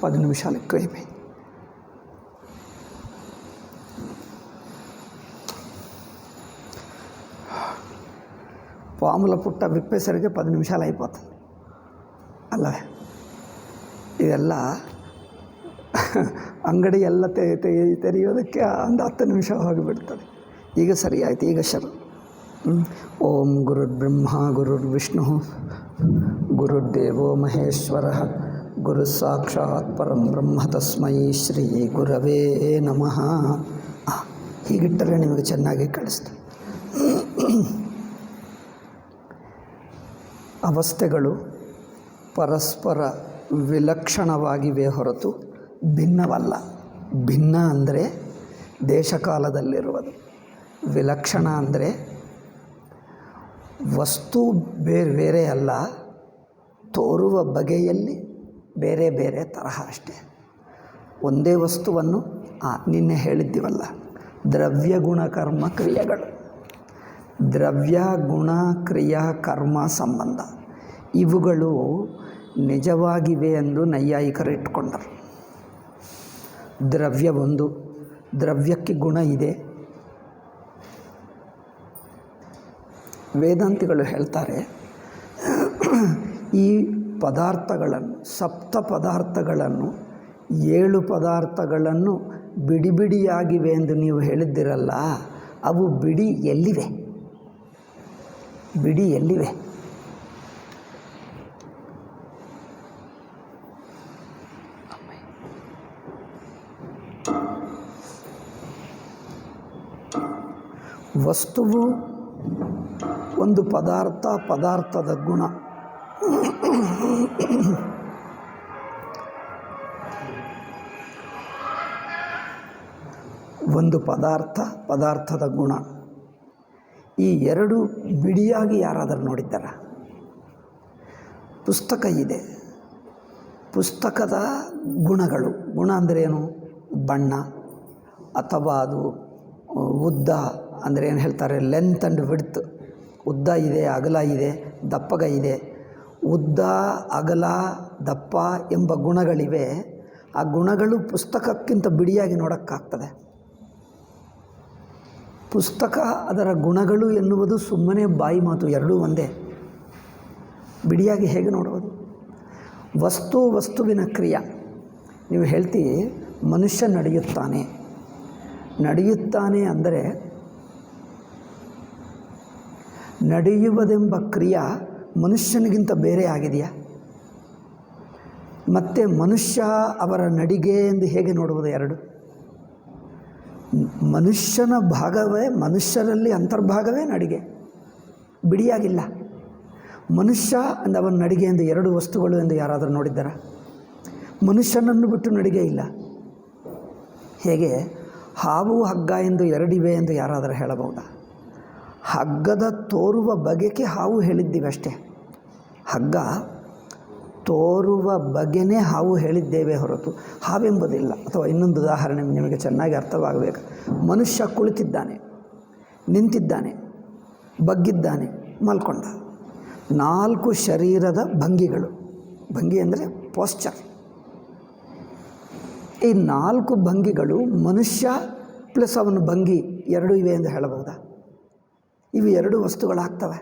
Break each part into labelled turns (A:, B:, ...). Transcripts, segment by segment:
A: 10 నిమిషాలు ఎక్కువైపోయింది. పాముల పుట్ట విప్పేసరికి 10 నిమిషాలు అయిపోతుంది ಅಲ್ಲವೇ. ಇದೆಲ್ಲ ಅಂಗಡಿ ಎಲ್ಲ ತೆರೆಯೋದಕ್ಕೆ ಒಂದು 10 ನಿಮಿಷ ಹೋಗಿಬಿಡ್ತದೆ. ಈಗ ಸರಿ ಆಯಿತು. ಈಗ ಓಂ ಗುರುರ್ಬ್ರಹ್ಮ ಗುರುರ್ವಿಷ್ಣು ಗುರುರ್ದೇವೋ ಮಹೇಶ್ವರ ಗುರು ಸಾಕ್ಷಾತ್ ಪರಂ ಬ್ರಹ್ಮ ತಸ್ಮೈ ಶ್ರೀ ಗುರವೇ ನಮಃ. ಹೀಗಿಟ್ಟರೆ ನಿಮಗೆ ಚೆನ್ನಾಗಿ ಕಳಿಸ್ತದೆ. ಅವಸ್ಥೆಗಳು ಪರಸ್ಪರ ವಿಲಕ್ಷಣವಾಗಿವೆ ಹೊರತು ಭಿನ್ನವಲ್ಲ. ಭಿನ್ನ ಅಂದರೆ ದೇಶಕಾಲದಲ್ಲಿರುವುದು. ವಿಲಕ್ಷಣ ಅಂದರೆ ವಸ್ತು ಬೇರೆ ಬೇರೆ ಅಲ್ಲ, ತೋರುವ ಬಗೆಯಲ್ಲಿ ಬೇರೆ ಬೇರೆ ತರಹ ಅಷ್ಟೇ. ಒಂದೇ ವಸ್ತುವನ್ನು ನಿನ್ನೆ ಹೇಳಿದ್ದೀವಲ್ಲ, ದ್ರವ್ಯ ಗುಣ ಕರ್ಮ ಕ್ರಿಯೆಗಳು. ದ್ರವ್ಯ ಗುಣ ಕ್ರಿಯಾ ಕರ್ಮ ಸಂಬಂಧ ಇವುಗಳು ನಿಜವಾಗಿವೆ ಎಂದು ನೈಯಾಯಿಕರು ಇಟ್ಕೊಂಡರು. ದ್ರವ್ಯ ಒಂದು, ದ್ರವ್ಯಕ್ಕೆ ಗುಣ ಇದೆ. ವೇದಾಂತಿಗಳು ಹೇಳ್ತಾರೆ, ಈ ಪದಾರ್ಥಗಳನ್ನು, ಸಪ್ತ ಪದಾರ್ಥಗಳನ್ನು, 7 ಪದಾರ್ಥಗಳನ್ನು ಬಿಡಿ ಬಿಡಿಯಾಗಿವೆ ಎಂದು ನೀವು ಹೇಳಿದ್ದಿರಲ್ಲ, ಅವು ಬಿಡಿ ಎಲ್ಲಿವೆ? ಬಿಡಿ ಎಲ್ಲಿವೆ? ವಸ್ತುವು ಒಂದು ಪದಾರ್ಥ, ಪದಾರ್ಥದ ಗುಣ. ಒಂದು ಪದಾರ್ಥ, ಪದಾರ್ಥದ ಗುಣ. ಈ ಎರಡು ಬಿಡಿಯಾಗಿ ಯಾರಾದರೂ ನೋಡಿದ್ದಾರ? ಪುಸ್ತಕ ಇದೆ, ಪುಸ್ತಕದ ಗುಣಗಳು. ಗುಣ ಅಂದರೆ ಏನು? ಬಣ್ಣ, ಅಥವಾ ಅದು ಉದ್ದ ಅಂದರೆ ಏನು ಹೇಳ್ತಾರೆ, ಲೆಂತ್ ಆ್ಯಂಡ್ ವಿಡ್ತ್. ಉದ್ದ ಇದೆ, ಅಗಲ ಇದೆ, ದಪ್ಪಗ ಇದೆ. ಉದ್ದ, ಅಗಲ, ದಪ್ಪ ಎಂಬ ಗುಣಗಳಿವೆ. ಆ ಗುಣಗಳು ಪುಸ್ತಕಕ್ಕಿಂತ ಬಿಡಿಯಾಗಿ ನೋಡೋಕ್ಕಾಗ್ತದೆ? ಪುಸ್ತಕ ಅದರ ಗುಣಗಳು ಎನ್ನುವುದು ಸುಮ್ಮನೆ ಬಾಯಿ ಮಾತು, ಎರಡೂ ಒಂದೇ. ಬಿಡಿಯಾಗಿ ಹೇಗೆ ನೋಡುವುದು? ವಸ್ತುವಿನ ಕ್ರಿಯೆ. ನೀವು ಹೇಳ್ತೀವಿ ಮನುಷ್ಯ ನಡೆಯುತ್ತಾನೆ. ನಡೆಯುತ್ತಾನೆ ಅಂದರೆ ನಡೆಯುವುದೆಂಬ ಕ್ರಿಯೆ ಮನುಷ್ಯನಿಗಿಂತ ಬೇರೆ ಆಗಿದೆಯಾ? ಮತ್ತು ಮನುಷ್ಯ ಅವರ ನಡಿಗೆ ಎಂದು ಹೇಗೆ ನೋಡುವುದು? ಎರಡು ಮನುಷ್ಯನ ಭಾಗವೇ, ಮನುಷ್ಯರಲ್ಲಿ ಅಂತರ್ಭಾಗವೇ ನಡಿಗೆ, ಬಿಡಿಯಾಗಿಲ್ಲ. ಮನುಷ್ಯ ಅಂದ ಅವನ ನಡಿಗೆ ಎಂದು 2 ವಸ್ತುಗಳು ಎಂದು ಯಾರಾದರೂ ನೋಡಿದ್ದಾರ? ಮನುಷ್ಯನನ್ನು ಬಿಟ್ಟು ನಡಿಗೆ ಇಲ್ಲ. ಹೇಗೆ ಹಾವು ಹಗ್ಗ ಎಂದು 2 ಇವೆ ಎಂದು ಯಾರಾದರೂ ಹೇಳಬಹುದಾ? ಹಗ್ಗದ ತೋರುವ ಬಗೆಗೆ ಹಾವು ಹೇಳಿದ್ದೀವಿ ಅಷ್ಟೇ. ಹಗ್ಗ ತೋರುವ ಬಗೆನೇ ಹಾವು ಹೇಳಿದ್ದೇವೆ ಹೊರತು ಹಾವೆಂಬುದಿಲ್ಲ. ಅಥವಾ ಇನ್ನೊಂದು ಉದಾಹರಣೆ ನಿಮಗೆ ಚೆನ್ನಾಗಿ ಅರ್ಥವಾಗಬೇಕು. ಮನುಷ್ಯ ಕುಳಿತಿದ್ದಾನೆ, ನಿಂತಿದ್ದಾನೆ, ಬಗ್ಗಿದ್ದಾನೆ, ಮಲ್ಕೊಂಡ. 4 ಶರೀರದ ಭಂಗಿಗಳು. ಭಂಗಿ ಅಂದರೆ ಪೋಸ್ಚರ್. ಈ 4 ಭಂಗಿಗಳು ಮನುಷ್ಯ ಪ್ಲಸ್ ಅವನ ಭಂಗಿ 2 ಇವೆ ಎಂದು ಹೇಳಬಹುದಾ? ಇವು 2 ವಸ್ತುಗಳಾಗ್ತವೆ.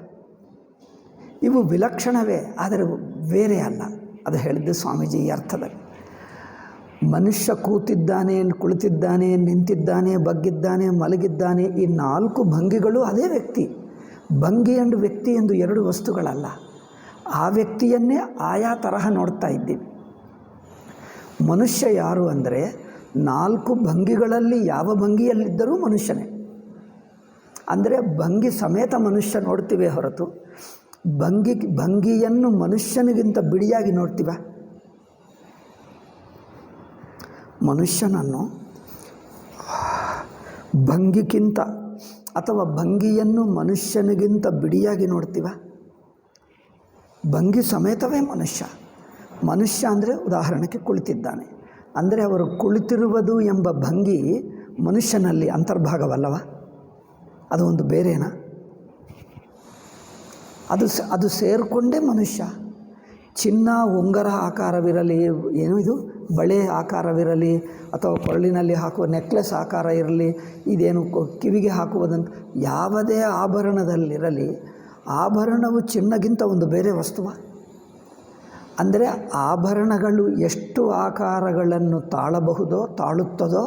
A: ಇವು ವಿಲಕ್ಷಣವೇ, ಆದರೆ ಬೇರೆ ಅಲ್ಲ. ಅದು ಹೇಳಿದ್ದು ಸ್ವಾಮೀಜಿ ಈ ಅರ್ಥದಲ್ಲಿ. ಮನುಷ್ಯ ಕೂತಿದ್ದಾನೆ, ಕುಳಿತಿದ್ದಾನೆ, ನಿಂತಿದ್ದಾನೆ, ಬಗ್ಗಿದ್ದಾನೆ, ಮಲಗಿದ್ದಾನೆ. ಈ 4 ಭಂಗಿಗಳು ಅದೇ ವ್ಯಕ್ತಿ. ಭಂಗಿ ಎಂದು ವ್ಯಕ್ತಿ ಎಂದು 2 ವಸ್ತುಗಳಲ್ಲ. ಆ ವ್ಯಕ್ತಿಯನ್ನೇ ಆಯಾ ತರಹ ನೋಡ್ತಾ ಇದ್ದೀವಿ. ಮನುಷ್ಯ ಯಾರು ಅಂದರೆ 4 ಭಂಗಿಗಳಲ್ಲಿ ಯಾವ ಭಂಗಿಯಲ್ಲಿದ್ದರೂ ಮನುಷ್ಯನೇ. ಅಂದರೆ ಭಂಗಿ ಸಮೇತ ಮನುಷ್ಯ ನೋಡ್ತೀವಿ ಹೊರತು ಭಂಗಿಯನ್ನು ಮನುಷ್ಯನಿಗಿಂತ ಬಿಡಿಯಾಗಿ ನೋಡ್ತೀವ? ಮನುಷ್ಯನನ್ನು ಭಂಗಿಗಿಂತ ಅಥವಾ ಭಂಗಿಯನ್ನು ಮನುಷ್ಯನಿಗಿಂತ ಬಿಡಿಯಾಗಿ ನೋಡ್ತೀವ? ಭಂಗಿ ಸಮೇತವೇ ಮನುಷ್ಯ. ಮನುಷ್ಯ ಅಂದರೆ ಉದಾಹರಣೆಗೆ ಕುಳಿತಿದ್ದಾನೆ ಅಂದರೆ ಅವರು ಕುಳಿತಿರುವುದು ಎಂಬ ಭಂಗಿ ಮನುಷ್ಯನಲ್ಲಿ ಅಂತರ್ಭಾಗವಲ್ಲವ? ಅದು ಒಂದು ಬೇರೆನಾ? ಅದು ಸೇರಿಕೊಂಡೇ ಮನುಷ್ಯ. ಚಿನ್ನ ಉಂಗರ ಆಕಾರವಿರಲಿ, ಏನು ಇದು ಬಳೆ ಆಕಾರವಿರಲಿ ಅಥವಾ ಕೊರಳಿನಲ್ಲಿ ಹಾಕುವ ನೆಕ್ಲೆಸ್ ಆಕಾರ ಇರಲಿ, ಇದೇನು ಕಿವಿಗೆ ಹಾಕುವುದಂತ ಯಾವುದೇ ಆಭರಣದಲ್ಲಿರಲಿ, ಆಭರಣವು ಚಿನ್ನಗಿಂತ ಒಂದು ಬೇರೆ ವಸ್ತುವ. ಅಂದರೆ ಆಭರಣಗಳು ಎಷ್ಟು ಆಕಾರಗಳನ್ನು ತಾಳಬಹುದೋ ತಾಳುತ್ತದೋ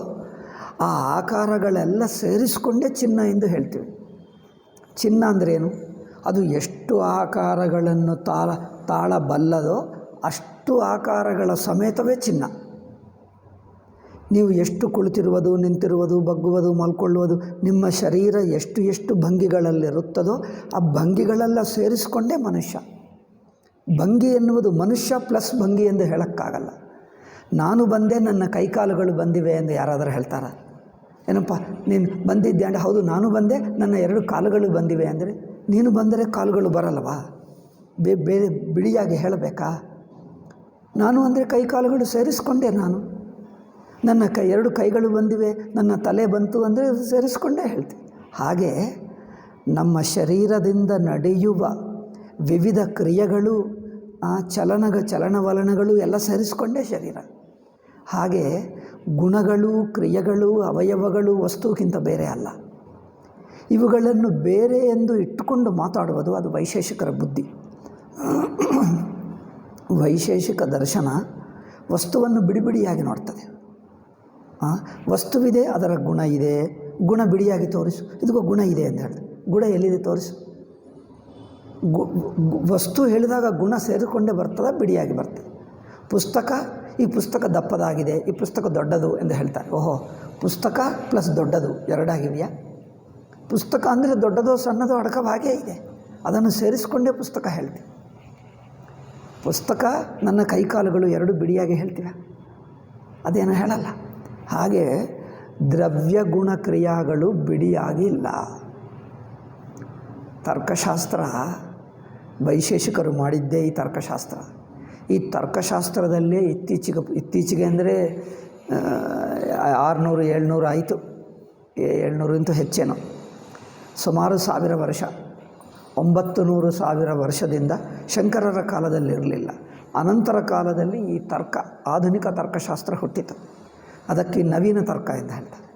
A: ಆ ಆಕಾರಗಳೆಲ್ಲ ಸೇರಿಸಿಕೊಂಡೇ ಚಿನ್ನ ಎಂದು ಹೇಳ್ತೀವಿ. ಚಿನ್ನ ಅಂದ್ರೇನು? ಅದು ಎಷ್ಟು ಆಕಾರಗಳನ್ನು ತಾಳಬಲ್ಲದೋ ಅಷ್ಟು ಆಕಾರಗಳ ಸಮೇತವೇ ಚಿನ್ನ. ನೀವು ಎಷ್ಟು ಕುಳಿತಿರುವುದು, ನಿಂತಿರುವುದು, ಬಗ್ಗುವುದು, ಮಲ್ಕೊಳ್ಳುವುದು, ನಿಮ್ಮ ಶರೀರ ಎಷ್ಟು ಎಷ್ಟು ಭಂಗಿಗಳಲ್ಲಿರುತ್ತದೋ ಆ ಭಂಗಿಗಳೆಲ್ಲ ಸೇರಿಸಿಕೊಂಡೇ ಮನುಷ್ಯ. ಭಂಗಿ ಎನ್ನುವುದು ಮನುಷ್ಯ ಪ್ಲಸ್ ಭಂಗಿ ಎಂದು ಹೇಳೋಕ್ಕಾಗಲ್ಲ. ನಾನು ಬಂದೆ, ನನ್ನ ಕೈಕಾಲುಗಳು ಬಂದಿವೆ ಎಂದು ಯಾರಾದರೂ ಹೇಳ್ತಾರ? ಏನಪ್ಪ ನೀನು ಬಂದಿದ್ದೆ ಅಂದರೆ ಹೌದು ನಾನು ಬಂದೆ, ನನ್ನ 2 ಕಾಲುಗಳು ಬಂದಿವೆ ಅಂದರೆ, ನೀನು ಬಂದರೆ ಕಾಲುಗಳು ಬರಲ್ಲವಾ? ಬೇರೆ ಬಿಡಿಯಾಗಿ ಹೇಳಬೇಕಾ? ನಾನು ಅಂದರೆ ಕೈಕಾಲುಗಳು ಸೇರಿಸ್ಕೊಂಡೆ. ನಾನು ನನ್ನ 2 ಕೈಗಳು ಬಂದಿವೆ, ನನ್ನ ತಲೆ ಬಂತು ಅಂದರೆ ಸೇರಿಸ್ಕೊಂಡೇ ಹೇಳ್ತೀನಿ. ಹಾಗೆ ನಮ್ಮ ಶರೀರದಿಂದ ನಡೆಯುವ ವಿವಿಧ ಕ್ರಿಯೆಗಳು, ಚಲನವಲನಗಳು ಎಲ್ಲ ಸೇರಿಸ್ಕೊಂಡೇ ಶರೀರ. ಹಾಗೆ ಗುಣಗಳು, ಕ್ರಿಯೆಗಳು, ಅವಯವಗಳು ವಸ್ತುಕ್ಕಿಂತ ಬೇರೆ ಅಲ್ಲ. ಇವುಗಳನ್ನು ಬೇರೆ ಎಂದು ಇಟ್ಟುಕೊಂಡು ಮಾತಾಡುವುದು ಅದು ವೈಶೇಷಿಕರ ಬುದ್ಧಿ. ವೈಶೇಷಿಕ ದರ್ಶನ ವಸ್ತುವನ್ನು ಬಿಡಿಬಿಡಿಯಾಗಿ ನೋಡ್ತದೆ. ವಸ್ತುವಿದೆ, ಅದರ ಗುಣ ಇದೆ, ಗುಣ ಬಿಡಿಯಾಗಿ ತೋರಿಸು. ಇದಕ್ಕೂ ಗುಣ ಇದೆ ಅಂತ ಹೇಳಿದೆ, ಗುಣ ಎಲ್ಲಿದೆ ತೋರಿಸು. ವಸ್ತು ಹೇಳಿದಾಗ ಗುಣ ಸೇರಿಕೊಂಡೇ ಬರ್ತದೆ, ಬಿಡಿಯಾಗಿ ಬರ್ತದೆ. ಪುಸ್ತಕ, ಈ ಪುಸ್ತಕ ದಪ್ಪದಾಗಿದೆ, ಈ ಪುಸ್ತಕ ದೊಡ್ಡದು ಎಂದು ಹೇಳ್ತಾರೆ. ಓಹೋ, ಪುಸ್ತಕ ಪ್ಲಸ್ ದೊಡ್ಡದು ಎರಡಾಗಿವೆಯಾ? ಪುಸ್ತಕ ಅಂದರೆ ದೊಡ್ಡದೋ ಸಣ್ಣದೋ ಅಡಕವ ಹಾಗೇ ಇದೆ, ಅದನ್ನು ಸೇರಿಸಿಕೊಂಡೇ ಪುಸ್ತಕ ಹೇಳ್ತೀವಿ. ಪುಸ್ತಕ ನನ್ನ ಕೈಕಾಲುಗಳು 2 ಬಿಡಿಯಾಗಿ ಹೇಳ್ತೀವಿ, ಅದೇನು ಹೇಳಲ್ಲ. ಹಾಗೆ ದ್ರವ್ಯ ಗುಣ ಕ್ರಿಯಾಗಳು ಬಿಡಿಯಾಗಿಲ್ಲ. ತರ್ಕಶಾಸ್ತ್ರ ವೈಶೇಷಿಕರು ಮಾಡಿದ್ದೇ ಈ ತರ್ಕಶಾಸ್ತ್ರ. ಈ ತರ್ಕಶಾಸ್ತ್ರದಲ್ಲೇ ಇತ್ತೀಚೆಗೆ ಅಂದರೆ 600-700 ಆಯಿತು, 700 ಹೆಚ್ಚೇನೋ, ಸುಮಾರು 1000 ವರ್ಷ, 900,000 ವರ್ಷದಿಂದ ಶಂಕರರ ಕಾಲದಲ್ಲಿರಲಿಲ್ಲ. ಅನಂತರ ಕಾಲದಲ್ಲಿ ಈ ತರ್ಕ, ಆಧುನಿಕ ತರ್ಕಶಾಸ್ತ್ರ ಹುಟ್ಟಿತು. ಅದಕ್ಕೆ ನವೀನ ತರ್ಕ ಎಂದು ಹೇಳ್ತಾರೆ.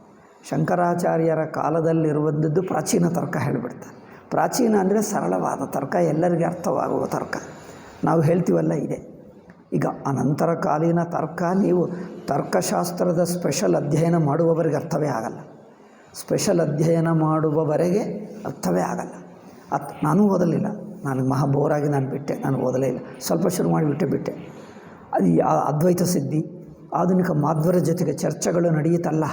A: ಶಂಕರಾಚಾರ್ಯರ ಕಾಲದಲ್ಲಿರುವಂಥದ್ದು ಪ್ರಾಚೀನ ತರ್ಕ ಹೇಳಿಬಿಡ್ತಾರೆ. ಪ್ರಾಚೀನ ಅಂದರೆ ಸರಳವಾದ ತರ್ಕ, ಎಲ್ಲರಿಗೆ ಅರ್ಥವಾಗುವ ತರ್ಕ. ನಾವು ಹೇಳ್ತೀವಲ್ಲ ಇದೆ. ಈಗ ಅನಂತರ ಕಾಲೀನ ತರ್ಕ, ನೀವು ತರ್ಕಶಾಸ್ತ್ರದ ಸ್ಪೆಷಲ್ ಅಧ್ಯಯನ ಮಾಡುವವರಿಗೆ ಅರ್ಥವೇ ಆಗಲ್ಲ. ಸ್ಪೆಷಲ್ ಅಧ್ಯಯನ ಮಾಡುವವರೆಗೆ ಅರ್ಥವೇ ಆಗಲ್ಲ. ನಾನು ಓದಲಿಲ್ಲ, ನನಗೆ ಮಹಾ ಬೋರಾಗಿ ನಾನು ಬಿಟ್ಟೆ, ನಾನು ಓದಲೇ ಇಲ್ಲ. ಸ್ವಲ್ಪ ಶುರು ಮಾಡಿಬಿಟ್ಟೆ. ಅದು ಅದ್ವೈತ ಸಿದ್ಧಿ, ಆಧುನಿಕ ಮಾಧ್ವರ ಜೊತೆಗೆ ಚರ್ಚೆಗಳು ನಡೆಯುತ್ತಲ್ಲ,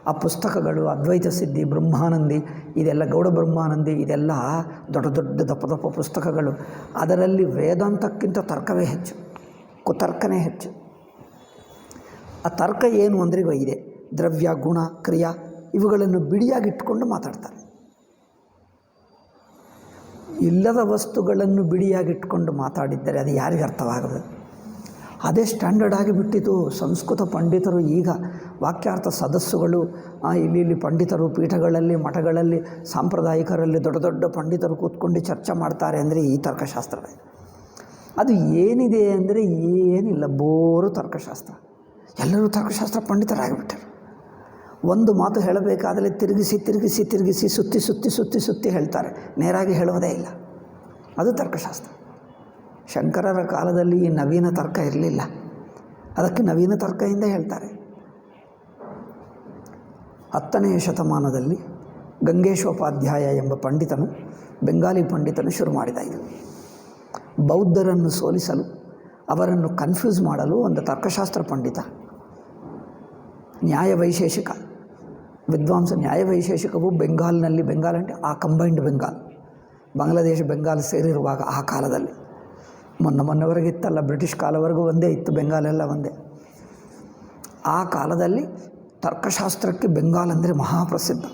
A: ಆ ಪುಸ್ತಕಗಳು ಅದ್ವೈತ ಸಿದ್ಧಿ, ಬ್ರಹ್ಮಾನಂದಿ, ಇದೆಲ್ಲ ಗೌಡ ಬ್ರಹ್ಮಾನಂದಿ, ಇದೆಲ್ಲ ದೊಡ್ಡ ದೊಡ್ಡ ದಪ್ಪ ಪುಸ್ತಕಗಳು. ಅದರಲ್ಲಿ ವೇದಾಂತಕ್ಕಿಂತ ತರ್ಕವೇ ಹೆಚ್ಚು, ಕುತರ್ಕನೇ ಹೆಚ್ಚು. ಆ ತರ್ಕ ಏನು ಅಂದರೆ ಇದೆ, ದ್ರವ್ಯ, ಗುಣ, ಕ್ರಿಯಾ ಇವುಗಳನ್ನು ಬಿಡಿಯಾಗಿಟ್ಕೊಂಡು ಮಾತಾಡ್ತಾರೆ. ಇಲ್ಲದ ವಸ್ತುಗಳನ್ನು ಬಿಡಿಯಾಗಿಟ್ಕೊಂಡು ಮಾತಾಡಿದ್ದರೆ ಅದು ಯಾರಿಗೆ ಅರ್ಥವಾಗದು? ಅದೇ ಸ್ಟ್ಯಾಂಡರ್ಡ್ ಆಗಿಬಿಟ್ಟಿತು. ಸಂಸ್ಕೃತ ಪಂಡಿತರು ಈಗ ವಾಕ್ಯಾರ್ಥ ಸದಸ್ಸುಗಳು, ಇಲ್ಲಿ ಪಂಡಿತರು ಪೀಠಗಳಲ್ಲಿ, ಮಠಗಳಲ್ಲಿ, ಸಾಂಪ್ರದಾಯಿಕರಲ್ಲಿ ದೊಡ್ಡ ದೊಡ್ಡ ಪಂಡಿತರು ಕೂತ್ಕೊಂಡು ಚರ್ಚೆ ಮಾಡ್ತಾರೆ ಅಂದರೆ ಈ ತರ್ಕಶಾಸ್ತ್ರವೇ. ಅದು ಏನಿದೆ ಅಂದರೆ ಏನಿಲ್ಲ, ಬೋರು ತರ್ಕಶಾಸ್ತ್ರ. ಎಲ್ಲರೂ ತರ್ಕಶಾಸ್ತ್ರ ಪಂಡಿತರಾಗಿಬಿಟ್ಟರು. ಒಂದು ಮಾತು ಹೇಳಬೇಕಾದರೆ ತಿರುಗಿಸಿ ಸುತ್ತಿ ಹೇಳ್ತಾರೆ, ನೇರಾಗಿ ಹೇಳುವುದೇ ಇಲ್ಲ. ಅದು ತರ್ಕಶಾಸ್ತ್ರ. ಶಂಕರರ ಕಾಲದಲ್ಲಿ ಈ ನವೀನ ತರ್ಕ ಇರಲಿಲ್ಲ, ಅದಕ್ಕೆ ನವೀನ ತರ್ಕದಿಂದ ಹೇಳ್ತಾರೆ. 10ನೇ ಶತಮಾನದಲ್ಲಿ ಗಂಗೇಶೋಪಾಧ್ಯಾಯ ಎಂಬ ಪಂಡಿತನು, ಬೆಂಗಾಲಿ ಪಂಡಿತನು ಶುರು ಮಾಡಿದ ಇದು. ಬೌದ್ಧರನ್ನು ಸೋಲಿಸಲು, ಅವರನ್ನು ಕನ್ಫ್ಯೂಸ್ ಮಾಡಲು ಒಂದು ತರ್ಕಶಾಸ್ತ್ರ ಪಂಡಿತ, ನ್ಯಾಯವೈಶೇಷಿಕ ವಿದ್ವಾಂಸ. ನ್ಯಾಯವೈಶೇಷಿಕವು ಬೆಂಗಾಲ್ನಲ್ಲಿ, ಬೆಂಗಾಲ್ ಅಂದರೆ ಆ ಕಂಬೈನ್ಡ್ ಬೆಂಗಾಲ್, ಬಾಂಗ್ಲಾದೇಶ ಬೆಂಗಾಲ್ ಸೇರಿರುವಾಗ ಆ ಕಾಲದಲ್ಲಿ, ಮೊನ್ನೆವರೆಗೆ ಇತ್ತಲ್ಲ, ಬ್ರಿಟಿಷ್ ಕಾಲವರೆಗೂ ಒಂದೇ ಇತ್ತು, ಬೆಂಗಾಲೆಲ್ಲ ಒಂದೇ. ಆ ಕಾಲದಲ್ಲಿ ತರ್ಕಶಾಸ್ತ್ರಕ್ಕೆ ಬೆಂಗಾಲ್ ಅಂದರೆ ಮಹಾಪ್ರಸಿದ್ಧ.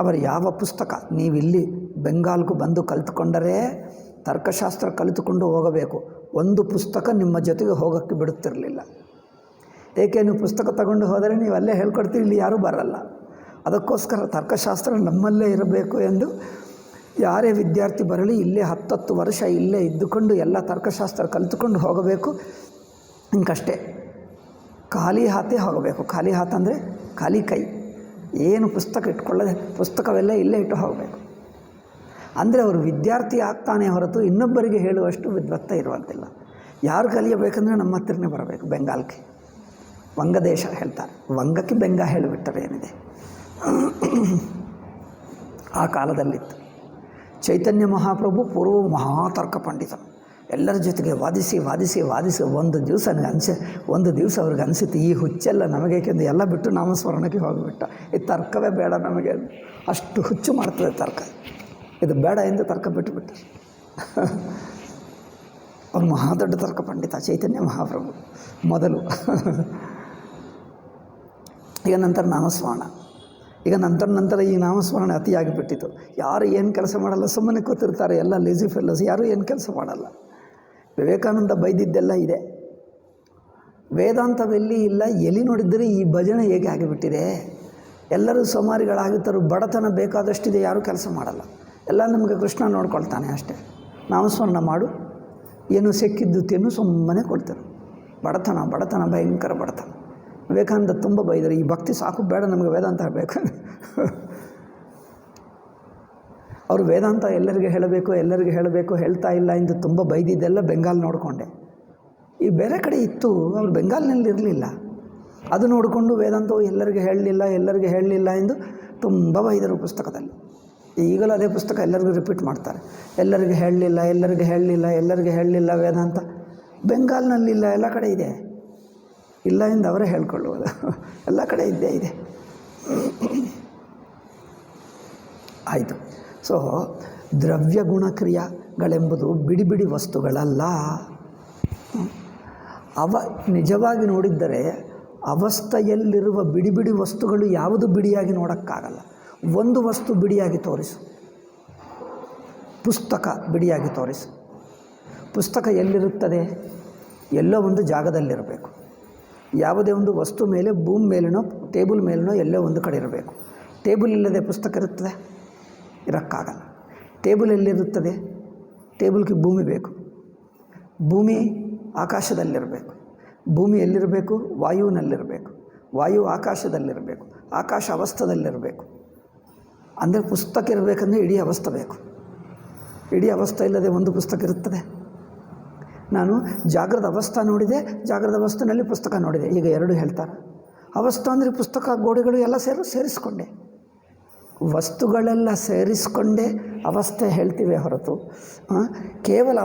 A: ಅವರು ಯಾವ ಪುಸ್ತಕ, ನೀವಿಲ್ಲಿ ಬೆಂಗಾಲ್ಗೂ ಬಂದು ಕಲಿತುಕೊಂಡರೆ ತರ್ಕಶಾಸ್ತ್ರ ಕಲಿತುಕೊಂಡು ಹೋಗಬೇಕು, ಒಂದು ಪುಸ್ತಕ ನಿಮ್ಮ ಜೊತೆಗೆ ಹೋಗೋಕ್ಕೆ ಬಿಡುತ್ತಿರಲಿಲ್ಲ. ಏಕೆ, ನೀವು ಪುಸ್ತಕ ತಗೊಂಡು ಹೋದರೆ ನೀವು ಅಲ್ಲೇ ಹೇಳ್ಕೊಡ್ತೀವಿ, ಇಲ್ಲಿ ಯಾರೂ ಬರಲ್ಲ. ಅದಕ್ಕೋಸ್ಕರ ತರ್ಕಶಾಸ್ತ್ರ ನಮ್ಮಲ್ಲೇ ಇರಬೇಕು ಎಂದು ಯಾರೇ ವಿದ್ಯಾರ್ಥಿ ಬರಲಿ, ಇಲ್ಲೇ 10 ವರ್ಷ ಇಲ್ಲೇ ಇದ್ದುಕೊಂಡು ಎಲ್ಲ ತರ್ಕಶಾಸ್ತ್ರ ಕಲಿತುಕೊಂಡು ಹೋಗಬೇಕು. ಹಿಂಗಷ್ಟೇ ಖಾಲಿ ಹಾತೇ ಹೋಗಬೇಕು. ಖಾಲಿ ಹಾತ ಅಂದರೆ ಖಾಲಿ ಕೈ, ಏನು ಪುಸ್ತಕ ಇಟ್ಕೊಳ್ಳದೆ ಪುಸ್ತಕವೆಲ್ಲ ಇಲ್ಲೇ ಇಟ್ಟು ಹೋಗಬೇಕು. ಅಂದರೆ ಅವರು ವಿದ್ಯಾರ್ಥಿ ಆಗ್ತಾನೆ ಹೊರತು ಇನ್ನೊಬ್ಬರಿಗೆ ಹೇಳುವಷ್ಟು ವಿದ್ವತ್ತ ಇರುವಂತಿಲ್ಲ. ಯಾರು ಕಲಿಯಬೇಕಂದ್ರೆ ನಮ್ಮ ಹತ್ರನೇ ಬರಬೇಕು. ಬೆಂಗಾಲ್ಗೆ ವಂಗದೇಶ ಹೇಳ್ತಾರೆ, ವಂಗಕ್ಕೆ ಬೆಂಗ ಹೇಳಿಬಿಟ್ಟರೆ ಏನಿದೆ. ಆ ಕಾಲದಲ್ಲಿತ್ತು. ಚೈತನ್ಯ ಮಹಾಪ್ರಭು ಪೂರ್ವ ಮಹಾತರ್ಕ ಪಂಡಿತ, ಎಲ್ಲರ ಜೊತೆಗೆ ವಾದಿಸಿ ಒಂದು ದಿವಸ ಅವ್ರಿಗೆ ಅನಿಸಿತು ಈ ಹುಚ್ಚೆಲ್ಲ ನಮಗೇಕೆಂದು ಎಲ್ಲ ಬಿಟ್ಟು ನಾಮಸ್ಮರಣಕ್ಕೆ ಹೋಗಿಬಿಟ್ಟ. ಈ ತರ್ಕವೇ ಬೇಡ ನಮಗೆ, ಅಷ್ಟು ಹುಚ್ಚು ಮಾಡ್ತದೆ ತರ್ಕ, ಇದು ಬೇಡ ಎಂದು ತರ್ಕ ಬಿಟ್ಟುಬಿಟ್ಟ. ಅವ್ರು ಮಹಾದೊಡ್ಡ ತರ್ಕ ಪಂಡಿತ ಚೈತನ್ಯ ಮಹಾಪ್ರಭು ಮೊದಲು. ಈಗ ನಂತರ ನಾಮಸ್ಮರಣ, ಈಗ ನಂತರ ಈ ನಾಮಸ್ಮರಣೆ ಅತಿಯಾಗಿಬಿಟ್ಟಿತು. ಯಾರು ಏನು ಕೆಲಸ ಮಾಡಲ್ಲ, ಸುಮ್ಮನೆ ಕೂತಿರ್ತಾರೆ, ಎಲ್ಲ ಲೇಜಿ ಫೆಲ್ಲೋಸ್, ಯಾರೂ ಏನು ಕೆಲಸ ಮಾಡಲ್ಲ. ವಿವೇಕಾನಂದ ಬೈದಿದ್ದೆಲ್ಲ ಇದೆ. ವೇದಾಂತವೆಲ್ಲಿ ಇಲ್ಲ, ಎಲ್ಲಿ ನೋಡಿದ್ದರೆ ಈ ಭಜನೆ ಹೇಗೆ ಆಗಿಬಿಟ್ಟಿದೆ. ಎಲ್ಲರೂ ಸೋಮಾರಿಗಳಾಗುತ್ತಾರೆ, ಬಡತನ ಬೇಕಾದಷ್ಟಿದೆ, ಯಾರೂ ಕೆಲಸ ಮಾಡಲ್ಲ. ಎಲ್ಲ ನಮಗೆ ಕೃಷ್ಣ ನೋಡ್ಕೊಳ್ತಾನೆ ಅಷ್ಟೇ. ನಾಮಸ್ಮರಣ ಮಾಡು, ಏನು ಸಿಕ್ಕಿದ್ದು ತಿನ್ನು, ಸುಮ್ಮನೆ ಕೊಡ್ತಾರೆ. ಬಡತನ ಭಯಂಕರ ಬಡತನ. ವಿವೇಕಾನಂದ ತುಂಬ ಬೈದರು, ಈ ಭಕ್ತಿ ಸಾಕು, ಬೇಡ ನಮಗೆ ವೇದಾಂತ ಬೇಕು. ಅವರು ವೇದಾಂತ ಎಲ್ಲರಿಗೆ ಹೇಳಬೇಕು ಹೇಳ್ತಾ ಇಲ್ಲ ಎಂದು ತುಂಬ ಬೈದಿದ್ದೆಲ್ಲ ಬೆಂಗಾಲ್ ನೋಡಿಕೊಂಡೆ. ಈ ಬೇರೆ ಕಡೆ ಇತ್ತು, ಅವರು ಬೆಂಗಾಲ್ನಲ್ಲಿ ಇರಲಿಲ್ಲ. ಅದು ನೋಡಿಕೊಂಡು ವೇದಾಂತವು ಎಲ್ಲರಿಗೆ ಹೇಳಲಿಲ್ಲ ಎಂದು ತುಂಬ ಬೈದರು ಪುಸ್ತಕದಲ್ಲಿ. ಈಗಲೂ ಅದೇ ಪುಸ್ತಕ ಎಲ್ಲರಿಗೂ ರಿಪೀಟ್ ಮಾಡ್ತಾರೆ. ಎಲ್ಲರಿಗೆ ಹೇಳಲಿಲ್ಲ ವೇದಾಂತ. ಬೆಂಗಾಲ್ನಲ್ಲಿಲ್ಲ, ಎಲ್ಲ ಕಡೆ ಇದೆ. ಇಲ್ಲ ಎಂದು ಅವರೇ ಹೇಳ್ಕೊಳ್ಳುವುದು, ಎಲ್ಲ ಕಡೆ ಇದ್ದೇ ಇದೆ. ಆಯಿತು. ಸೊ ದ್ರವ್ಯ ಗುಣಕ್ರಿಯೆಗಳೆಂಬುದು ಬಿಡಿ ವಸ್ತುಗಳಲ್ಲ. ನಿಜವಾಗಿ ನೋಡಿದ್ದರೆ ಅವಸ್ಥೆಯಲ್ಲಿರುವ ಬಿಡಿ ವಸ್ತುಗಳು ಯಾವುದು ಬಿಡಿಯಾಗಿ ನೋಡೋಕ್ಕಾಗಲ್ಲ. ಒಂದು ವಸ್ತು ಬಿಡಿಯಾಗಿ ತೋರಿಸು, ಪುಸ್ತಕ ಬಿಡಿಯಾಗಿ ತೋರಿಸು. ಪುಸ್ತಕ ಎಲ್ಲಿರುತ್ತದೆ? ಎಲ್ಲೋ ಒಂದು ಜಾಗದಲ್ಲಿರಬೇಕು. ಯಾವುದೇ ಒಂದು ವಸ್ತು ಮೇಲೆ, ಭೂಮಿ ಮೇಲೇನೋ ಟೇಬಲ್ ಮೇಲೇನೋ ಎಲ್ಲೋ ಒಂದು ಕಡೆ ಇರಬೇಕು. ಟೇಬಲ್ ಇಲ್ಲದೆ ಪುಸ್ತಕ ಇರುತ್ತದೆ? ಇರೋಕ್ಕಾಗಲ್ಲ. ಟೇಬಲ್ ಎಲ್ಲಿರುತ್ತದೆ? ಟೇಬಲ್ಗೆ ಭೂಮಿ ಬೇಕು. ಭೂಮಿ ಆಕಾಶದಲ್ಲಿರಬೇಕು. ಭೂಮಿ ಎಲ್ಲಿರಬೇಕು? ವಾಯುವಿನಲ್ಲಿರಬೇಕು. ವಾಯು ಆಕಾಶದಲ್ಲಿರಬೇಕು. ಆಕಾಶ ಅವಸ್ಥದಲ್ಲಿರಬೇಕು. ಅಂದರೆ ಪುಸ್ತಕ ಇರಬೇಕಂದ್ರೆ ಇಡೀ ಅವಸ್ಥೆ ಬೇಕು. ಇಡೀ ಅವಸ್ಥೆ ಇಲ್ಲದೆ ಒಂದು ಪುಸ್ತಕ ಇರುತ್ತದೆ? ನಾನು ಜಾಗ್ರದ ಅವಸ್ಥೆ ನೋಡಿದೆ, ಜಾಗ್ರದ ಅವಸ್ಥೆಯಲ್ಲಿ ಪುಸ್ತಕ ನೋಡಿದೆ, ಈಗ ಎರಡು ಹೇಳ್ತಾರೆ. ಅವಸ್ಥೆ ಅಂದರೆ ಪುಸ್ತಕ, ಗೋಡೆಗಳು ಎಲ್ಲ ಸೇರಿಸ್ಕೊಂಡೆ, ವಸ್ತುಗಳೆಲ್ಲ ಸೇರಿಸ್ಕೊಂಡೇ ಅವಸ್ಥೆ ಹೇಳ್ತೀವಿ ಹೊರತು ಕೇವಲ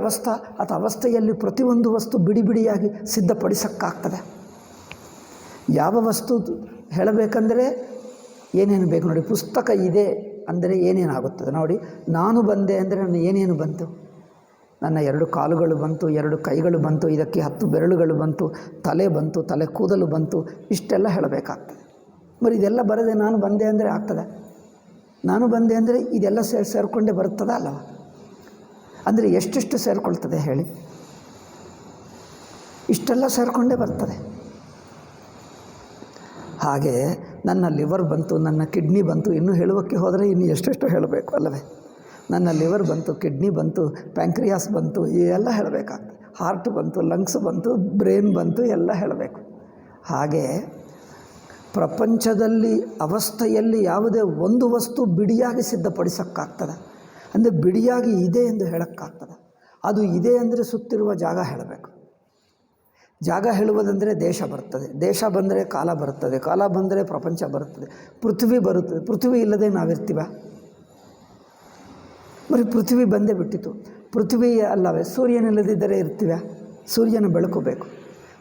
A: ಅವಸ್ಥೆಯಲ್ಲಿ ಪ್ರತಿಯೊಂದು ವಸ್ತು ಬಿಡಿಯಾಗಿ ಸಿದ್ಧಪಡಿಸೋಕ್ಕಾಗ್ತದೆ. ಯಾವ ವಸ್ತು ಹೇಳಬೇಕಂದರೆ ಏನೇನು ಬೇಕು ನೋಡಿ. ಪುಸ್ತಕ ಇದೆ ಅಂದರೆ ಏನೇನಾಗುತ್ತದೆ ನೋಡಿ. ನಾನು ಬಂದೆ ಅಂದರೆ ನನ್ನ ಏನೇನು ಬಂತು? ನನ್ನ 2 ಕಾಲುಗಳು ಬಂತು, 2 ಕೈಗಳು ಬಂತು, ಇದಕ್ಕೆ 10 ಬೆರಳುಗಳು ಬಂತು, ತಲೆ ಬಂತು, ತಲೆ ಕೂದಲು ಬಂತು, ಇಷ್ಟೆಲ್ಲ ಹೇಳಬೇಕಾಗ್ತದೆ. మరి ಇದೆಲ್ಲ ಬರದೆ ನಾನು ಬಂದೆ ಅಂದರೆ ಆಗ್ತದೆ? ನಾನು ಬಂದೆ ಅಂದರೆ ಇದೆಲ್ಲ ಸೇರಿಕೊಂಡೇ ಬರುತ್ತದ ಅಲ್ಲವ? ಅಂದರೆ ಎಷ್ಟೆಷ್ಟು ಸೇರಿಕೊಳ್ತದೆ ಹೇಳಿ? ಇಷ್ಟೆಲ್ಲ ಸೇರಿಕೊಂಡೇ ಬರ್ತದೆ. ಹಾಗೆ ನನ್ನ ಲಿವರ್ ಬಂತು, ನನ್ನ ಕಿಡ್ನಿ ಬಂತು, ಇನ್ನೂ ಹೇಳುವಕ್ಕೆ ಹೋದರೆ ಇನ್ನು ಎಷ್ಟೆಷ್ಟು ಹೇಳಬೇಕು ಅಲ್ಲವೇ? ನನ್ನ ಲಿವರ್ ಬಂತು, ಕಿಡ್ನಿ ಬಂತು, ಪ್ಯಾಂಕ್ರಿಯಾಸ್ ಬಂತು, ಎಲ್ಲ ಹೇಳಬೇಕಾಗ್ತದೆ. ಹಾರ್ಟ್ ಬಂತು, ಲಂಗ್ಸ್ ಬಂತು, ಬ್ರೈನ್ ಬಂತು, ಎಲ್ಲ ಹೇಳಬೇಕು. ಹಾಗೆ ಪ್ರಪಂಚದಲ್ಲಿ ಅವಸ್ಥೆಯಲ್ಲಿ ಯಾವುದೇ ಒಂದು ವಸ್ತು ಬಿಡಿಯಾಗಿ ಸಿದ್ಧಪಡಿಸೋಕ್ಕಾಗ್ತದೆ ಅಂದರೆ ಬಿಡಿಯಾಗಿ ಇದೆ ಎಂದು ಹೇಳೋಕ್ಕಾಗ್ತದೆ. ಅದು ಇದೆ ಅಂದರೆ ಸುತ್ತಿರುವ ಜಾಗ ಹೇಳಬೇಕು. ಜಾಗ ಹೇಳುವುದಂದರೆ ದೇಶ ಬರ್ತದೆ, ದೇಶ ಬಂದರೆ ಕಾಲ ಬರುತ್ತದೆ, ಕಾಲ ಬಂದರೆ ಪ್ರಪಂಚ ಬರುತ್ತದೆ, ಪೃಥ್ವಿ ಬರುತ್ತದೆ. ಪೃಥ್ವಿ ಇಲ್ಲದೆ ನಾವಿರ್ತೀವ? ಬರೀ ಪೃಥ್ವಿ ಬಂದೇ ಬಿಟ್ಟಿತು. ಪೃಥ್ವಿ ಅಲ್ಲವೇ? ಸೂರ್ಯನಿಲ್ಲದಿದ್ದರೆ ಇರ್ತೀವ? ಸೂರ್ಯನ ಬೆಳಕು ಬೇಕು.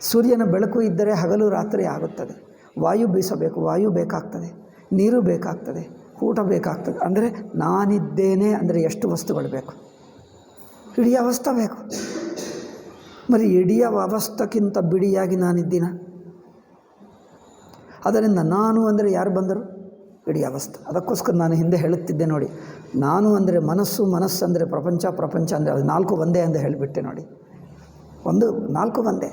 A: ಸೂರ್ಯನ ಬೆಳಕು ಇದ್ದರೆ ಹಗಲು ರಾತ್ರಿ ಆಗುತ್ತದೆ. ವಾಯು ಬೀಸಬೇಕು, ವಾಯು ಬೇಕಾಗ್ತದೆ, ನೀರು ಬೇಕಾಗ್ತದೆ, ಊಟ ಬೇಕಾಗ್ತದೆ. ಅಂದರೆ ನಾನಿದ್ದೇನೆ ಅಂದರೆ ಎಷ್ಟು ವಸ್ತುಗಳು ಬೇಕು? ಇಡೀ ಅವಸ್ಥೆ ಬೇಕು. మరి ಇಡೀ ಅವಸ್ಥೆಗಿಂತ ಬಿಡಿಯಾಗಿ ನಾನಿದ್ದೀನ? ಅದರಿಂದ ನಾನು ಅಂದರೆ ಯಾರು ಬಂದರು? ಇಡೀ ಅವಸ್ಥೆ. ಅದಕ್ಕೋಸ್ಕರ ನಾನು ಹಿಂದೆ ಹೇಳುತ್ತಿದ್ದೆ ನೋಡಿ, ನಾನು ಅಂದರೆ ಮನಸ್ಸು ಅಂದರೆ ಪ್ರಪಂಚ ಅಂದರೆ ಅದು 4 ಒಂದೇ ಅಂತ ಹೇಳಿಬಿಟ್ಟೆ ನೋಡಿ. 4 ಒಂದೇ.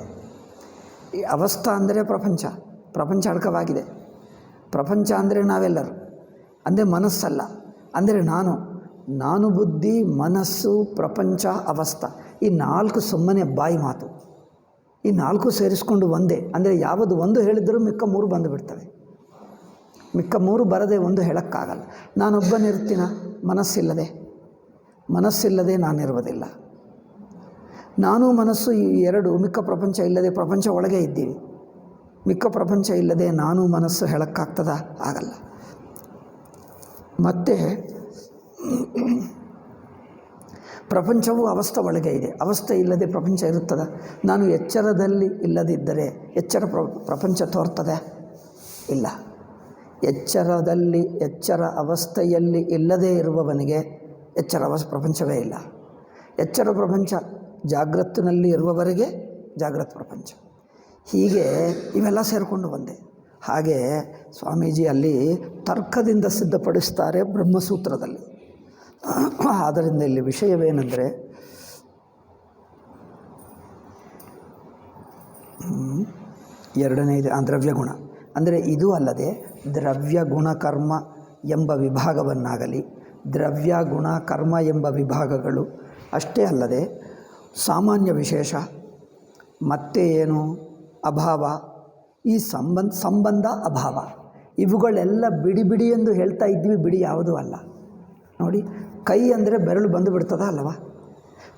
A: ಈ ಅವಸ್ಥೆ ಅಂದರೆ ಪ್ರಪಂಚ ಅಡಕವಾಗಿದೆ. ಪ್ರಪಂಚ ಅಂದರೆ ನಾವೆಲ್ಲರೂ, ಅಂದರೆ ಮನಸ್ಸಲ್ಲ, ಅಂದರೆ ನಾನು ಬುದ್ಧಿ, ಮನಸ್ಸು, ಪ್ರಪಂಚ, ಅವಸ್ಥೆ, ಈ 4 ಸುಮ್ಮನೆ ಬಾಯಿ ಮಾತು. ಈ 4 ಸೇರಿಸ್ಕೊಂಡು ಒಂದೇ. ಅಂದರೆ ಯಾವುದು ಒಂದು ಹೇಳಿದರೂ ಮಿಕ್ಕ 3 ಬಂದುಬಿಡ್ತವೆ. ಮಿಕ್ಕ 3 ಬರದೆ ಒಂದು ಹೇಳೋಕ್ಕಾಗಲ್ಲ. ನಾನೊಬ್ಬನಿರ್ತೀನ ಮನಸ್ಸಿಲ್ಲದೆ ನಾನಿರುವುದಿಲ್ಲ. ನಾನು ಮನಸ್ಸು ಈ 2, ಮಿಕ್ಕ ಪ್ರಪಂಚ ಇಲ್ಲದೆ, ಪ್ರಪಂಚ ಒಳಗೆ ಇದ್ದೀವಿ. ಮಿಕ್ಕ ಪ್ರಪಂಚ ಇಲ್ಲದೆ ನಾನು ಮನಸ್ಸು ಹೇಳೋಕ್ಕಾಗ್ತದ? ಆಗಲ್ಲ. ಮತ್ತು ಪ್ರಪಂಚವು ಅವಸ್ಥೆ ಒಳಗೆ ಇದೆ. ಅವಸ್ಥೆ ಇಲ್ಲದೆ ಪ್ರಪಂಚ ಇರುತ್ತದೆ. ನಾನು ಎಚ್ಚರದಲ್ಲಿ ಇಲ್ಲದಿದ್ದರೆ ಪ್ರಪಂಚ ತೋರ್ತದೆ? ಇಲ್ಲ. ಎಚ್ಚರ ಅವಸ್ಥೆಯಲ್ಲಿ ಇಲ್ಲದೇ ಇರುವವನಿಗೆ ಪ್ರಪಂಚವೇ ಇಲ್ಲ. ಎಚ್ಚರ ಪ್ರಪಂಚ ಜಾಗೃತಿನಲ್ಲಿ ಇರುವವರೆಗೆ ಜಾಗೃತ ಪ್ರಪಂಚ. ಹೀಗೆ ಇವೆಲ್ಲ ಸೇರಿಕೊಂಡು ಬಂದೆ. ಹಾಗೆ ಸ್ವಾಮೀಜಿ ಅಲ್ಲಿ ತರ್ಕದಿಂದ ಸಿದ್ಧಪಡಿಸ್ತಾರೆ ಬ್ರಹ್ಮಸೂತ್ರದಲ್ಲಿ. ಆದ್ದರಿಂದ ಇಲ್ಲಿ ವಿಷಯವೇನೆಂದರೆ, ಎರಡನೇದು ದ್ರವ್ಯಗುಣ. ಅಂದರೆ ಇದು ಅಲ್ಲದೆ ದ್ರವ್ಯ ಗುಣ ಕರ್ಮ ಎಂಬ ವಿಭಾಗವನ್ನಾಗಲಿ, ದ್ರವ್ಯ ಗುಣ ಕರ್ಮ ಎಂಬ ವಿಭಾಗಗಳು ಅಷ್ಟೇ ಅಲ್ಲದೆ ಸಾಮಾನ್ಯ ವಿಶೇಷ, ಮತ್ತೆ ಏನು ಅಭಾವ, ಈ ಸಂಬಂಧ ಅಭಾವ, ಇವುಗಳೆಲ್ಲ ಬಿಡಿ ಎಂದು ಹೇಳ್ತಾ ಇದ್ವಿ. ಬಿಡಿ ಯಾವುದೂ ಅಲ್ಲ. ನೋಡಿ, ಕೈ ಅಂದರೆ ಬೆರಳು ಬಂದು ಬಿಡ್ತದ ಅಲ್ವಾ?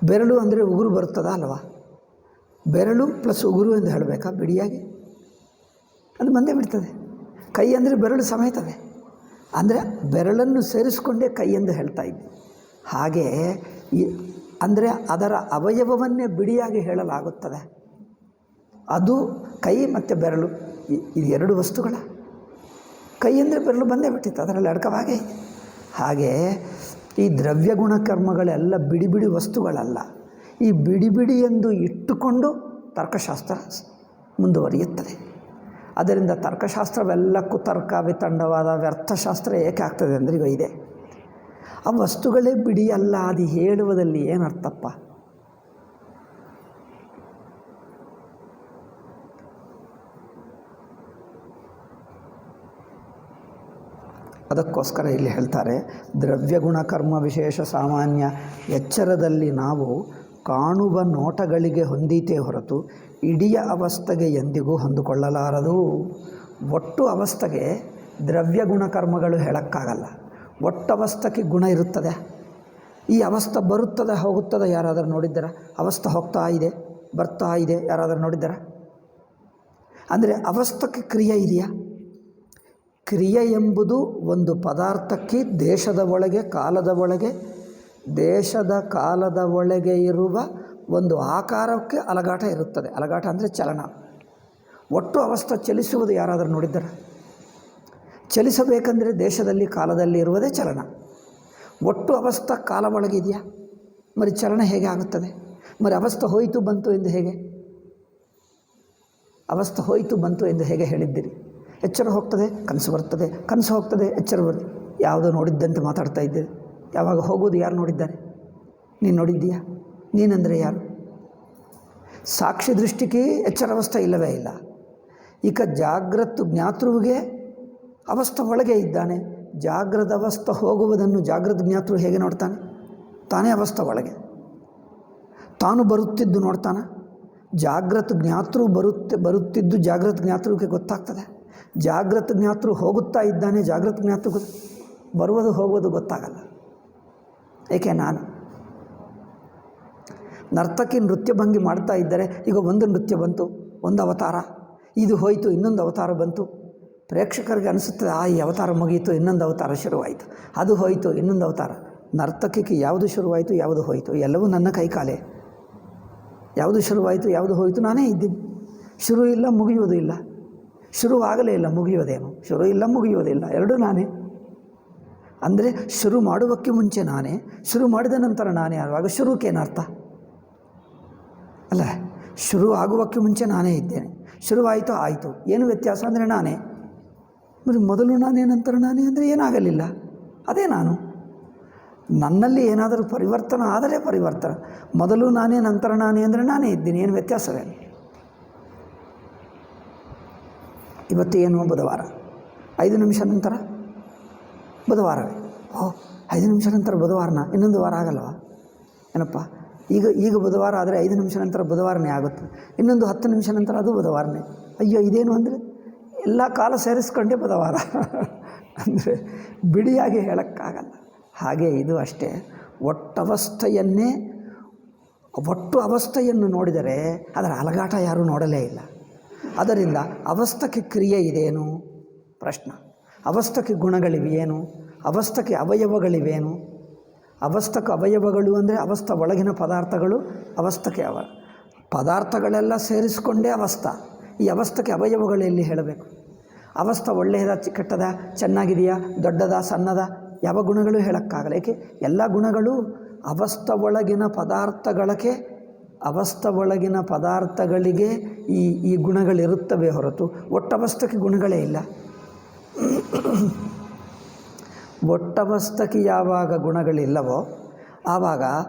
A: ಬೆರಳು ಅಂದರೆ ಉಗುರು ಬರ್ತದ ಅಲ್ವಾ? ಬೆರಳು ಪ್ಲಸ್ ಉಗುರು ಎಂದು ಹೇಳಬೇಕಾ ಬಿಡಿಯಾಗಿ? ಅದು ಬಂದೇ ಬಿಡ್ತದೆ. ಕೈ ಅಂದರೆ ಬೆರಳು ಸಮೇತವೇ. ಅಂದರೆ ಬೆರಳನ್ನು ಸೇರಿಸ್ಕೊಂಡೇ ಕೈ ಎಂದು ಹೇಳ್ತಾ ಇದ್ವಿ. ಹಾಗೆ ಅಂದರೆ ಅದರ ಅವಯವವನ್ನೇ ಬಿಡಿಯಾಗಿ ಹೇಳಲಾಗುತ್ತದೆ. ಅದು ಕೈ ಮತ್ತು ಬೆರಳು ಇದು 2 ವಸ್ತುಗಳ. ಕೈ ಅಂದರೆ ಬೆರಳು ಬಂದೇ ಬಿಟ್ಟಿತ್ತು, ಅದರಲ್ಲಿ ಅಡಕವಾಗೇ ಇದೆ. ಹಾಗೆ ಈ ದ್ರವ್ಯ ಗುಣಕರ್ಮಗಳೆಲ್ಲ ಬಿಡಿ ವಸ್ತುಗಳಲ್ಲ. ಈ ಬಿಡಿ ಎಂದು ಇಟ್ಟುಕೊಂಡು ತರ್ಕಶಾಸ್ತ್ರ ಮುಂದುವರಿಯುತ್ತದೆ. ಅದರಿಂದ ತರ್ಕಶಾಸ್ತ್ರವೆಲ್ಲ ಕುತರ್ಕ ವಿತಂಡವಾದ ವ್ಯರ್ಥಶಾಸ್ತ್ರ ಏಕೆ ಆಗ್ತದೆ ಅಂದರೆ ಈಗ ಇದೆ. ಆ ವಸ್ತುಗಳೇ ಬಿಡಿಯಲ್ಲ, ಅದು ಹೇಳುವುದಲ್ಲಿ ಏನರ್ಥಪ್ಪ? ಅದಕ್ಕೋಸ್ಕರ ಇಲ್ಲಿ ಹೇಳ್ತಾರೆ, ದ್ರವ್ಯ ಗುಣಕರ್ಮ ವಿಶೇಷ ಸಾಮಾನ್ಯ ಎಚ್ಚರದಲ್ಲಿ ನಾವು ಕಾಣುವ ನೋಟಗಳಿಗೆ ಹೊಂದೀತೇ ಹೊರತು ಇಡೀ ಅವಸ್ಥೆಗೆ ಎಂದಿಗೂ ಹೊಂದಿಕೊಳ್ಳಲಾರದು. ಒಟ್ಟು ಅವಸ್ಥೆಗೆ ದ್ರವ್ಯ ಗುಣಕರ್ಮಗಳು ಹೇಳೋಕ್ಕಾಗಲ್ಲ. ಒಟ್ಟು ಅವಸ್ಥೆಗೆ ಗುಣ ಇರುತ್ತದೆ. ಈ ಅವಸ್ಥೆ ಬರುತ್ತದೆ ಹೋಗುತ್ತದೆ ಯಾರಾದರೂ ನೋಡಿದ್ದಾರ? ಅವಸ್ಥೆ ಹೋಗ್ತಾ ಇದೆ ಬರ್ತಾ ಇದೆ ಯಾರಾದರೂ ನೋಡಿದ್ದಾರ? ಅಂದರೆ ಅವಸ್ಥೆಗೆ ಕ್ರಿಯೆ ಇದೆಯಾ? ಕ್ರಿಯೆ ಎಂಬುದು ಒಂದು ಪದಾರ್ಥಕ್ಕೆ ದೇಶದ ಕಾಲದ ಒಳಗೆ ಇರುವ ಒಂದು ಆಕಾರಕ್ಕೆ ಅಲಗಾಟ ಇರುತ್ತದೆ. ಅಲಗಾಟ ಅಂದರೆ ಚಲನ. ಒಟ್ಟು ಅವಸ್ಥೆ ಚಲಿಸುವುದು ಯಾರಾದರೂ ನೋಡಿದ್ದಾರೆ? ಚಲಿಸಬೇಕಂದರೆ ದೇಶದಲ್ಲಿ ಕಾಲದಲ್ಲಿ ಇರುವುದೇ ಚಲನ. ಒಟ್ಟು ಅವಸ್ಥೆ ಕಾಲ ಒಳಗಿದೆಯಾ? మరి ಚಲನ ಹೇಗೆ ಆಗುತ್ತದೆ? మరి ಅವಸ್ಥೆ ಹೋಯಿತು ಬಂತು ಎಂದು ಹೇಗೆ? ಅವಸ್ಥೆ ಹೋಯಿತು ಬಂತು ಎಂದು ಹೇಗೆ ಹೇಳಿದ್ದೀರಿ? ಎಚ್ಚರ ಹೋಗ್ತದೆ, ಕನಸು ಬರ್ತದೆ, ಕನಸು ಹೋಗ್ತದೆ, ಎಚ್ಚರ ಬರ್ತದೆ. ಯಾವುದೋ ನೋಡಿದ್ದಂತೆ ಮಾತಾಡ್ತಾ ಇದ್ದೀರಿ. ಯಾವಾಗ ಹೋಗೋದು ಯಾರು ನೋಡಿದ್ದಾರೆ? ನೀನು ನೋಡಿದ್ದೀಯಾ? ನೀನಂದರೆ ಯಾರು? ಸಾಕ್ಷಿ ದೃಷ್ಟಿಗೆ ಎಚ್ಚರಾವಸ್ಥೆ ಇಲ್ಲವೇ ಇಲ್ಲ. ಈಗ ಜಾಗೃತ ಜ್ಞಾತೃವಿಗೆ ಅವಸ್ಥೆ ಒಳಗೆ ಇದ್ದಾನೆ. ಜಾಗೃತ ಅವಸ್ಥೆ ಹೋಗುವುದನ್ನು ಜಾಗೃತ ಜ್ಞಾತೃ ಹೇಗೆ ನೋಡ್ತಾನೆ? ತಾನೇ ಅವಸ್ಥೆ ಒಳಗೆ ತಾನು ಬರುತ್ತಿದ್ದು ನೋಡ್ತಾನೆ. ಜಾಗೃತ ಜ್ಞಾತೃ ಬರುತ್ತಿದ್ದು ಜಾಗೃತ ಜ್ಞಾತೃಗೆ ಗೊತ್ತಾಗ್ತದೆ. ಜಾಗೃತ ಜ್ಞಾತೃ ಹೋಗುತ್ತಾ ಇದ್ದಾನೆ, ಜಾಗೃತ ಜ್ಞಾತೃ ಬರುವುದು ಹೋಗುವುದು ಗೊತ್ತಾಗಲ್ಲ. ಏಕೆ? ನಾನು ನರ್ತಕಿ ನೃತ್ಯ ಭಂಗಿ ಮಾಡ್ತಾ ಇದ್ದರೆ ಈಗ ಒಂದು ನೃತ್ಯ ಬಂತು, ಒಂದು ಅವತಾರ, ಇದು ಹೋಯಿತು, ಇನ್ನೊಂದು ಅವತಾರ ಬಂತು. ಪ್ರೇಕ್ಷಕರಿಗೆ ಅನಿಸುತ್ತದೆ, ಈ ಅವತಾರ ಮುಗಿಯಿತು, ಇನ್ನೊಂದು ಅವತಾರ ಶುರುವಾಯಿತು, ಅದು ಹೋಯಿತು, ಇನ್ನೊಂದು ಅವತಾರ. ನರ್ತಕಿಗೆ ಯಾವುದು ಶುರುವಾಯಿತು, ಯಾವುದು ಹೋಯಿತು, ಎಲ್ಲವೂ ನನ್ನ ಕೈಕಾಲೇ. ಯಾವುದು ಶುರುವಾಯಿತು, ಯಾವುದು ಹೋಯಿತು, ನಾನೇ ಇದ್ದೀನಿ. ಶುರು ಇಲ್ಲ, ಮುಗಿಯುವುದೂ ಇಲ್ಲ. ಶುರುವಾಗಲೇ ಇಲ್ಲ, ಮುಗಿಯೋದೇನು? ಶುರು ಇಲ್ಲ, ಮುಗಿಯೋದಿಲ್ಲ, ಎರಡೂ ನಾನೇ. ಅಂದರೆ ಶುರು ಮಾಡುವಕ್ಕೆ ಮುಂಚೆ ನಾನೇ, ಶುರು ಮಾಡಿದ ನಂತರ ನಾನೇ ಆಗುವಾಗ ಶುರುಕ್ಕೇನರ್ಥ ಅಲ್ಲ? ಶುರು ಆಗುವಕ್ಕೆ ಮುಂಚೆ ನಾನೇ ಇದ್ದೇನೆ, ಶುರುವಾಯಿತು ಆಯಿತು, ಏನು ವ್ಯತ್ಯಾಸ ಅಂದರೆ ನಾನೇ. మరి ಮೊದಲು ನಾನೇ ನಂತರ ನಾನೇ ಅಂದರೆ ಏನಾಗಲಿಲ್ಲ, ಅದೇ ನಾನು. ನನ್ನಲ್ಲಿ ಏನಾದರೂ ಪರಿವರ್ತನೆ ಆದರೆ ಪರಿವರ್ತನೆ. ಮೊದಲು ನಾನೇ ನಂತರ ನಾನೇ ಅಂದರೆ ನಾನೇ ಇದ್ದೀನಿ, ಏನು ವ್ಯತ್ಯಾಸವೇ? ಇವತ್ತು ಏನು ಬುಧವಾರ, 5 ನಿಮಿಷ ನಂತರ ಬುಧವಾರವೇ. 5 ನಿಮಿಷ ನಂತರ ಬುಧವಾರನ ಇನ್ನೊಂದು ವಾರ ಆಗಲ್ವಾ? ಏನಪ್ಪ ಈಗ ಬುಧವಾರ ಆದರೆ 5 ನಿಮಿಷ ನಂತರ ಬುಧವಾರನೇ ಆಗುತ್ತೆ, ಇನ್ನೊಂದು 10 ನಿಮಿಷ ನಂತರ ಅದು ಬುಧವಾರನೇ. ಅಯ್ಯೋ ಇದೇನು ಅಂದರೆ ಎಲ್ಲ ಕಾಲ ಸೇರಿಸ್ಕೊಂಡೇ ಬುಧವಾರ ಅಂದರೆ ಬಿಡಿಯಾಗಿ ಹೇಳೋಕ್ಕಾಗಲ್ಲ. ಹಾಗೆ ಇದು ಅಷ್ಟೇ. ಒಟ್ಟು ಅವಸ್ಥೆಯನ್ನು ನೋಡಿದರೆ ಅದರ ಅಲಗಾಟ ಯಾರೂ ನೋಡಲೇ ಇಲ್ಲ. ಅದರಿಂದ ಅವಸ್ಥಕ್ಕೆ ಕ್ರಿಯೆ ಇದೇನು ಪ್ರಶ್ನೆ, ಅವಸ್ಥಕ್ಕೆ ಗುಣಗಳಿವೆಯೇನು, ಅವಸ್ಥಕ್ಕೆ ಅವಯವಗಳಿವೇನು. ಅವಸ್ಥಕ್ಕೆ ಅವಯವಗಳು ಅಂದರೆ ಅವಸ್ಥ ಒಳಗಿನ ಪದಾರ್ಥಗಳು, ಅವಸ್ಥಕ್ಕೆ ಪದಾರ್ಥಗಳೆಲ್ಲ ಸೇರಿಸಿಕೊಂಡೇ ಅವಸ್ಥ. ಈ ಅವಸ್ಥಕ್ಕೆ ಅವಯವಗಳು ಎಲ್ಲಿ ಹೇಳಬೇಕು? ಅವಸ್ಥ ಒಳ್ಳೆಯದ ಕೆಟ್ಟದ, ಚೆನ್ನಾಗಿದೆಯಾ, ದೊಡ್ಡದ, ಸಣ್ಣದ, ಯಾವ ಗುಣಗಳು ಹೇಳೋಕ್ಕಾಗಲ್ಲ. ಏಕೆ? ಎಲ್ಲ ಗುಣಗಳು ಅವಸ್ಥ ಒಳಗಿನ ಪದಾರ್ಥಗಳಿಗೆ ಈ ಗುಣಗಳಿರುತ್ತವೆ ಹೊರತು ಒಟ್ಟವಸ್ಥಕ್ಕೆ ಗುಣಗಳೇ ಇಲ್ಲ. ಒಟ್ಟವಸ್ಥಕ್ಕೆ ಯಾವಾಗ ಗುಣಗಳಿಲ್ಲವೋ ಆವಾಗ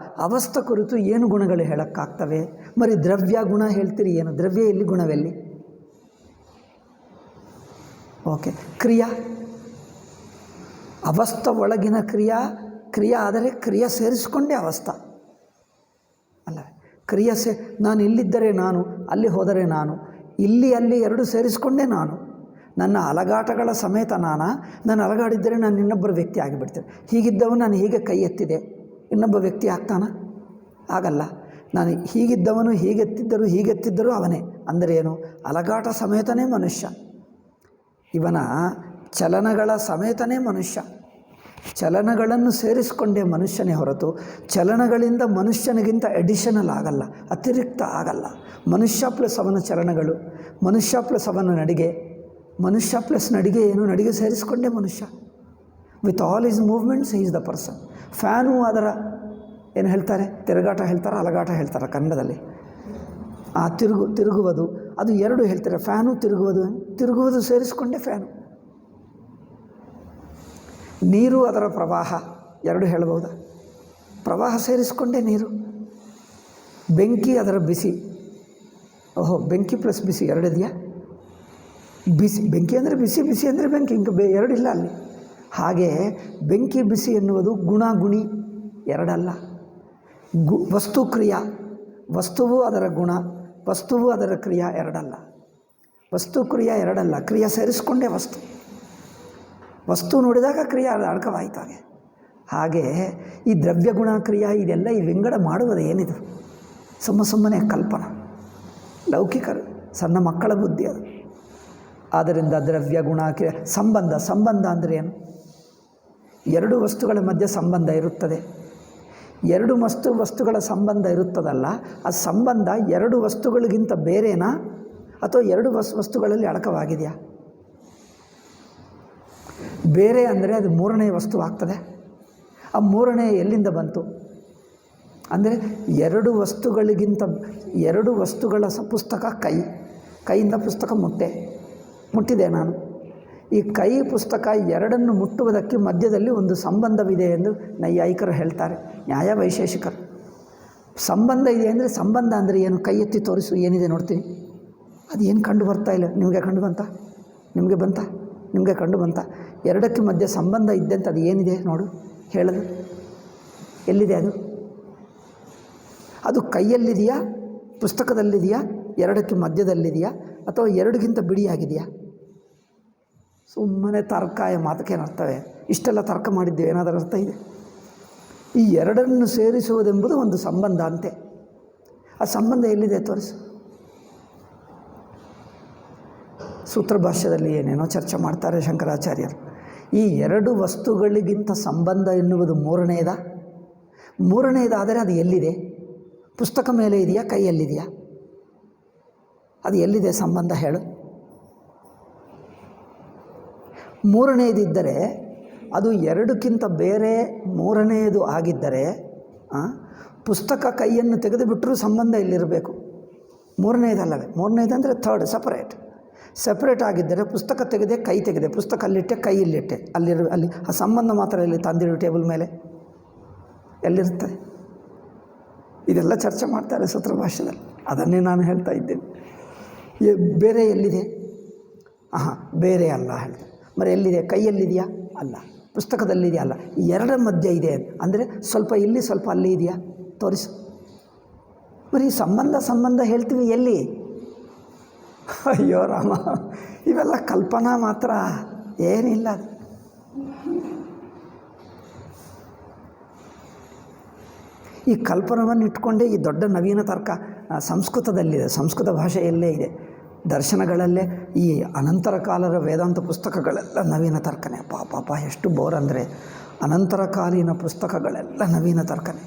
A: ಅವಸ್ಥ ಕುರಿತು ಏನು ಗುಣಗಳು ಹೇಳೋಕ್ಕಾಗ್ತವೆ? ಮರಿ ದ್ರವ್ಯ ಗುಣ ಹೇಳ್ತೀರಿ, ಏನು ದ್ರವ್ಯ ಎಲ್ಲಿ, ಗುಣವೆಲ್ಲಿ? ಓಕೆ, ಕ್ರಿಯಾ, ಅವಸ್ಥ ಒಳಗಿನ ಕ್ರಿಯಾ ಆದರೆ ಕ್ರಿಯೆ ಸೇರಿಸಿಕೊಂಡೇ ಅವಸ್ಥ ಅಲ್ಲವೇ? ನಾನು ಇಲ್ಲಿದ್ದರೆ ನಾನು, ಅಲ್ಲಿ ಹೋದರೆ ನಾನು, ಅಲ್ಲಿ ಎರಡು ಸೇರಿಸಿಕೊಂಡೇ ನಾನು. ನನ್ನ ಅಲಗಾಟಗಳ ಸಮೇತ ನಾನು ಅಲಗಾಡಿದ್ದರೆ ನಾನು ಇನ್ನೊಬ್ಬರ ವ್ಯಕ್ತಿ ಆಗಿಬಿಡ್ತೇನೆ. ಹೀಗಿದ್ದವನು ನಾನು ಹೀಗೆ ಕೈ ಎತ್ತಿದೆ, ಇನ್ನೊಬ್ಬ ವ್ಯಕ್ತಿ ಆಗ್ತಾನ? ಆಗಲ್ಲ. ನಾನು ಹೀಗಿದ್ದವನು ಹೀಗೆತ್ತಿದ್ದರೂ ಅವನೇ. ಅಂದರೆ ಏನು? ಅಲಗಾಟ ಸಮೇತನೇ ಮನುಷ್ಯ. ಇವನ ಚಲನಗಳ ಸಮೇತನೇ ಮನುಷ್ಯ. ಚಲನಗಳನ್ನು ಸೇರಿಸಿಕೊಂಡೇ ಮನುಷ್ಯನೇ ಹೊರತು ಚಲನಗಳಿಂದ ಮನುಷ್ಯನಿಗಿಂತ ಎಡಿಷನಲ್ ಆಗಲ್ಲ, ಅತಿರಿಕ್ತ ಆಗಲ್ಲ. ಮನುಷ್ಯ ಪ್ಲಸ್ ಅವನ ಚಲನಗಳು, ಮನುಷ್ಯ ಪ್ಲಸ್ ಅವನ ನಡಿಗೆ, ಮನುಷ್ಯ ಪ್ಲಸ್ ನಡಿಗೆ ಏನು, ನಡಿಗೆ ಸೇರಿಸಿಕೊಂಡೇ ಮನುಷ್ಯ. With all is movements he is the person. Fan ಅದರ ಏನು ಹೇಳ್ತಾರೆ, ತಿರುಗಾಟ ಹೇಳ್ತಾರೆ, ಅಲಗಾಟ ಹೇಳ್ತಾರೆ ಕನ್ನಡದಲ್ಲಿ. ಆ ತಿರುಗುವುದು ಅದು ಎರಡು ಹೇಳ್ತಾರೆ. ಫ್ಯಾನು ತಿರುಗುವುದು ಸೇರಿಸಿಕೊಂಡೇ ಫ್ಯಾನು. ನೀರು ಅದರ ಪ್ರವಾಹ ಎರಡು ಹೇಳ್ಬೋದಾ? ಪ್ರವಾಹ ಸೇರಿಸಿಕೊಂಡೇ ನೀರು. ಬೆಂಕಿ ಅದರ ಬಿಸಿ. ಬೆಂಕಿ ಪ್ಲಸ್ ಬಿಸಿ ಎರಡಿದೆಯಾ? ಬೆಂಕಿ ಅಂದರೆ ಬಿಸಿ ಅಂದರೆ ಬೆಂಕಿ, ಹಿಂಗೆ ಎರಡಿಲ್ಲ ಅಲ್ಲಿ. ಹಾಗೆ ಬೆಂಕಿ ಬಿಸಿ ಎನ್ನುವುದು ಗುಣಿ ಎರಡಲ್ಲ. ವಸ್ತು ಕ್ರಿಯಾ, ವಸ್ತುವು ಅದರ ಗುಣ, ವಸ್ತುವು ಅದರ ಕ್ರಿಯಾ ಎರಡಲ್ಲ. ವಸ್ತು ಕ್ರಿಯಾ ಎರಡಲ್ಲ, ಕ್ರಿಯೆ ಸೇರಿಸಿಕೊಂಡೇ ವಸ್ತು ನೋಡಿದಾಗ ಕ್ರಿಯೆ ಅಡಕವಾಯ್ತಾಗೆ. ಹಾಗೆ ಈ ದ್ರವ್ಯ ಗುಣ ಕ್ರಿಯಾ ಇದೆಲ್ಲ ಈ ವಿಂಗಡ ಮಾಡುವುದು ಏನಿದು? ಸುಮ್ಮನೆ ಕಲ್ಪನಾ, ಲೌಕಿಕರು, ಸಣ್ಣ ಮಕ್ಕಳ ಬುದ್ಧಿ ಅದು. ಆದ್ದರಿಂದ ದ್ರವ್ಯ ಗುಣ ಕ್ರಿಯೆ ಸಂಬಂಧ ಅಂದರೆ ಏನು? ಎರಡು ವಸ್ತುಗಳ ಮಧ್ಯೆ ಸಂಬಂಧ ಇರುತ್ತದೆ. ಎರಡು ವಸ್ತುಗಳ ಸಂಬಂಧ ಇರುತ್ತದಲ್ಲ, ಆ ಸಂಬಂಧ ಎರಡು ವಸ್ತುಗಳಿಗಿಂತ ಬೇರೆನಾ ಅಥವಾ ಎರಡು ವಸ್ತುಗಳಲ್ಲಿ ಅಡಕವಾಗಿದೆಯಾ? ಬೇರೆ ಅಂದರೆ ಅದು ಮೂರನೇ ವಸ್ತು ಆಗ್ತದೆ. ಆ ಮೂರನೇ ಎಲ್ಲಿಂದ ಬಂತು ಅಂದರೆ ಎರಡು ವಸ್ತುಗಳ ಪುಸ್ತಕ ಕೈಯಿಂದ ಪುಸ್ತಕ ಮುಟ್ಟಿದೆ ನಾನು. ಈ ಕೈ ಪುಸ್ತಕ ಎರಡನ್ನು ಮುಟ್ಟುವುದಕ್ಕೆ ಮಧ್ಯದಲ್ಲಿ ಒಂದು ಸಂಬಂಧವಿದೆ ಎಂದು ನೈಯಾಯಿಕರು ಹೇಳ್ತಾರೆ, ನ್ಯಾಯ ವೈಶೇಷಿಕರು. ಸಂಬಂಧ ಇದೆ ಅಂದರೆ ಸಂಬಂಧ ಅಂದರೆ ಏನು? ಕೈ ಎತ್ತಿ ತೋರಿಸು, ಏನಿದೆ ನೋಡ್ತೀನಿ. ಅದು ಏನು ಕಂಡು ಬರ್ತಾ ಇಲ್ಲ. ನಿಮಗೆ ಕಂಡು ಬಂತ? ಎರಡಕ್ಕೆ ಮಧ್ಯೆ ಸಂಬಂಧ ಇದ್ದಂತ ಅದು ಏನಿದೆ ನೋಡು, ಹೇಳೋದು ಎಲ್ಲಿದೆ? ಅದು ಕೈಯಲ್ಲಿದೆಯಾ, ಪುಸ್ತಕದಲ್ಲಿದೆಯಾ, ಎರಡಕ್ಕೆ ಮಧ್ಯದಲ್ಲಿದೆಯಾ, ಅಥವಾ ಎರಡಿಗಿಂತ ಬಿಡಿಯಾಗಿದೆಯಾ? ಸುಮ್ಮನೆ ತರ್ಕಾಯ ಮಾತಕ್ಕೇನು ಅರ್ಥವೇ? ಇಷ್ಟೆಲ್ಲ ತರ್ಕ ಮಾಡಿದ್ದೇವೆ, ಏನಾದರೂ ಅರ್ಥ ಇದೆ? ಈ ಎರಡನ್ನು ಸೇರಿಸುವುದೆಂಬುದು ಒಂದು ಸಂಬಂಧ ಅಂತೆ. ಆ ಸಂಬಂಧ ಎಲ್ಲಿದೆ ತೋರಿಸು. ಸೂತ್ರ ಭಾಷ್ಯದಲ್ಲಿ ಏನೇನೋ ಚರ್ಚೆ ಮಾಡ್ತಾರೆ ಶಂಕರಾಚಾರ್ಯರು. ಈ ಎರಡು ವಸ್ತುಗಳಿಗಿಂತ ಸಂಬಂಧ ಎನ್ನುವುದು ಮೂರನೆಯದಾದರೆ ಅದು ಎಲ್ಲಿದೆ? ಪುಸ್ತಕ ಮೇಲೆ ಇದೆಯಾ, ಕೈಯಲ್ಲಿದೆಯಾ? ಅದು ಎಲ್ಲಿದೆ ಸಂಬಂಧ ಹೇಳು? ಮೂರನೆಯದಿದ್ದರೆ ಅದು ಎರಡಕ್ಕಿಂತ ಬೇರೆ ಮೂರನೆಯದು ಆಗಿದ್ದರೆ ಪುಸ್ತಕ ಕೈಯನ್ನು ತೆಗೆದುಬಿಟ್ಟರೂ ಸಂಬಂಧ ಇಲ್ಲಿರಬೇಕು. ಮೂರನೆಯದಲ್ಲವೇ? ಮೂರನೆಯದಂದರೆ ಥರ್ಡ್, ಸೆಪರೇಟ್ ಆಗಿದ್ದರೆ ಪುಸ್ತಕ ಕೈ ತೆಗೆದೆ, ಪುಸ್ತಕ ಅಲ್ಲಿಟ್ಟೆ, ಕೈ ಇಲ್ಲಿಟ್ಟೆ, ಅಲ್ಲಿ ಆ ಸಂಬಂಧ ಮಾತ್ರ ಇಲ್ಲಿ ತಂದಿಡು ಟೇಬಲ್ ಮೇಲೆ ಎಲ್ಲಿರ್ತದೆ? ಇದೆಲ್ಲ ಚರ್ಚೆ ಮಾಡ್ತಾರೆ ಸೂತ್ರ ಭಾಷ್ಯದಲ್ಲಿ. ಅದನ್ನೇ ನಾನು ಹೇಳ್ತಾ ಇದ್ದೇನೆ. ಬೇರೆ ಎಲ್ಲಿದೆ? ಬೇರೆ ಅಲ್ಲ ಹೇಳ್ತಾರೆ. మరి ಎಲ್ಲಿದೆ? ಕೈಯಲ್ಲಿದೆಯಾ? ಅಲ್ಲ. ಪುಸ್ತಕದಲ್ಲಿದೆಯಾ? ಅಲ್ಲ. ಎರಡರ ಮಧ್ಯೆ ಇದೆ ಅಂದರೆ ಸ್ವಲ್ಪ ಇಲ್ಲಿ ಸ್ವಲ್ಪ ಅಲ್ಲಿ ಇದೆಯಾ? ತೋರಿಸು. ಬರೀ ಸಂಬಂಧ ಹೇಳ್ತೀವಿ ಎಲ್ಲಿ? ಅಯ್ಯೋ ರಾಮ, ಇವೆಲ್ಲ ಕಲ್ಪನಾ ಮಾತ್ರ, ಏನಿಲ್ಲ ಅದು. ಈ ಕಲ್ಪನವನ್ನು ಇಟ್ಕೊಂಡೇ ಈ ದೊಡ್ಡ ನವೀನ ತರ್ಕ ಸಂಸ್ಕೃತದಲ್ಲಿದೆ, ಸಂಸ್ಕೃತ ಭಾಷೆಯಲ್ಲೇ ಇದೆ. ದರ್ಶನಗಳಲ್ಲೇ ಈ ಅನಂತರ ಕಾಲದ ವೇದಾಂತ ಪುಸ್ತಕಗಳೆಲ್ಲ ನವೀನ ತರ್ಕನೇ. ಪಾಪ ಎಷ್ಟು ಬೋರ್ ಅಂದರೆ, ಅನಂತರ ಕಾಲೀನ ಪುಸ್ತಕಗಳೆಲ್ಲ ನವೀನ ತರ್ಕನೇ,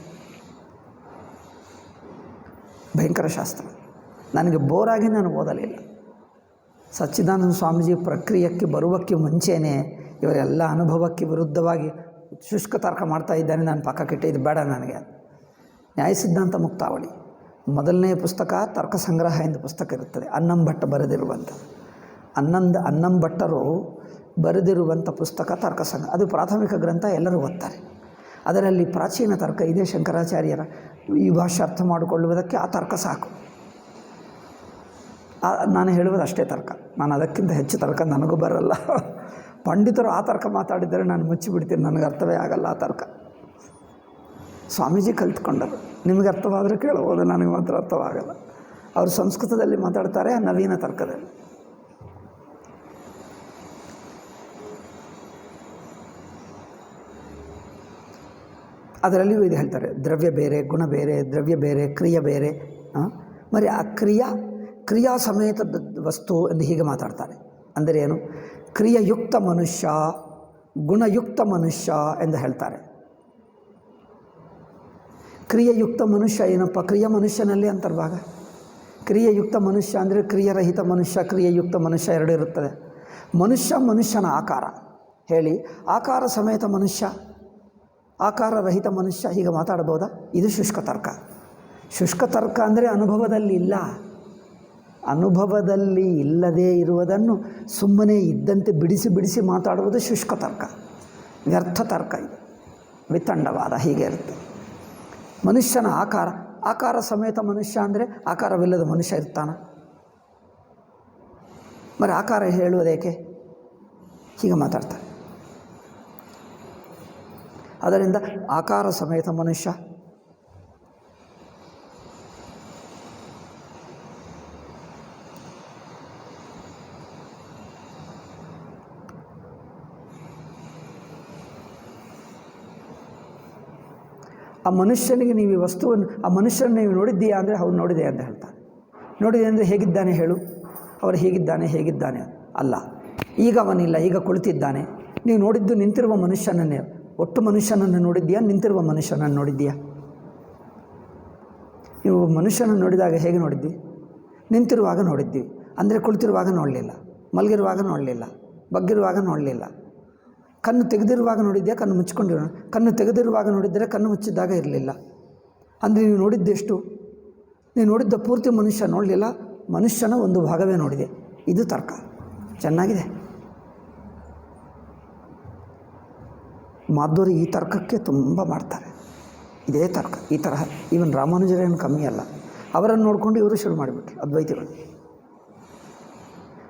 A: ಭಯಂಕರ ಶಾಸ್ತ್ರ. ನನಗೆ ಬೋರಾಗಿ ನಾನು ಓದಲಿಲ್ಲ. ಸಚ್ಚಿದಾನಂದ ಸ್ವಾಮೀಜಿ ಪ್ರಕ್ರಿಯೆಗೆ ಬರುವಕ್ಕೆ ಮುಂಚೆಯೇ ಇವರೆಲ್ಲ ಅನುಭವಕ್ಕೆ ವಿರುದ್ಧವಾಗಿ ಶುಷ್ಕ ತರ್ಕ ಮಾಡ್ತಾ ಇದ್ದಾನೆ. ನಾನು ಪಕ್ಕಕ್ಕಿಟ್ಟೆ, ಇದು ಬೇಡ ನನಗೆ. ನ್ಯಾಯ ಸಿದ್ಧಾಂತ ಮುಕ್ತಾವಳಿ ಮೊದಲನೇ ಪುಸ್ತಕ ತರ್ಕ ಸಂಗ್ರಹ ಎಂದು ಪುಸ್ತಕ ಇರುತ್ತದೆ, ಅನ್ನಂಭಟ್ಟ ಬರೆದಿರುವಂಥ. ಅನ್ನಂಭಟ್ಟರು ಬರೆದಿರುವಂಥ ಪುಸ್ತಕ ತರ್ಕ ಸಂಗ್ರಹ. ಅದು ಪ್ರಾಥಮಿಕ ಗ್ರಂಥ, ಎಲ್ಲರೂ ಓದ್ತಾರೆ. ಅದರಲ್ಲಿ ಪ್ರಾಚೀನ ತರ್ಕ ಇದೆ, ಶಂಕರಾಚಾರ್ಯರ ಈ ಭಾಷೆ ಅರ್ಥ ಮಾಡಿಕೊಳ್ಳುವುದಕ್ಕೆ ಆ ತರ್ಕ ಸಾಕು. ನಾನು ಹೇಳುವುದು ಅಷ್ಟೇ ತರ್ಕ, ನಾನು ಅದಕ್ಕಿಂತ ಹೆಚ್ಚು ತರ್ಕ ನನಗೂ ಬರಲ್ಲ. ಪಂಡಿತರು ಆ ತರ್ಕ ಮಾತಾಡಿದರೆ ನಾನು ಮುಚ್ಚಿಬಿಡ್ತೀನಿ, ನನಗೆ ಅರ್ಥವೇ ಆಗಲ್ಲ ಆ ತರ್ಕ. ಸ್ವಾಮೀಜಿ ಕಲಿತ್ಕೊಂಡರು, ನಿಮಗೆ ಅರ್ಥವಾದರೆ ಕೇಳಬಹುದು, ನನಗೆ ಮಾತ್ರ ಅರ್ಥವಾಗಲ್ಲ. ಅವರು ಸಂಸ್ಕೃತದಲ್ಲಿ ಮಾತಾಡ್ತಾರೆ, ನವೀನ ತರ್ಕದಲ್ಲಿ. ಅದರಲ್ಲಿಯೂ ಇದು ಹೇಳ್ತಾರೆ, ದ್ರವ್ಯ ಬೇರೆ, ಗುಣ ಬೇರೆ, ದ್ರವ್ಯ ಬೇರೆ, ಕ್ರಿಯೆ ಬೇರೆ. మరి ಆ ಕ್ರಿಯಾ ಸಮೇತ ವಸ್ತು ಎಂದು ಹೀಗೆ ಮಾತಾಡ್ತಾರೆ. ಅಂದರೆ ಏನು? ಕ್ರಿಯಯುಕ್ತ ಮನುಷ್ಯ, ಗುಣಯುಕ್ತ ಮನುಷ್ಯ ಎಂದು ಹೇಳ್ತಾರೆ. ಕ್ರಿಯೆಯುಕ್ತ ಮನುಷ್ಯ ಏನಪ್ಪ? ಕ್ರಿಯ ಮನುಷ್ಯನಲ್ಲಿ ಅಂತರ್ಭಾಗ. ಕ್ರಿಯೆಯುಕ್ತ ಮನುಷ್ಯ ಅಂದರೆ ಕ್ರಿಯರಹಿತ ಮನುಷ್ಯ, ಕ್ರಿಯೆಯುಕ್ತ ಮನುಷ್ಯ ಎರಡು ಇರುತ್ತದೆ. ಮನುಷ್ಯನ ಆಕಾರ ಹೇಳಿ, ಆಕಾರ ಸಮೇತ ಮನುಷ್ಯ, ಆಕಾರ ರಹಿತ ಮನುಷ್ಯ, ಹೀಗೆ ಮಾತಾಡ್ಬೋದಾ? ಇದು ಶುಷ್ಕ ತರ್ಕ. ಶುಷ್ಕ ತರ್ಕ ಅಂದರೆ ಅನುಭವದಲ್ಲಿ ಇಲ್ಲ. ಅನುಭವದಲ್ಲಿ ಇಲ್ಲದೇ ಇರುವುದನ್ನು ಸುಮ್ಮನೆ ಇದ್ದಂತೆ ಬಿಡಿಸಿ ಮಾತಾಡುವುದು ಶುಷ್ಕ ತರ್ಕ, ವ್ಯರ್ಥ ತರ್ಕ. ಇದು ವಿತಂಡವಾದ, ಹೀಗೆ ಇರುತ್ತೆ. ಮನುಷ್ಯನ ಆಕಾರ ಸಮೇತ ಮನುಷ್ಯ ಅಂದರೆ ಆಕಾರವಿಲ್ಲದ ಮನುಷ್ಯ ಇರ್ತಾನ? మరి ಆಕಾರ ಹೇಳುವುದೇಕೆ? ಹೀಗೆ ಮಾತಾಡ್ತಾರೆ. ಅದರಿಂದ ಆಕಾರ ಸಮೇತ ಮನುಷ್ಯ, ಆ ಮನುಷ್ಯನಿಗೆ ನೀವು ಈ ವಸ್ತುವನ್ನು, ಆ ಮನುಷ್ಯನ ನೀವು ನೋಡಿದ್ದೀಯಾ ಅಂದರೆ ಅವ್ನು ನೋಡಿದೆ ಅಂತ ಹೇಳ್ತಾನೆ. ನೋಡಿದೆ ಅಂದರೆ ಹೇಗಿದ್ದಾನೆ ಹೇಳು? ಅವರು ಹೇಗಿದ್ದಾನೆ ಅಲ್ಲ, ಈಗ ಅವನಿಲ್ಲ, ಈಗ ಕುಳಿತಿದ್ದಾನೆ. ನೀವು ನೋಡಿದ್ದು ನಿಂತಿರುವ ಮನುಷ್ಯನನ್ನೇ, ಒಟ್ಟು ಮನುಷ್ಯನನ್ನು ನೋಡಿದ್ದೀಯಾ, ನಿಂತಿರುವ ಮನುಷ್ಯನನ್ನು ನೋಡಿದ್ದೀಯಾ? ನೀವು ಮನುಷ್ಯನನ್ನು ನೋಡಿದಾಗ ಹೇಗೆ ನೋಡಿದ್ದಿ? ನಿಂತಿರುವಾಗ ನೋಡಿದ್ದೀವಿ, ಅಂದರೆ ಕುಳಿತಿರುವಾಗ ನೋಡಲಿಲ್ಲ, ಮಲಗಿರುವಾಗ ನೋಡಲಿಲ್ಲ, ಬಗ್ಗಿರುವಾಗ ನೋಡಲಿಲ್ಲ. ಕಣ್ಣು ತೆಗೆದಿರುವಾಗ ನೋಡಿದ್ಯಾ, ಕಣ್ಣು ಮುಚ್ಕೊಂಡಿರೋ? ಕಣ್ಣು ತೆಗೆದಿರುವಾಗ ನೋಡಿದ್ದರೆ ಕಣ್ಣು ಮುಚ್ಚಿದ್ದಾಗ ಇರಲಿಲ್ಲ. ಅಂದರೆ ನೀವು ನೋಡಿದ್ದೆಷ್ಟು? ನೀವು ನೋಡಿದ್ದ ಪೂರ್ತಿ ಮನುಷ್ಯ ನೋಡಲಿಲ್ಲ, ಮನುಷ್ಯನ ಒಂದು ಭಾಗವೇ ನೋಡಿದೆ. ಇದು ತರ್ಕ. ಚೆನ್ನಾಗಿದೆ. ಮಾಧ್ವರು ಈ ತರ್ಕಕ್ಕೆ ತುಂಬ ಮಾಡ್ತಾರೆ. ಇದೇ ತರ್ಕ, ಈ ತರಹ. ಈವನ್ ರಾಮಾನುಜರೇನು ಕಮ್ಮಿ ಅಲ್ಲ. ಅವರನ್ನು ನೋಡಿಕೊಂಡು ಇವರು ಶುರು ಮಾಡಿಬಿಟ್ರು, ಅದ್ವೈತಿಗಳು.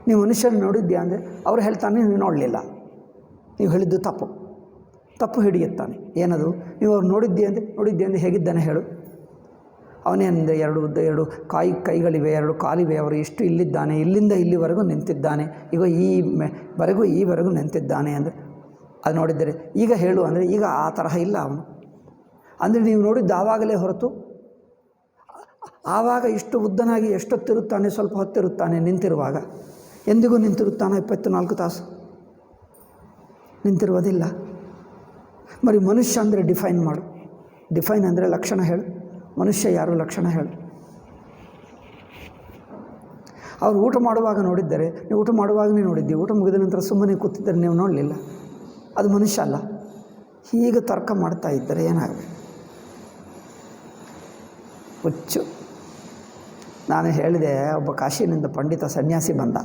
A: ನೀವು ಮನುಷ್ಯನ ನೋಡಿದ್ಯಾ ಅಂದರೆ ಅವ್ರು ಹೇಳ್ತಾನೆ ನೀವು ನೋಡಲಿಲ್ಲ, ನೀವು ಹೇಳಿದ್ದು ತಪ್ಪು ಹಿಡಿಯುತ್ತಾನೆ. ಏನದು? ನೀವು ಅವ್ರು ನೋಡಿದ್ದೆ ಅಂದರೆ ಹೇಗಿದ್ದಾನೆ ಹೇಳು? ಅವನೇಂದರೆ ಎರಡು ಕೈಗಳಿವೆ, ಎರಡು ಕಾಲಿವೆ, ಅವರು ಎಷ್ಟು ಇಲ್ಲಿದ್ದಾನೆ, ಇಲ್ಲಿಂದ ಇಲ್ಲಿವರೆಗೂ ನಿಂತಿದ್ದಾನೆ, ಈಗ ಈವರೆಗೂ ನಿಂತಿದ್ದಾನೆ ಅಂದರೆ ಅದು ನೋಡಿದ್ದರೆ. ಈಗ ಹೇಳು ಅಂದರೆ ಈಗ ಆ ತರಹ ಇಲ್ಲ ಅವನು. ಅಂದರೆ ನೀವು ನೋಡಿದ್ದು ಆವಾಗಲೇ ಹೊರತು, ಆವಾಗ ಇಷ್ಟು ಉದ್ದನಾಗಿ ಎಷ್ಟೊತ್ತಿರುತ್ತಾನೆ? ಸ್ವಲ್ಪ ಹೊತ್ತಿರುತ್ತಾನೆ ನಿಂತಿರುವಾಗ. ಎಂದಿಗೂ ನಿಂತಿರುತ್ತಾನೆ 24 ತಾಸು? ನಿಂತಿರುವುದಿಲ್ಲ. మరి ಮನುಷ್ಯ ಅಂದರೆ ಡಿಫೈನ್ ಮಾಡು. ಡಿಫೈನ್ ಅಂದರೆ ಲಕ್ಷಣ ಹೇಳು. ಮನುಷ್ಯ ಯಾರು? ಲಕ್ಷಣ ಹೇಳು. ಅವರು ಊಟ ಮಾಡುವಾಗ ನೋಡಿದ್ದರೆ, ನೀವು ಊಟ ಮಾಡುವಾಗಲೇ ನೋಡಿದ್ದೀವಿ, ಊಟ ಮುಗಿದ ನಂತರ ಸುಮ್ಮನೆ ಕೂತಿದ್ದರೆ ನೀವು ನೋಡಲಿಲ್ಲ, ಅದು ಮನುಷ್ಯ ಅಲ್ಲ. ಹೀಗೆ ತರ್ಕ ಮಾಡ್ತಾ ಇದ್ದರೆ ಏನಾಗಬೇಕು? ಹುಚ್ಚು. ನಾನು ಹೇಳಿದೆ, ಒಬ್ಬ ಕಾಶಿನಿಂದ ಪಂಡಿತ ಸನ್ಯಾಸಿ ಬಂದ.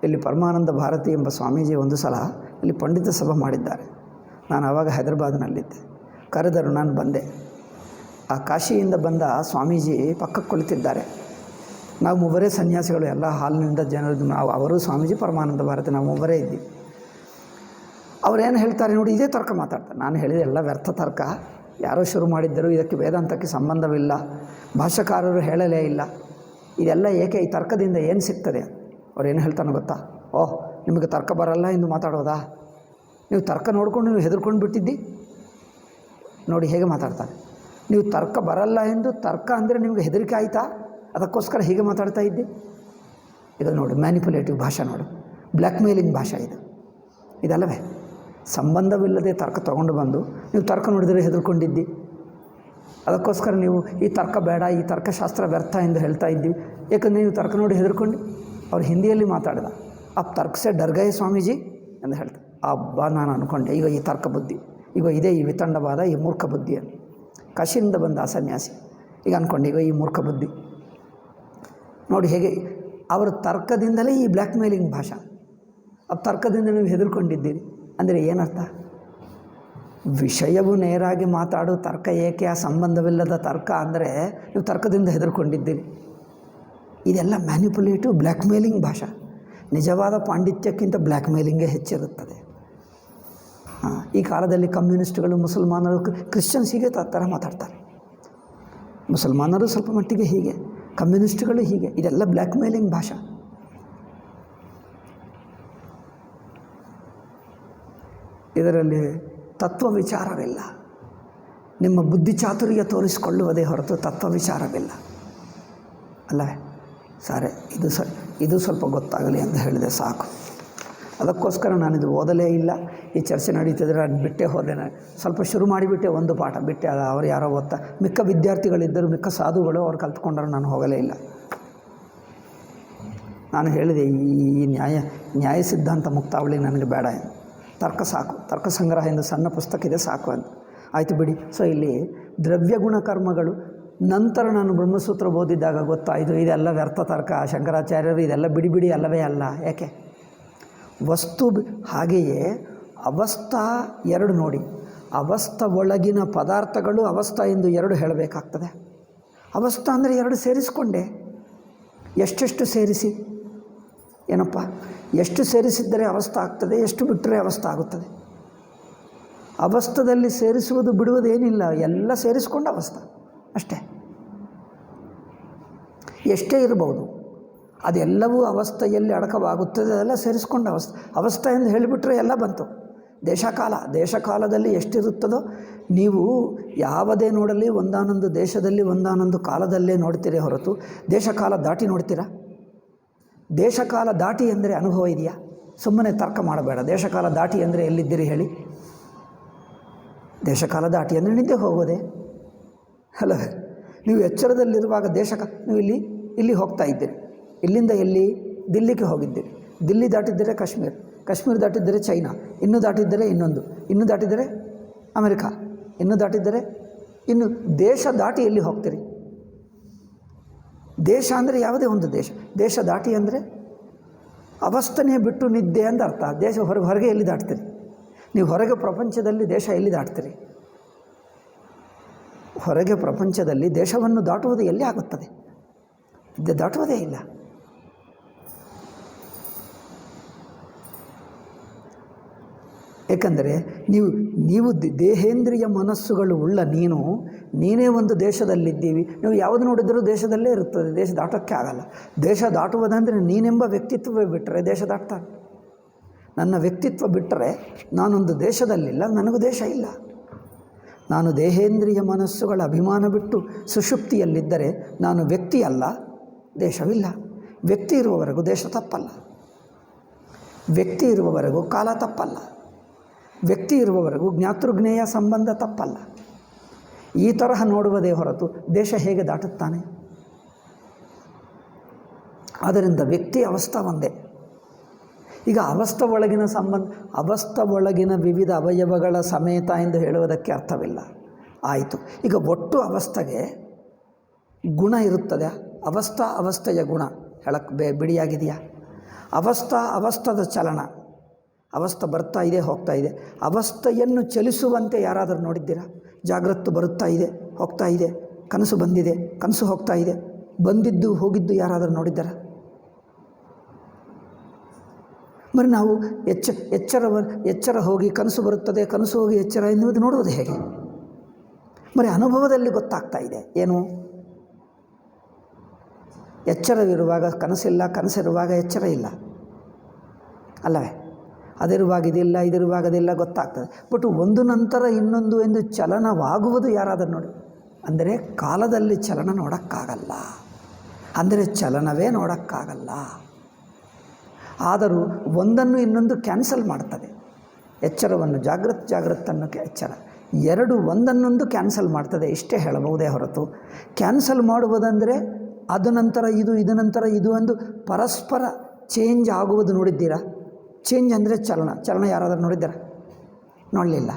A: ಇಲ್ಲಿ ಪರಮಾನಂದ ಭಾರತಿ ಎಂಬ ಸ್ವಾಮೀಜಿ ಒಂದು ಸಲ ಇಲ್ಲಿ ಪಂಡಿತ ಸಭೆ ಮಾಡಿದ್ದಾರೆ. ನಾನು ಆವಾಗ ಹೈದರಾಬಾದ್ನಲ್ಲಿದ್ದೆ. ಕರೆದರು, ನಾನು ಬಂದೆ. ಆ ಕಾಶಿಯಿಂದ ಬಂದ ಸ್ವಾಮೀಜಿ ಪಕ್ಕಕ್ಕೆ ಕುಳಿತಿದ್ದಾರೆ. ನಾವು ಮೂವರೇ ಸನ್ಯಾಸಿಗಳು, ಎಲ್ಲ ಹಾಲಿನಿಂದ ಜನರು, ಅವರು ಸ್ವಾಮೀಜಿ, ಪರಮಾನಂದ ಭಾರತಿ, ನಾವು ಮೂವರೇ ಇದ್ದೀವಿ. ಅವರೇನು ಹೇಳ್ತಾರೆ ನೋಡಿ, ಇದೇ ತರ್ಕ ಮಾತಾಡ್ತಾರೆ. ನಾನು ಹೇಳಿದೆ ಎಲ್ಲ ವ್ಯರ್ಥ ತರ್ಕ, ಯಾರೋ ಶುರು ಮಾಡಿದ್ದರು, ಇದಕ್ಕೆ ವೇದಾಂತಕ್ಕೆ ಸಂಬಂಧವಿಲ್ಲ, ಭಾಷ್ಯಕಾರರು ಹೇಳಲೇ ಇಲ್ಲ. ಇದೆಲ್ಲ ಏಕೆ? ಈ ತರ್ಕದಿಂದ ಏನು ಸಿಗ್ತದೆ? ಅವ್ರು ಏನು ಹೇಳ್ತಾನೆ ಗೊತ್ತಾ? ಓಹ್, ನಿಮಗೆ ತರ್ಕ ಬರಲ್ಲ ಎಂದು ಮಾತಾಡೋದಾ? ನೀವು ತರ್ಕ ನೋಡ್ಕೊಂಡು ನೀವು ಹೆದರ್ಕೊಂಡು ಬಿಟ್ಟಿದ್ದಿ. ನೋಡಿ ಹೇಗೆ ಮಾತಾಡ್ತಾರೆ. ನೀವು ತರ್ಕ ಬರಲ್ಲ ಎಂದು, ತರ್ಕ ಅಂದರೆ ನಿಮಗೆ ಹೆದರಿಕೆ ಆಯಿತಾ? ಅದಕ್ಕೋಸ್ಕರ ಹೀಗೆ ಮಾತಾಡ್ತಾ ಇದ್ದಿ. ಇದು ನೋಡು, ಮ್ಯಾನಿಪುಲೇಟಿವ್ ಭಾಷೆ ನೋಡು, ಬ್ಲ್ಯಾಕ್ ಮೇಲಿಂಗ್ ಭಾಷೆ ಇದು. ಇದಲ್ಲವೇ? ಸಂಬಂಧವಿಲ್ಲದೆ ತರ್ಕ ತೊಗೊಂಡು ಬಂದು ನೀವು ತರ್ಕ ನೋಡಿದರೆ ಹೆದರ್ಕೊಂಡಿದ್ದಿ. ಅದಕ್ಕೋಸ್ಕರ ನೀವು ಈ ತರ್ಕ ಬೇಡ, ಈ ತರ್ಕಶಾಸ್ತ್ರ ವ್ಯರ್ಥ ಎಂದು ಹೇಳ್ತಾ ಇದ್ದೀವಿ. ಏಕೆಂದರೆ ನೀವು ತರ್ಕ ನೋಡಿ ಹೆದರ್ಕೊಂಡು. ಅವ್ರು ಹಿಂದಿಯಲ್ಲಿ ಮಾತಾಡಿದ, ಅಪ್ ತರ್ಕಸೆ ಡರ್ಗಯೇ ಸ್ವಾಮೀಜಿ ಎಂದು ಹೇಳ್ತಾರೆ. ಅಬ್ಬಾ, ನಾನು ಅಂದ್ಕೊಂಡೆ ಈಗ ಈ ತರ್ಕ ಬುದ್ಧಿ, ಈಗ ಇದೇ ಈ ವಿತಂಡವಾದ, ಈ ಮೂರ್ಖ ಬುದ್ಧಿಯನ್ನು ಕಾಶಿಯಿಂದ ಬಂದ ಆ ಸನ್ಯಾಸಿ ಈಗ ಅಂದ್ಕೊಂಡೆ ಈಗ ಈ ಮೂರ್ಖ ಬುದ್ಧಿ. ನೋಡಿ ಹೇಗೆ ಅವರ ತರ್ಕದಿಂದಲೇ ಈ ಬ್ಲ್ಯಾಕ್ ಮೇಲಿಂಗ್ ಭಾಷೆ. ಆ ತರ್ಕದಿಂದ ನೀವು ಹೆದರ್ಕೊಂಡಿದ್ದೀರಿ ಅಂದರೆ ಏನರ್ಥ? ವಿಷಯವು ನೇರಾಗಿ ಮಾತಾಡು ತರ್ಕ ಏಕೆ? ಆ ಸಂಬಂಧವಿಲ್ಲದ ತರ್ಕ ಅಂದರೆ ನೀವು ತರ್ಕದಿಂದ ಹೆದರ್ಕೊಂಡಿದ್ದೀರಿ. ಇದೆಲ್ಲ ಮ್ಯಾನಿಪುಲೇಟಿವ್ ಬ್ಲ್ಯಾಕ್ ಮೇಲಿಂಗ್ ಭಾಷೆ. ನಿಜವಾದ ಪಾಂಡಿತ್ಯಕ್ಕಿಂತ ಬ್ಲ್ಯಾಕ್ ಮೇಲಿಂಗೇ ಹೆಚ್ಚಿರುತ್ತದೆ. ಈ ಕಾಲದಲ್ಲಿ ಕಮ್ಯುನಿಸ್ಟ್ಗಳು, ಮುಸಲ್ಮಾನರು, ಕ್ರಿಶ್ಚಿಯನ್ಸ್ ಹೀಗೆ ಥರ ಮಾತಾಡ್ತಾರೆ. ಮುಸಲ್ಮಾನರು ಸ್ವಲ್ಪ ಮಟ್ಟಿಗೆ ಹೀಗೆ, ಕಮ್ಯುನಿಸ್ಟ್ಗಳು ಹೀಗೆ. ಇದೆಲ್ಲ ಬ್ಲ್ಯಾಕ್ ಮೇಲಿಂಗ್ ಭಾಷೆ. ಇದರಲ್ಲಿ ತತ್ವ ವಿಚಾರವಿಲ್ಲ. ನಿಮ್ಮ ಬುದ್ಧಿ ಚಾತುರ್ಯ ತೋರಿಸಿಕೊಳ್ಳುವುದೇ ಹೊರತು ತತ್ವ ವಿಚಾರವಿಲ್ಲ ಅಲ್ಲವೇ? ಸರಿ, ಇದು ಸ್ವಲ್ಪ ಗೊತ್ತಾಗಲಿ ಅಂತ ಹೇಳಿದೆ, ಸಾಕು. ಅದಕ್ಕೋಸ್ಕರ ನಾನಿದು ಓದಲೇ ಇಲ್ಲ. ಈ ಚರ್ಚೆ ನಡೀತಿದ್ರೆ ನಾನು ಬಿಟ್ಟೇ ಹೋದೆ. ನಾನು ಸ್ವಲ್ಪ ಶುರು ಮಾಡಿಬಿಟ್ಟೆ, ಒಂದು ಪಾಠ ಬಿಟ್ಟೆ. ಅದು ಅವ್ರು ಯಾರೋ ಓದ್ತಾ, ಮಿಕ್ಕ ವಿದ್ಯಾರ್ಥಿಗಳಿದ್ದರು, ಮಿಕ್ಕ ಸಾಧುಗಳು, ಅವ್ರು ಕಲ್ತ್ಕೊಂಡ್ರು, ನಾನು ಹೋಗಲೇ ಇಲ್ಲ. ನಾನು ಹೇಳಿದೆ, ಈ ನ್ಯಾಯ ಸಿದ್ಧಾಂತ ಮುಕ್ತಾವಳಿ ನನಗೆ ಬೇಡ ಎಂದು. ತರ್ಕ ಸಾಕು, ತರ್ಕ ಸಂಗ್ರಹ ಎಂದು ಸಣ್ಣ ಪುಸ್ತಕ ಇದೆ, ಸಾಕು ಅಂತ. ಆಯಿತು ಬಿಡಿ. ಸೊ ಇಲ್ಲಿ ದ್ರವ್ಯ ಗುಣಕರ್ಮಗಳು ನಂತರ ನಾನು ಬ್ರಹ್ಮಸೂತ್ರ ಓದಿದ್ದಾಗ ಗೊತ್ತಾಯಿತು, ಇದೆಲ್ಲ ವ್ಯರ್ಥ ತರ್ಕ. ಶಂಕರಾಚಾರ್ಯರು ಇದೆಲ್ಲ ಬಿಡಿ ಅಲ್ಲವೇ ಅಲ್ಲ. ಯಾಕೆ? ವಸ್ತು ಹಾಗೆಯೇ ಅವಸ್ಥಾ ಎರಡು ನೋಡಿ. ಅವಸ್ಥಾ ಒಳಗಿನ ಪದಾರ್ಥಗಳು ಅವಸ್ಥಾ ಎಂದು ಎರಡು ಹೇಳಬೇಕಾಗ್ತದೆ. ಅವಸ್ಥಾ ಅಂದರೆ ಎರಡು ಸೇರಿಸಿಕೊಂಡೆ. ಎಷ್ಟೆಷ್ಟು ಸೇರಿಸಿ ಏನಪ್ಪ? ಎಷ್ಟು ಸೇರಿಸಿದ್ದರೆ ಅವಸ್ಥಾ ಆಗ್ತದೆ, ಎಷ್ಟು ಬಿಟ್ಟರೆ ಅವಸ್ಥಾ ಆಗುತ್ತದೆ. ಅವಸ್ಥದಲ್ಲಿ ಸೇರಿಸುವುದು ಬಿಡುವುದೇನಿಲ್ಲ, ಎಲ್ಲ ಸೇರಿಸಿಕೊಂಡು ಅವಸ್ಥಾ ಅಷ್ಟೇ. ಎಷ್ಟೇ ಇರಬಹುದು, ಅದೆಲ್ಲವೂ ಅವಸ್ಥೆಯಲ್ಲಿ ಅಡಕವಾಗುತ್ತದೆ. ಅದೆಲ್ಲ ಸೇರಿಸ್ಕೊಂಡು ಅವಸ್ಥೆ ಎಂದು ಹೇಳಿಬಿಟ್ರೆ ಎಲ್ಲ ಬಂತು. ದೇಶಕಾಲದಲ್ಲಿ ಎಷ್ಟಿರುತ್ತದೋ ನೀವು ಯಾವುದೇ ನೋಡಲಿ ಒಂದಾನೊಂದು ದೇಶದಲ್ಲಿ ಒಂದಾನೊಂದು ಕಾಲದಲ್ಲೇ ನೋಡ್ತೀರಿ ಹೊರತು ದೇಶಕಾಲ ದಾಟಿ ನೋಡ್ತೀರಾ? ದೇಶಕಾಲ ದಾಟಿ ಅಂದರೆ ಅನುಭವ ಇದೆಯಾ? ಸುಮ್ಮನೆ ತರ್ಕ ಮಾಡಬೇಡ. ದೇಶಕಾಲ ದಾಟಿ ಅಂದರೆ ಎಲ್ಲಿದ್ದೀರಿ ಹೇಳಿ? ದೇಶಕಾಲ ದಾಟಿ ಅಂದರೆ ನಿದ್ದೆ ಹೋಗೋದೆ ಅಲ್ಲವೇ? ನೀವು ಎಚ್ಚರದಲ್ಲಿರುವಾಗ ನೀವು ಇಲ್ಲಿ ಹೋಗ್ತಾ ಇದ್ದೀರಿ. ಇಲ್ಲಿಂದ ಎಲ್ಲಿ? ದಿಲ್ಲಿಗೆ ಹೋಗಿದ್ದೀರಿ. ದಿಲ್ಲಿ ದಾಟಿದ್ದರೆ ಕಾಶ್ಮೀರ ದಾಟಿದ್ದರೆ ಚೈನಾ, ಇನ್ನೂ ದಾಟಿದ್ದರೆ ಇನ್ನೂ ದಾಟಿದ್ದರೆ ಅಮೆರಿಕಾ, ಇನ್ನೂ ದಾಟಿದ್ದರೆ ಇನ್ನು ದೇಶ ದಾಟಿ ಎಲ್ಲಿ ಹೋಗ್ತೀರಿ? ದೇಶ ಅಂದರೆ ಯಾವುದೇ ಒಂದು ದೇಶ ದಾಟಿ ಅಂದರೆ ಅವಸ್ಥೆನೇ ಬಿಟ್ಟು ನಿದ್ದೆ ಅಂತ ಅರ್ಥ. ದೇಶ ಹೊರಗೆ ಎಲ್ಲಿ ದಾಟ್ತೀರಿ ನೀವು? ಹೊರಗೆ ಪ್ರಪಂಚದಲ್ಲಿ ದೇಶ ಎಲ್ಲಿ ದಾಟ್ತೀರಿ? ಹೊರಗೆ ಪ್ರಪಂಚದಲ್ಲಿ ದೇಶವನ್ನು ದಾಟುವುದು ಎಲ್ಲಿ ಆಗುತ್ತದೆ? ದಾಟುವುದೇ ಇಲ್ಲ. ಏಕೆಂದರೆ ನೀವು ದೇಹೇಂದ್ರಿಯ ಮನಸ್ಸುಗಳು ಉಳ್ಳ ನೀನೇ ಒಂದು ದೇಶದಲ್ಲಿದ್ದೀವಿ. ನೀವು ಯಾವುದು ನೋಡಿದರೂ ದೇಶದಲ್ಲೇ ಇರುತ್ತದೆ. ದೇಶ ದಾಟೋಕ್ಕೆ ಆಗಲ್ಲ. ದೇಶ ದಾಟುವುದಂದರೆ ನೀನೆಂಬ ವ್ಯಕ್ತಿತ್ವವೇ ಬಿಟ್ಟರೆ ದೇಶ ದಾಟ್ತಾನೆ. ನನ್ನ ವ್ಯಕ್ತಿತ್ವ ಬಿಟ್ಟರೆ ನಾನೊಂದು ದೇಶದಲ್ಲಿಲ್ಲ, ನನಗೂ ದೇಶ ಇಲ್ಲ. ನಾನು ದೇಹೇಂದ್ರಿಯ ಮನಸ್ಸುಗಳ ಅಭಿಮಾನ ಬಿಟ್ಟು ಸುಷುಪ್ತಿಯಲ್ಲಿದ್ದರೆ ನಾನು ವ್ಯಕ್ತಿಯಲ್ಲ, ದೇಶವಿಲ್ಲ. ವ್ಯಕ್ತಿ ಇರುವವರೆಗೂ ದೇಶ ತಪ್ಪಲ್ಲ, ವ್ಯಕ್ತಿ ಇರುವವರೆಗೂ ಕಾಲ ತಪ್ಪಲ್ಲ, ವ್ಯಕ್ತಿ ಇರುವವರೆಗೂ ಜ್ಞಾತೃಜ್ಞೇಯ ಸಂಬಂಧ ತಪ್ಪಲ್ಲ. ಈ ತರಹ ನೋಡುವುದೇ ಹೊರತು ದೇಶ ಹೇಗೆ ದಾಟುತ್ತಾನೆ? ಆದ್ದರಿಂದ ವ್ಯಕ್ತಿ ಅವಸ್ಥಾ ಒಂದೇ. ಈಗ ಅವಸ್ಥೆ ಒಳಗಿನ ಸಂಬಂಧ, ಅವಸ್ಥೆ ಒಳಗಿನ ವಿವಿಧ ಅವಯವಗಳ ಸಮೇತ ಎಂದು ಹೇಳುವುದಕ್ಕೆ ಅರ್ಥವಿಲ್ಲ. ಆಯಿತು, ಈಗ ಒಟ್ಟು ಅವಸ್ಥೆಗೆ ಗುಣ ಇರುತ್ತದೆ. ಅವಸ್ಥೆಯ ಗುಣ ಹೇಳಕ್ಕೆ ಬಿಡಿಯಾಗಿದೆಯಾ? ಅವಸ್ಥದ ಚಲನ, ಅವಸ್ಥೆ ಬರ್ತಾ ಇದೆ, ಹೋಗ್ತಾ ಇದೆ. ಅವಸ್ಥೆಯನ್ನು ಚಲಿಸುವಂತೆ ಯಾರಾದರೂ ನೋಡಿದ್ದೀರಾ? ಜಾಗ್ರತೆ ಬರುತ್ತಾ ಇದೆ, ಹೋಗ್ತಾ ಇದೆ, ಕನಸು ಬಂದಿದೆ, ಕನಸು ಹೋಗ್ತಾ ಇದೆ, ಬಂದಿದ್ದು ಹೋಗಿದ್ದು ಯಾರಾದರೂ ನೋಡಿದ್ದಾರಾ? మరి ನಾವು ಎಚ್ಚರ ಹೋಗಿ ಕನಸು ಬರುತ್ತದೆ, ಕನಸು ಹೋಗಿ ಎಚ್ಚರ ಎನ್ನುವುದು ನೋಡುವುದು ಹೇಗೆ? మరి ಅನುಭವದಲ್ಲಿ ಗೊತ್ತಾಗ್ತಾ ಇದೆ ಏನು? ಎಚ್ಚರವಿರುವಾಗ ಕನಸಿಲ್ಲ, ಕನಸಿರುವಾಗ ಎಚ್ಚರ ಇಲ್ಲ ಅಲ್ಲವೇ? ಅದಿರುವಾಗ ಇದಿಲ್ಲ, ಇದಿರುವಾಗ ಅದಿಲ್ಲ ಗೊತ್ತಾಗ್ತದೆ. ಬಟ್ ಒಂದು ನಂತರ ಇನ್ನೊಂದು ಎಂದು ಚಲನವಾಗುವುದು ಯಾರಾದರೂ ನೋಡಿ. ಅಂದರೆ ಕಾಲದಲ್ಲಿ ಚಲನ ನೋಡೋಕ್ಕಾಗಲ್ಲ, ಅಂದರೆ ಚಲನವೇ ನೋಡೋಕ್ಕಾಗಲ್ಲ. ಆದರೂ ಒಂದನ್ನು ಇನ್ನೊಂದು ಕ್ಯಾನ್ಸಲ್ ಮಾಡ್ತದೆ. ಎಚ್ಚರವನ್ನು ಜಾಗೃತನ್ನು ಎಚ್ಚರ ಎರಡು ಒಂದನ್ನೊಂದು ಕ್ಯಾನ್ಸಲ್ ಮಾಡ್ತದೆ, ಇಷ್ಟೇ ಹೇಳಬಹುದೇ ಹೊರತು ಕ್ಯಾನ್ಸಲ್ ಮಾಡುವುದಂದರೆ ಅದು ನಂತರ ಇದು, ಇದು ನಂತರ ಇದು ಎಂದು ಪರಸ್ಪರ ಚೇಂಜ್ ಆಗುವುದು ನೋಡಿದ್ದೀರಾ? ಚೇಂಜ್ ಅಂದರೆ ಚಲನ ಯಾರಾದರೂ ನೋಡಿದ್ದೀರಾ? ನೋಡಲಿಲ್ಲ.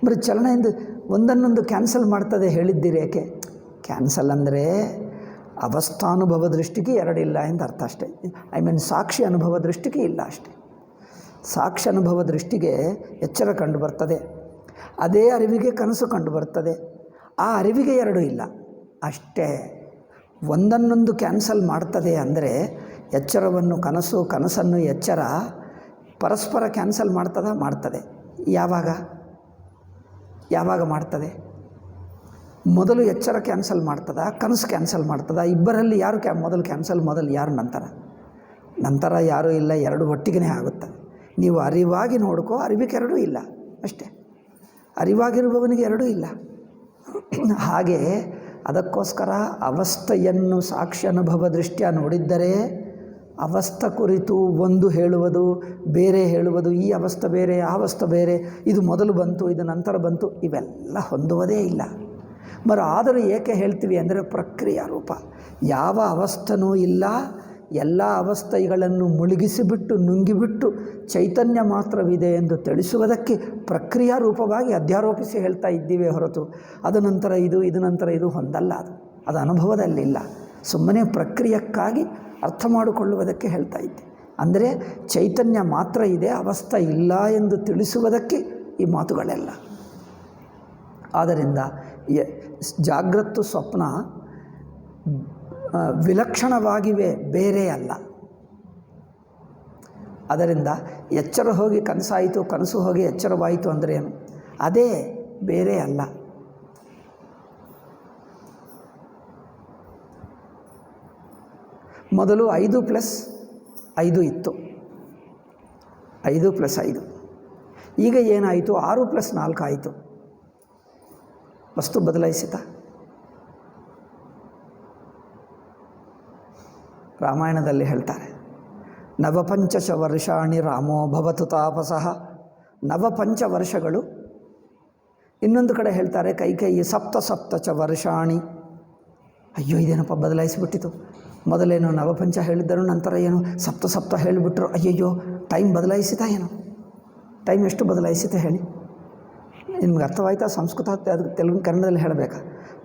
A: ಬರೀ ಚಲನ ಎಂದು ಒಂದನ್ನೊಂದು ಕ್ಯಾನ್ಸಲ್ ಮಾಡ್ತದೆ ಹೇಳಿದ್ದೀರಿ ಏಕೆ? ಕ್ಯಾನ್ಸಲ್ ಅಂದರೆ ಅವಸ್ಥಾನುಭವ ದೃಷ್ಟಿಗೆ ಎರಡಿಲ್ಲ ಎಂದು ಅರ್ಥ ಅಷ್ಟೇ. ಸಾಕ್ಷಿ ಅನುಭವ ದೃಷ್ಟಿಗೆ ಇಲ್ಲ ಅಷ್ಟೇ. ಸಾಕ್ಷಿ ಅನುಭವ ದೃಷ್ಟಿಗೆ ಎಚ್ಚರ ಕಂಡು ಬರ್ತದೆ, ಅದೇ ಅರಿವಿಗೆ ಕನಸು ಕಂಡು ಬರ್ತದೆ. ಆ ಅರಿವಿಗೆ ಎರಡೂ ಇಲ್ಲ ಅಷ್ಟೇ. ಒಂದನ್ನೊಂದು ಕ್ಯಾನ್ಸಲ್ ಮಾಡ್ತದೆ ಅಂದರೆ ಎಚ್ಚರವನ್ನು ಕನಸು, ಕನಸನ್ನು ಎಚ್ಚರ ಪರಸ್ಪರ ಕ್ಯಾನ್ಸಲ್ ಮಾಡ್ತದೆ. ಯಾವಾಗ ಮಾಡ್ತದೆ? ಮೊದಲು ಎಚ್ಚರ ಕ್ಯಾನ್ಸಲ್ ಮಾಡ್ತದ, ಕನಸು ಕ್ಯಾನ್ಸಲ್ ಮಾಡ್ತದ? ಇಬ್ಬರಲ್ಲಿ ಯಾರು ಮೊದಲು ಕ್ಯಾನ್ಸಲ್, ಮೊದಲು ಯಾರು ನಂತರ ಯಾರೂ ಇಲ್ಲ, ಎರಡು ಒಟ್ಟಿಗೆ ಆಗುತ್ತೆ. ನೀವು ಅರಿವಾಗಿ ನೋಡ್ಕೋ, ಅರಿವಿಗೆ ಎರಡೂ ಇಲ್ಲ ಅಷ್ಟೇ. ಅರಿವಾಗಿರುವವನಿಗೆ ಎರಡೂ ಇಲ್ಲ. ಹಾಗೆ ಅದಕ್ಕೋಸ್ಕರ ಅವಸ್ಥೆಯನ್ನು ಸಾಕ್ಷಿ ಅನುಭವ ದೃಷ್ಟಿಯ ನೋಡಿದ್ದರೆ ಅವಸ್ಥೆ ಕುರಿತು ಒಂದು ಹೇಳುವುದು, ಬೇರೆ ಹೇಳುವುದು, ಈ ಅವಸ್ಥೆ ಬೇರೆ, ಆ ಅವಸ್ಥೆ ಬೇರೆ, ಇದು ಮೊದಲು ಬಂತು, ಇದು ನಂತರ ಬಂತು, ಇವೆಲ್ಲ ಹೊಂದುವುದೇ ಇಲ್ಲ. ಆದರೂ ಏಕೆ ಹೇಳ್ತೀವಿ ಅಂದರೆ ಪ್ರಕ್ರಿಯಾ ರೂಪ. ಯಾವ ಅವಸ್ಥೆನೂ ಇಲ್ಲ, ಎಲ್ಲ ಅವಸ್ಥೆಗಳನ್ನು ಮುಳುಗಿಸಿಬಿಟ್ಟು ನುಂಗಿಬಿಟ್ಟು ಚೈತನ್ಯ ಮಾತ್ರವಿದೆ ಎಂದು ತಿಳಿಸುವುದಕ್ಕೆ ಪ್ರಕ್ರಿಯಾ ರೂಪವಾಗಿ ಅಧ್ಯಾರೋಪಿಸಿ ಹೇಳ್ತಾ ಇದ್ದೀವಿ ಹೊರತು ಅದು ನಂತರ ಇದು, ಇದು ನಂತರ ಇದು ಹೊಂದಲ್ಲ. ಅದು ಅನುಭವದಲ್ಲಿಲ್ಲ. ಸುಮ್ಮನೆ ಪ್ರಕ್ರಿಯೆಕ್ಕಾಗಿ ಅರ್ಥ ಮಾಡಿಕೊಳ್ಳುವುದಕ್ಕೆ ಹೇಳ್ತಾ ಇದ್ದೆ. ಅಂದರೆ ಚೈತನ್ಯ ಮಾತ್ರ ಇದೆ, ಅವಸ್ಥೆ ಇಲ್ಲ ಎಂದು ತಿಳಿಸುವುದಕ್ಕೆ ಈ ಮಾತುಗಳೆಲ್ಲ. ಆದ್ದರಿಂದ ಜಾಗೃತ ಸ್ವಪ್ನ ವಿಲಕ್ಷಣವಾಗಿವೆ, ಬೇರೆ ಅಲ್ಲ. ಅದರಿಂದ ಎಚ್ಚರ ಹೋಗಿ ಕನಸಾಯಿತು, ಕನಸು ಹೋಗಿ ಎಚ್ಚರವಾಯಿತು ಅಂದರೆ ಏನು? ಅದೇ, ಬೇರೆ ಅಲ್ಲ. ಮೊದಲು 5+5 ಇತ್ತು, 5+5. ಈಗ ಏನಾಯಿತು? 6+4 ಆಯಿತು. ವಸ್ತು ಬದಲಾಯಿಸಿತಾ? ರಾಮಾಯಣದಲ್ಲಿ ಹೇಳ್ತಾರೆ, ನವಪಂಚಶ ವರ್ಷಾಣಿ ರಾಮೋ ಭವತು ತಾಪಸಃ. ನವಪಂಚ ವರ್ಷಗಳು. ಇನ್ನೊಂದು ಕಡೆ ಹೇಳ್ತಾರೆ ಕೈಕೇಯಿ ಸಪ್ತ ವರ್ಷಾಣಿ. ಅಯ್ಯೋ, ಇದೇನಪ್ಪ ಬದಲಾಯಿಸಿಬಿಟ್ಟಿತು. ಮೊದಲೇನು ನವಪಂಚ ಹೇಳಿದ್ದರು, ನಂತರ ಏನು ಸಪ್ತ ಹೇಳಿಬಿಟ್ರು. ಅಯ್ಯಯ್ಯೋ, ಟೈಮ್ ಬದಲಾಯಿಸಿತಾ ಏನು? ಟೈಮ್ ಎಷ್ಟು ಬದಲಾಯಿಸಿತಾ ಹೇಳಿ? ನಿಮ್ಗೆ ಅರ್ಥವಾಯ್ತಾ? ಸಂಸ್ಕೃತ ಅದು ತೆಲುಗು ಕನ್ನಡದಲ್ಲಿ ಹೇಳಬೇಕಾ?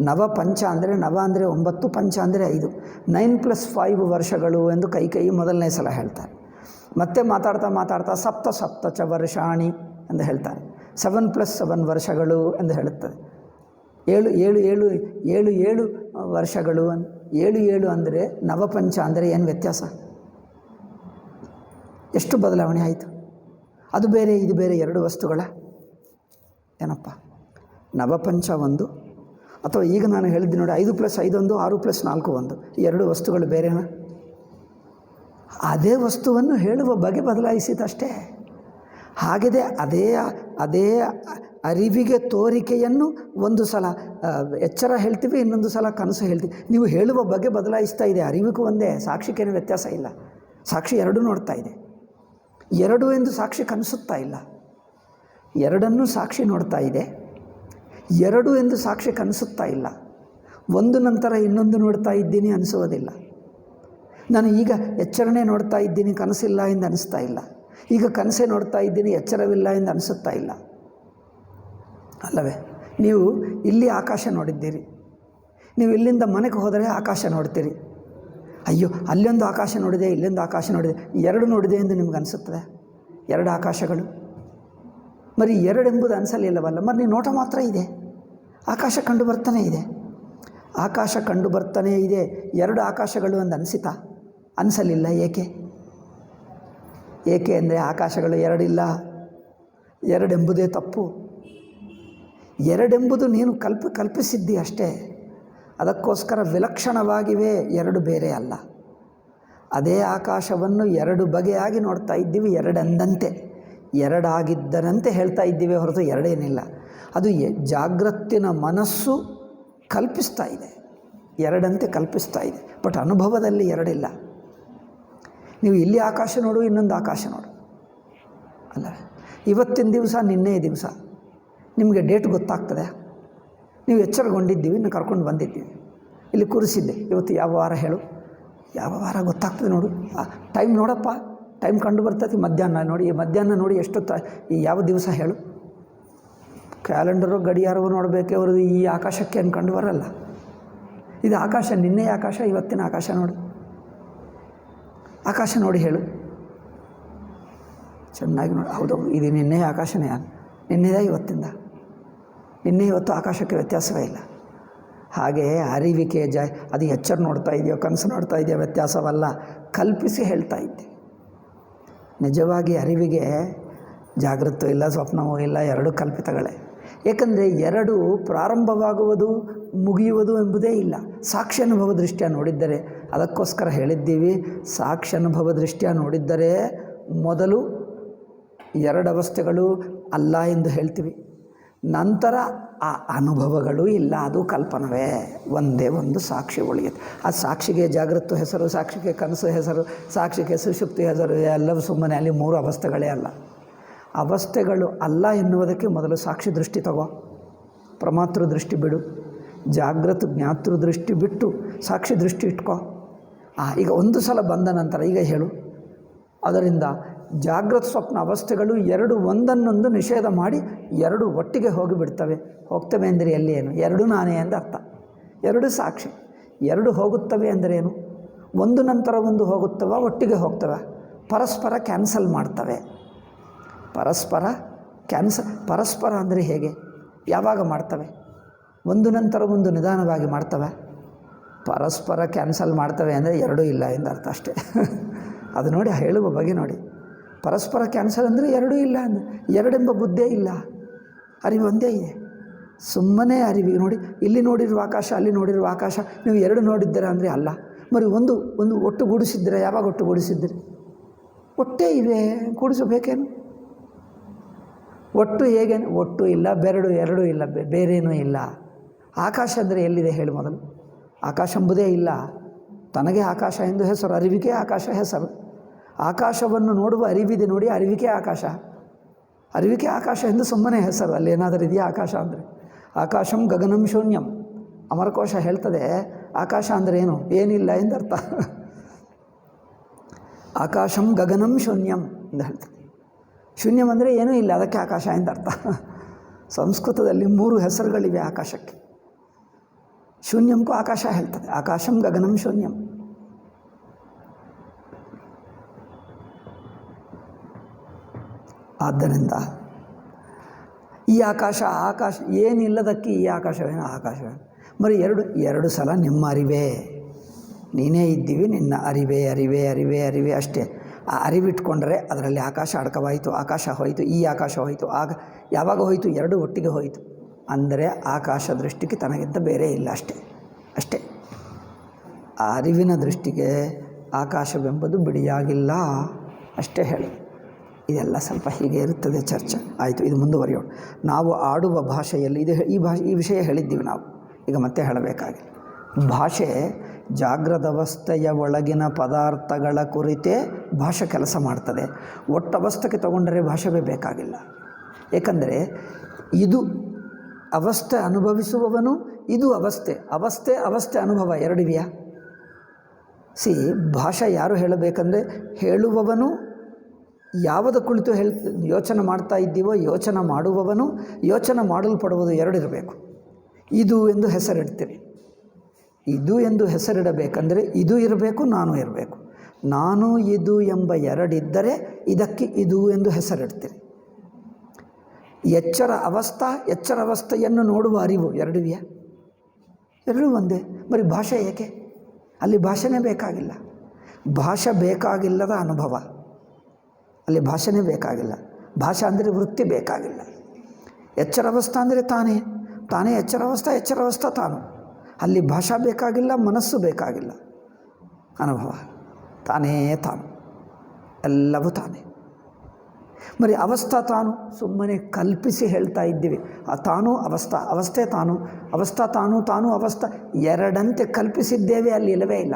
A: ನವಪಂಚ ಅಂದರೆ ನವ ಅಂದರೆ 9, ಪಂಚ ಅಂದರೆ 5, 9+5 ವರ್ಷಗಳು ಎಂದು ಕೈಕೇಯಿ ಮೊದಲನೇ ಸಲ ಹೇಳ್ತಾರೆ. ಮತ್ತೆ ಮಾತಾಡ್ತಾ ಸಪ್ತ ವರ್ಷಾಣಿ ಎಂದು ಹೇಳ್ತಾರೆ. 7+7 ವರ್ಷಗಳು ಎಂದು ಹೇಳುತ್ತದೆ. 7 ವರ್ಷಗಳು. 7 ಅಂದರೆ ನವಪಂಚ ಅಂದರೆ ಏನು ವ್ಯತ್ಯಾಸ? ಎಷ್ಟು ಬದಲಾವಣೆ ಆಯಿತು? ಅದು ಬೇರೆ, ಇದು ಬೇರೆ, ಎರಡು ವಸ್ತುಗಳ ಏನಪ್ಪ? ನವಪಂಚ ಒಂದು, ಅಥವಾ ಈಗ ನಾನು ಹೇಳಿದ್ದೀನಿ ನೋಡಿ 5+5 ಒಂದು, 6+4 ಒಂದು, ಈ ಎರಡು ವಸ್ತುಗಳು ಬೇರೆನಾ? ಅದೇ ವಸ್ತುವನ್ನು ಹೇಳುವ ಬಗೆ ಬದಲಾಯಿಸಿದಷ್ಟೇ. ಹಾಗಿದೆ ಅದೇ ಅರಿವಿಗೆ ತೋರಿಕೆಯನ್ನು ಒಂದು ಸಲ ಎಚ್ಚರ ಹೇಳ್ತೀವಿ, ಇನ್ನೊಂದು ಸಲ ಕನಸು ಹೇಳ್ತೀವಿ. ನೀವು ಹೇಳುವ ಬಗೆ ಬದಲಾಯಿಸ್ತಾ ಇದೆ. ಅರಿವಿಗೂ ಒಂದೇ, ಸಾಕ್ಷಿಗೇನು ವ್ಯತ್ಯಾಸ ಇಲ್ಲ. ಸಾಕ್ಷಿ ಎರಡೂ ನೋಡ್ತಾ ಇದೆ. ಎರಡು ಎಂದು ಸಾಕ್ಷಿ ಕನಸುತ್ತಾ ಇಲ್ಲ. ಎರಡನ್ನೂ ಸಾಕ್ಷಿ ನೋಡ್ತಾ ಇದೆ. ಎರಡು ಎಂದು ಸಾಕ್ಷಿ ಕನಸುತ್ತಾ ಇಲ್ಲ. ಒಂದು ನಂತರ ಇನ್ನೊಂದು ನೋಡ್ತಾ ಇದ್ದೀನಿ ಅನಿಸುವುದಿಲ್ಲ. ನಾನು ಈಗ ಎಚ್ಚರನೇ ನೋಡ್ತಾ ಇದ್ದೀನಿ, ಕನಸಿಲ್ಲ ಎಂದು ಅನಿಸ್ತಾ ಇಲ್ಲ. ಈಗ ಕನಸೇ ನೋಡ್ತಾ ಇದ್ದೀನಿ, ಎಚ್ಚರವಿಲ್ಲ ಎಂದು ಅನಿಸುತ್ತಾ ಇಲ್ಲ ಅಲ್ಲವೇ? ನೀವು ಇಲ್ಲಿ ಆಕಾಶ ನೋಡಿದ್ದೀರಿ, ನೀವು ಇಲ್ಲಿಂದ ಮನೆಗೆ ಹೋದರೆ ಆಕಾಶ ನೋಡ್ತೀರಿ. ಅಯ್ಯೋ, ಅಲ್ಲೊಂದು ಆಕಾಶ ನೋಡಿದೆ, ಇಲ್ಲೊಂದು ಆಕಾಶ ನೋಡಿದೆ, ಎರಡು ನೋಡಿದೆ ಎಂದು ನಿಮ್ಗೆ ಅನಿಸುತ್ತದೆ. ಎರಡು ಆಕಾಶಗಳು. ಮರಿ ಎರಡೆಂಬುದು ಅನಿಸಲಿಲ್ಲವಲ್ಲ, ಮರಿ ನೀವು ನೋಟ ಮಾತ್ರ ಇದೆ. ಆಕಾಶ ಕಂಡು ಬರ್ತಾನೆ ಇದೆ. ಆಕಾಶ ಕಂಡು ಬರ್ತಾನೆ ಇದೆ. ಎರಡು ಆಕಾಶಗಳು ಎಂದು ಅನಿಸಿತಾ? ಅನಿಸಲಿಲ್ಲ. ಏಕೆ ಅಂದರೆ ಆಕಾಶಗಳು ಎರಡಿಲ್ಲ. ಎರಡೆಂಬುದೇ ತಪ್ಪು. ಎರಡೆಂಬುದು ನೀನು ಕಲ್ಪಿಸಿದ್ದಿ ಅಷ್ಟೇ. ಅದಕ್ಕೋಸ್ಕರ ವಿಲಕ್ಷಣವಾಗಿವೆ, ಎರಡು ಬೇರೆ ಅಲ್ಲ. ಅದೇ ಆಕಾಶವನ್ನು ಎರಡು ಬಗೆಯಾಗಿ ನೋಡ್ತಾ ಇದ್ದೀವಿ, ಎರಡೆಂದಂತೆ, ಎರಡಾಗಿದ್ದರಂತೆ ಹೇಳ್ತಾ ಇದ್ದೀವಿ ಹೊರತು ಎರಡೇನಿಲ್ಲ. ಅದು ಜಾಗ್ರತ್ತಿನ ಮನಸ್ಸು ಕಲ್ಪಿಸ್ತಾ ಇದೆ, ಎರಡಂತೆ ಕಲ್ಪಿಸ್ತಾ ಇದೆ. ಬಟ್ ಅನುಭವದಲ್ಲಿ ಎರಡಿಲ್ಲ. ನೀವು ಇಲ್ಲಿ ಆಕಾಶ ನೋಡು, ಇನ್ನೊಂದು ಆಕಾಶ ನೋಡು ಅಲ್ಲ. ಇವತ್ತಿನ ದಿವಸ ನಿನ್ನೆ ದಿವಸ ನಿಮಗೆ ಡೇಟ್ ಗೊತ್ತಾಗ್ತದೆ. ನೀವು ಎಚ್ಚರಗೊಂಡಿದ್ದೀವಿ, ಇನ್ನು ಕರ್ಕೊಂಡು ಬಂದಿದ್ದೀವಿ, ಇಲ್ಲಿ ಕೂರಿಸಿದ್ದೆ. ಇವತ್ತು ಯಾವ ವಾರ ಹೇಳು, ಯಾವ ವಾರ ಗೊತ್ತಾಗ್ತದೆ ನೋಡು. ಟೈಮ್ ನೋಡಪ್ಪ, ಟೈಮ್ ಕಂಡು ಬರ್ತೈತಿ. ಮಧ್ಯಾಹ್ನ ನೋಡಿ, ಮಧ್ಯಾಹ್ನ ನೋಡಿ ಎಷ್ಟೊತ್ತು, ಈ ಯಾವ ದಿವಸ ಹೇಳು. ಕ್ಯಾಲೆಂಡರು ಗಡಿಯಾರವು ನೋಡಬೇಕೆ ಅವ್ರದ್ದು ಈ ಆಕಾಶಕ್ಕೆ ಏನು ಕಂಡು ಬರಲ್ಲ. ಇದು ಆಕಾಶ, ನಿನ್ನೆಯ ಆಕಾಶ, ಇವತ್ತಿನ ಆಕಾಶ ನೋಡು. ಆಕಾಶ ನೋಡಿ ಹೇಳು, ಚೆನ್ನಾಗಿ ನೋಡಿ. ಹೌದೌದು, ಇದು ನಿನ್ನೆಯ ಆಕಾಶನೇ, ನಿನ್ನೆದ ಇವತ್ತಿಂದ. ನಿನ್ನೆ ಇವತ್ತು ಆಕಾಶಕ್ಕೆ ವ್ಯತ್ಯಾಸವೇ ಇಲ್ಲ. ಹಾಗೆ ಅರಿವಿಕೆ ಅದು ಎಚ್ಚರ ನೋಡ್ತಾ ಇದೆಯೋ ಕನಸು ನೋಡ್ತಾ ಇದೆಯೋ ವ್ಯತ್ಯಾಸವಲ್ಲ, ಕಲ್ಪಿಸಿ ಹೇಳ್ತಾ ಇದ್ದೆ. ನಿಜವಾಗಿ ಅರಿವಿಗೆ ಜಾಗೃತವೂ ಇಲ್ಲ, ಸ್ವಪ್ನವೂ ಇಲ್ಲ, ಎರಡು ಕಲ್ಪಿತಗಳೇ. ಏಕೆಂದರೆ ಎರಡು ಪ್ರಾರಂಭವಾಗುವುದು ಮುಗಿಯುವುದು ಎಂಬುದೇ ಇಲ್ಲ. ಸಾಕ್ಷಿ ಅನುಭವ ದೃಷ್ಟಿಯ ನೋಡಿದ್ದರೆ, ಅದಕ್ಕೋಸ್ಕರ ಹೇಳಿದ್ದೀವಿ, ಸಾಕ್ಷಿ ಅನುಭವ ದೃಷ್ಟಿಯ ನೋಡಿದ್ದರೆ ಮೊದಲು ಎರಡು ಅವಸ್ಥೆಗಳು ಅಲ್ಲ ಎಂದು ಹೇಳ್ತೀವಿ. ನಂತರ ಆ ಅನುಭವಗಳು ಇಲ್ಲ, ಅದು ಕಲ್ಪನವೇ, ಒಂದೇ ಒಂದು ಸಾಕ್ಷಿ ಉಳಿಯುತ್ತೆ. ಆ ಸಾಕ್ಷಿಗೆ ಜಾಗೃತ ಹೆಸರು, ಸಾಕ್ಷಿಗೆ ಕನಸು ಹೆಸರು, ಸಾಕ್ಷಿಗೆ ಸುಷುಪ್ತಿ ಹೆಸರು, ಎಲ್ಲವೂ ಸುಮ್ಮನೆ ಅಲ್ಲಿ ಮೂರು ಅವಸ್ಥೆಗಳೇ ಅಲ್ಲ. ಅವಸ್ಥೆಗಳು ಅಲ್ಲ ಎನ್ನುವುದಕ್ಕೆ ಮೊದಲು ಸಾಕ್ಷಿ ದೃಷ್ಟಿ ತಗೋ, ಪ್ರಮಾತೃ ದೃಷ್ಟಿ ಬಿಡು, ಜಾಗೃತ ಜ್ಞಾತೃ ದೃಷ್ಟಿ ಬಿಟ್ಟು ಸಾಕ್ಷಿ ದೃಷ್ಟಿ ಇಟ್ಕೋ. ಈಗ ಒಂದು ಸಲ ಬಂದ ನಂತರ ಈಗ ಹೇಳು. ಅದರಿಂದ ಜಾಗೃತ ಸ್ವಪ್ನ ಅವಸ್ಥೆಗಳು ಎರಡು ಒಂದನ್ನೊಂದು ನಿಷೇಧ ಮಾಡಿ ಎರಡು ಒಟ್ಟಿಗೆ ಹೋಗಿಬಿಡ್ತವೆ. ಹೋಗ್ತವೆ ಅಂದರೆ ಎಲ್ಲಿ ಏನು, ಎರಡು ನಾನೇ ಎಂದು ಅರ್ಥ. ಎರಡು ಸಾಕ್ಷಿ, ಎರಡು ಹೋಗುತ್ತವೆ ಅಂದರೇನು, ಒಂದು ನಂತರ ಒಂದು ಹೋಗುತ್ತವ, ಒಟ್ಟಿಗೆ ಹೋಗ್ತವೆ, ಪರಸ್ಪರ ಕ್ಯಾನ್ಸಲ್ ಮಾಡ್ತವೆ. ಪರಸ್ಪರ ಅಂದರೆ ಹೇಗೆ, ಯಾವಾಗ ಮಾಡ್ತವೆ, ಒಂದು ನಂತರ ಒಂದು ನಿಧಾನವಾಗಿ ಮಾಡ್ತವೆ. ಪರಸ್ಪರ ಕ್ಯಾನ್ಸಲ್ ಮಾಡ್ತವೆ ಅಂದರೆ ಎರಡೂ ಇಲ್ಲ ಎಂದು ಅರ್ಥ ಅಷ್ಟೇ. ಅದು ನೋಡಿ, ಹೇಳುವ ಬಗೆ ನೋಡಿ. ಪರಸ್ಪರ ಕ್ಯಾನ್ಸಲ್ ಅಂದರೆ ಎರಡೂ ಇಲ್ಲ ಅಂದರೆ, ಎರಡೆಂಬ ಬುದ್ಧೇ ಇಲ್ಲ, ಅರಿವು ಒಂದೇ ಇದೆ. ಸುಮ್ಮನೆ ಅರಿವಿಗೆ ನೋಡಿ, ಇಲ್ಲಿ ನೋಡಿರುವ ಆಕಾಶ, ಅಲ್ಲಿ ನೋಡಿರುವ ಆಕಾಶ, ನೀವು ಎರಡು ನೋಡಿದ್ದೀರಾ ಅಂದರೆ ಅಲ್ಲ. మరి ಒಂದು ಒಟ್ಟುಗೂಡಿಸಿದ್ದೀರಾ, ಯಾವಾಗ ಒಟ್ಟುಗೂಡಿಸಿದ್ದೀರಿ? ಒಟ್ಟೇ ಇವೆ, ಕೂಡಿಸಬೇಕೇನು? ಒಟ್ಟು ಹೇಗೇನು? ಒಟ್ಟು ಇಲ್ಲ, ಬೆರಡು ಎರಡೂ ಇಲ್ಲ, ಬೇರೇನೂ ಇಲ್ಲ. ಆಕಾಶ ಅಂದರೆ ಎಲ್ಲಿದೆ ಹೇಳಿ ಮೊದಲು? ಆಕಾಶ ಎಂಬುದೇ ಇಲ್ಲ. ತನಗೆ ಆಕಾಶ ಎಂದು ಹೆಸರು, ಅರಿವಿಕೆ ಆಕಾಶ ಹೆಸರು. ಆಕಾಶವನ್ನು ನೋಡುವ ಅರಿವಿದೆ ನೋಡಿ, ಅರಿವಿಕೆ ಆಕಾಶ. ಅರಿವಿಕೆ ಆಕಾಶ ಎಂದು ಸುಮ್ಮನೆ ಹೆಸರು, ಅಲ್ಲಿ ಏನಾದರೂ ಇದೆಯಾ ಆಕಾಶ ಅಂದರೆ? ಆಕಾಶಂ ಗಗನಂ ಶೂನ್ಯಂ. ಅಮರಕೋಶ ಹೇಳ್ತದೆ, ಆಕಾಶ ಅಂದರೆ ಏನು? ಏನಿಲ್ಲ ಎಂದರ್ಥ. ಆಕಾಶಂ ಗಗನಂ ಶೂನ್ಯಂ ಎಂದು ಹೇಳ್ತದೆ. ಶೂನ್ಯಂ ಅಂದರೆ ಏನೂ ಇಲ್ಲ, ಅದಕ್ಕೆ ಆಕಾಶ ಎಂದರ್ಥ. ಸಂಸ್ಕೃತದಲ್ಲಿ 3 ಹೆಸರುಗಳಿವೆ ಆಕಾಶಕ್ಕೆ. ಶೂನ್ಯಂಗೂ ಆಕಾಶ ಹೇಳ್ತದೆ, ಆಕಾಶಂ ಗಗನಂ ಶೂನ್ಯಂ. ಆದ್ದರಿಂದ ಈ ಆಕಾಶ ಏನಿಲ್ಲದಕ್ಕೆ ಈ ಆಕಾಶವೇನು ಆಕಾಶವೇನು? మరి ಎರಡು ಸಲ ನಿಮ್ಮ ಅರಿವೇ, ನೀನೇ ಇದ್ದೀವಿ, ನಿನ್ನ ಅರಿವೇ ಅಷ್ಟೇ. ಆ ಅರಿವಿಟ್ಕೊಂಡ್ರೆ ಅದರಲ್ಲಿ ಆಕಾಶ ಅಡಕವಾಯಿತು, ಆಕಾಶ ಹೋಯಿತು, ಈ ಆಕಾಶ ಹೋಯಿತು. ಆಗ ಯಾವಾಗ ಹೋಯಿತು? ಎರಡು ಒಟ್ಟಿಗೆ ಹೋಯಿತು. ಅಂದರೆ ಆಕಾಶ ದೃಷ್ಟಿಗೆ ತನಗಿಂತ ಬೇರೆ ಇಲ್ಲ, ಅಷ್ಟೇ. ಆ ಅರಿವಿನ ದೃಷ್ಟಿಗೆ ಆಕಾಶವೆಂಬುದು ಬಿಡಿಯಾಗಿಲ್ಲ, ಅಷ್ಟೇ ಹೇಳಿ. ಇದೆಲ್ಲ ಸ್ವಲ್ಪ ಹೀಗೆ ಇರುತ್ತದೆ ಚರ್ಚೆ. ಆಯಿತು, ಇದು ಮುಂದುವರಿಯೋಣ. ನಾವು ಆಡುವ ಭಾಷೆಯಲ್ಲಿ ಈ ವಿಷಯ ಹೇಳಿದ್ದೀವಿ ನಾವು, ಈಗ ಮತ್ತೆ ಹೇಳಬೇಕಾಗಿಲ್ಲ. ಭಾಷೆ ಜಾಗೃತವಸ್ಥೆಯ ಒಳಗಿನ ಪದಾರ್ಥಗಳ ಕುರಿತೇ ಭಾಷೆ ಕೆಲಸ ಮಾಡ್ತದೆ. ಒಟ್ಟವಸ್ಥೆಗೆ ತಗೊಂಡರೆ ಭಾಷೆವೇ ಬೇಕಾಗಿಲ್ಲ. ಏಕೆಂದರೆ ಇದು ಅವಸ್ಥೆ ಅನುಭವಿಸುವವನು, ಇದು ಅವಸ್ಥೆ ಅನುಭವ ಎರಡಿವೆಯಾ? ಭಾಷೆ ಯಾರು ಹೇಳಬೇಕಂದ್ರೆ, ಹೇಳುವವನು ಯಾವುದು ಕುಳಿತು ಯೋಚನೆ ಮಾಡ್ತಾ ಇದ್ದೀವೋ ಯೋಚನೆ ಮಾಡುವವನು, ಯೋಚನೆ ಮಾಡಲ್ಪಡುವುದು ಎರಡಿರಬೇಕು. ಇದು ಎಂದು ಹೆಸರಿಡ್ತೀರಿ. ಇದು ಎಂದು ಹೆಸರಿಡಬೇಕಂದರೆ ಇದು ಇರಬೇಕು, ನಾನು ಇರಬೇಕು. ನಾನು ಇದು ಎಂಬ ಎರಡಿದ್ದರೆ ಇದಕ್ಕೆ ಇದು ಎಂದು ಹೆಸರಿಡ್ತೀರಿ. ಎಚ್ಚರ ಅವಸ್ಥೆಯನ್ನು ನೋಡುವ ಅರಿವು ಎರಡಿವೆಯಾ? ಎರಡೂ ಒಂದೇ. ಬರೀ ಭಾಷೆ ಏಕೆ? ಅಲ್ಲಿ ಭಾಷೆನೇ ಬೇಕಾಗಿಲ್ಲ. ಭಾಷೆ ಬೇಕಾಗಿಲ್ಲದ ಅನುಭವ, ಅಲ್ಲಿ ಭಾಷೆನೇ ಬೇಕಾಗಿಲ್ಲ. ಭಾಷೆ ಅಂದರೆ ವೃತ್ತಿ ಬೇಕಾಗಿಲ್ಲ. ಎಚ್ಚರಾವಸ್ಥಾ ಅಂದರೆ ತಾನೇ, ತಾನೇ ಎಚ್ಚರಾವಸ್ಥಾ, ಎಚ್ಚರಾವಸ್ಥಾ ತಾನು. ಅಲ್ಲಿ ಭಾಷಾ ಬೇಕಾಗಿಲ್ಲ, ಮನಸ್ಸು ಬೇಕಾಗಿಲ್ಲ, ಅನುಭವ ತಾನೇ ತಾನು, ಎಲ್ಲವೂ ತಾನೇ. మరి ಅವಸ್ಥಾ ತಾನು ಸುಮ್ಮನೆ ಕಲ್ಪಿಸಿ ಹೇಳ್ತಾ ಇದ್ದೀವಿ. ಆ ತಾನು ಅವಸ್ಥಾ, ಅವಸ್ಥೆ ತಾನು, ಅವಸ್ಥಾ ತಾನು, ತಾನು ಅವಸ್ಥಾ ಎರಡಂತೆ ಕಲ್ಪಿಸಿದ್ದೇವೆ, ಅಲ್ಲಿ ಇಲ್ಲವೇ ಇಲ್ಲ.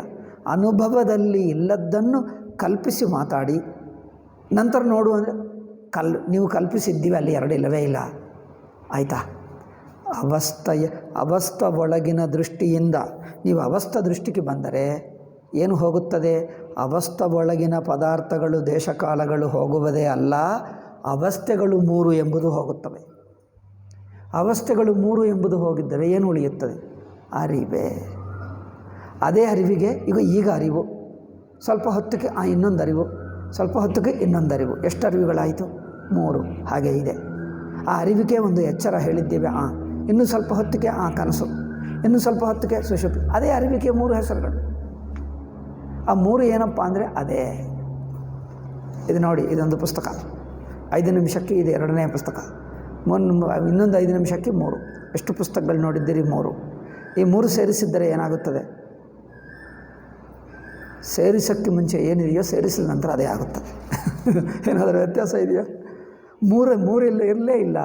A: ಅನುಭವದಲ್ಲಿ ಇಲ್ಲದ್ದನ್ನು ಕಲ್ಪಿಸಿ ಮಾತಾಡಿ ನಂತರ ನೋಡು ಅಂದರೆ ನೀವು ಕಲ್ಪಿಸಿದ್ದೀವಿ, ಅಲ್ಲಿ ಎರಡು ಇಲ್ಲವೇ ಇಲ್ಲ. ಆಯಿತಾ? ಅವಸ್ಥಾ ಒಳಗಿನ ದೃಷ್ಟಿಯಿಂದ ನೀವು ಅವಸ್ಥಾ ದೃಷ್ಟಿಗೆ ಬಂದರೆ ಏನು ಹೋಗುತ್ತದೆ? ಅವಸ್ಥಾ ಒಳಗಿನ ಪದಾರ್ಥಗಳು ದೇಶಕಾಲಗಳು ಹೋಗುವುದೇ ಅಲ್ಲ, ಅವಸ್ಥೆಗಳು ಮೂರು ಎಂಬುದು ಹೋಗುತ್ತವೆ. ಅವಸ್ಥೆಗಳು ಮೂರು ಎಂಬುದು ಹೋಗಿದ್ದರೆ ಏನು ಉಳಿಯುತ್ತದೆ? ಅರಿವೇ. ಅದೇ ಅರಿವಿಗೆ ಈಗ ಅರಿವು, ಸ್ವಲ್ಪ ಹೊತ್ತಿಗೆ ಇನ್ನೊಂದು ಅರಿವು, ಸ್ವಲ್ಪ ಹೊತ್ತಿಗೆ ಇನ್ನೊಂದು ಅರಿವು. ಎಷ್ಟು ಅರಿವುಗಳಾಯಿತು? ಮೂರು. ಹಾಗೆ ಇದೆ. ಆ ಅರಿವಿಗೆ ಒಂದು ಎಚ್ಚರ ಹೇಳಿದ್ದೇವೆ, ಇನ್ನೂ ಸ್ವಲ್ಪ ಹೊತ್ತಿಗೆ ಕನಸು, ಇನ್ನೂ ಸ್ವಲ್ಪ ಹೊತ್ತಿಗೆ ಸುಷುಪ್ತಿ. ಅದೇ ಅರಿವಿಗೆ ಮೂರು ಹೆಸರುಗಳು. ಆ ಮೂರು ಏನಪ್ಪ ಅಂದರೆ ಅದೇ. ಇದು ನೋಡಿ, ಇದೊಂದು ಪುಸ್ತಕ, 5 ನಿಮಿಷಕ್ಕೆ ಇದು 2ನೇ ಪುಸ್ತಕ, ಇನ್ನೊಂದು 5 ನಿಮಿಷಕ್ಕೆ 3. ಎಷ್ಟು ಪುಸ್ತಕಗಳು ನೋಡಿದ್ದೀರಿ? 3. ಈ 3 ಸೇರಿಸಿದ್ದರೆ ಏನಾಗುತ್ತದೆ? ಸೇರಿಸೋಕ್ಕೆ ಮುಂಚೆ ಏನಿದೆಯೋ ಸೇರಿಸಿದ ನಂತರ ಅದೇ ಆಗುತ್ತದೆ. ಏನಾದರೂ ವ್ಯತ್ಯಾಸ ಇದೆಯಾ? ಮೂರು ಇರಲೇ ಇಲ್ಲ.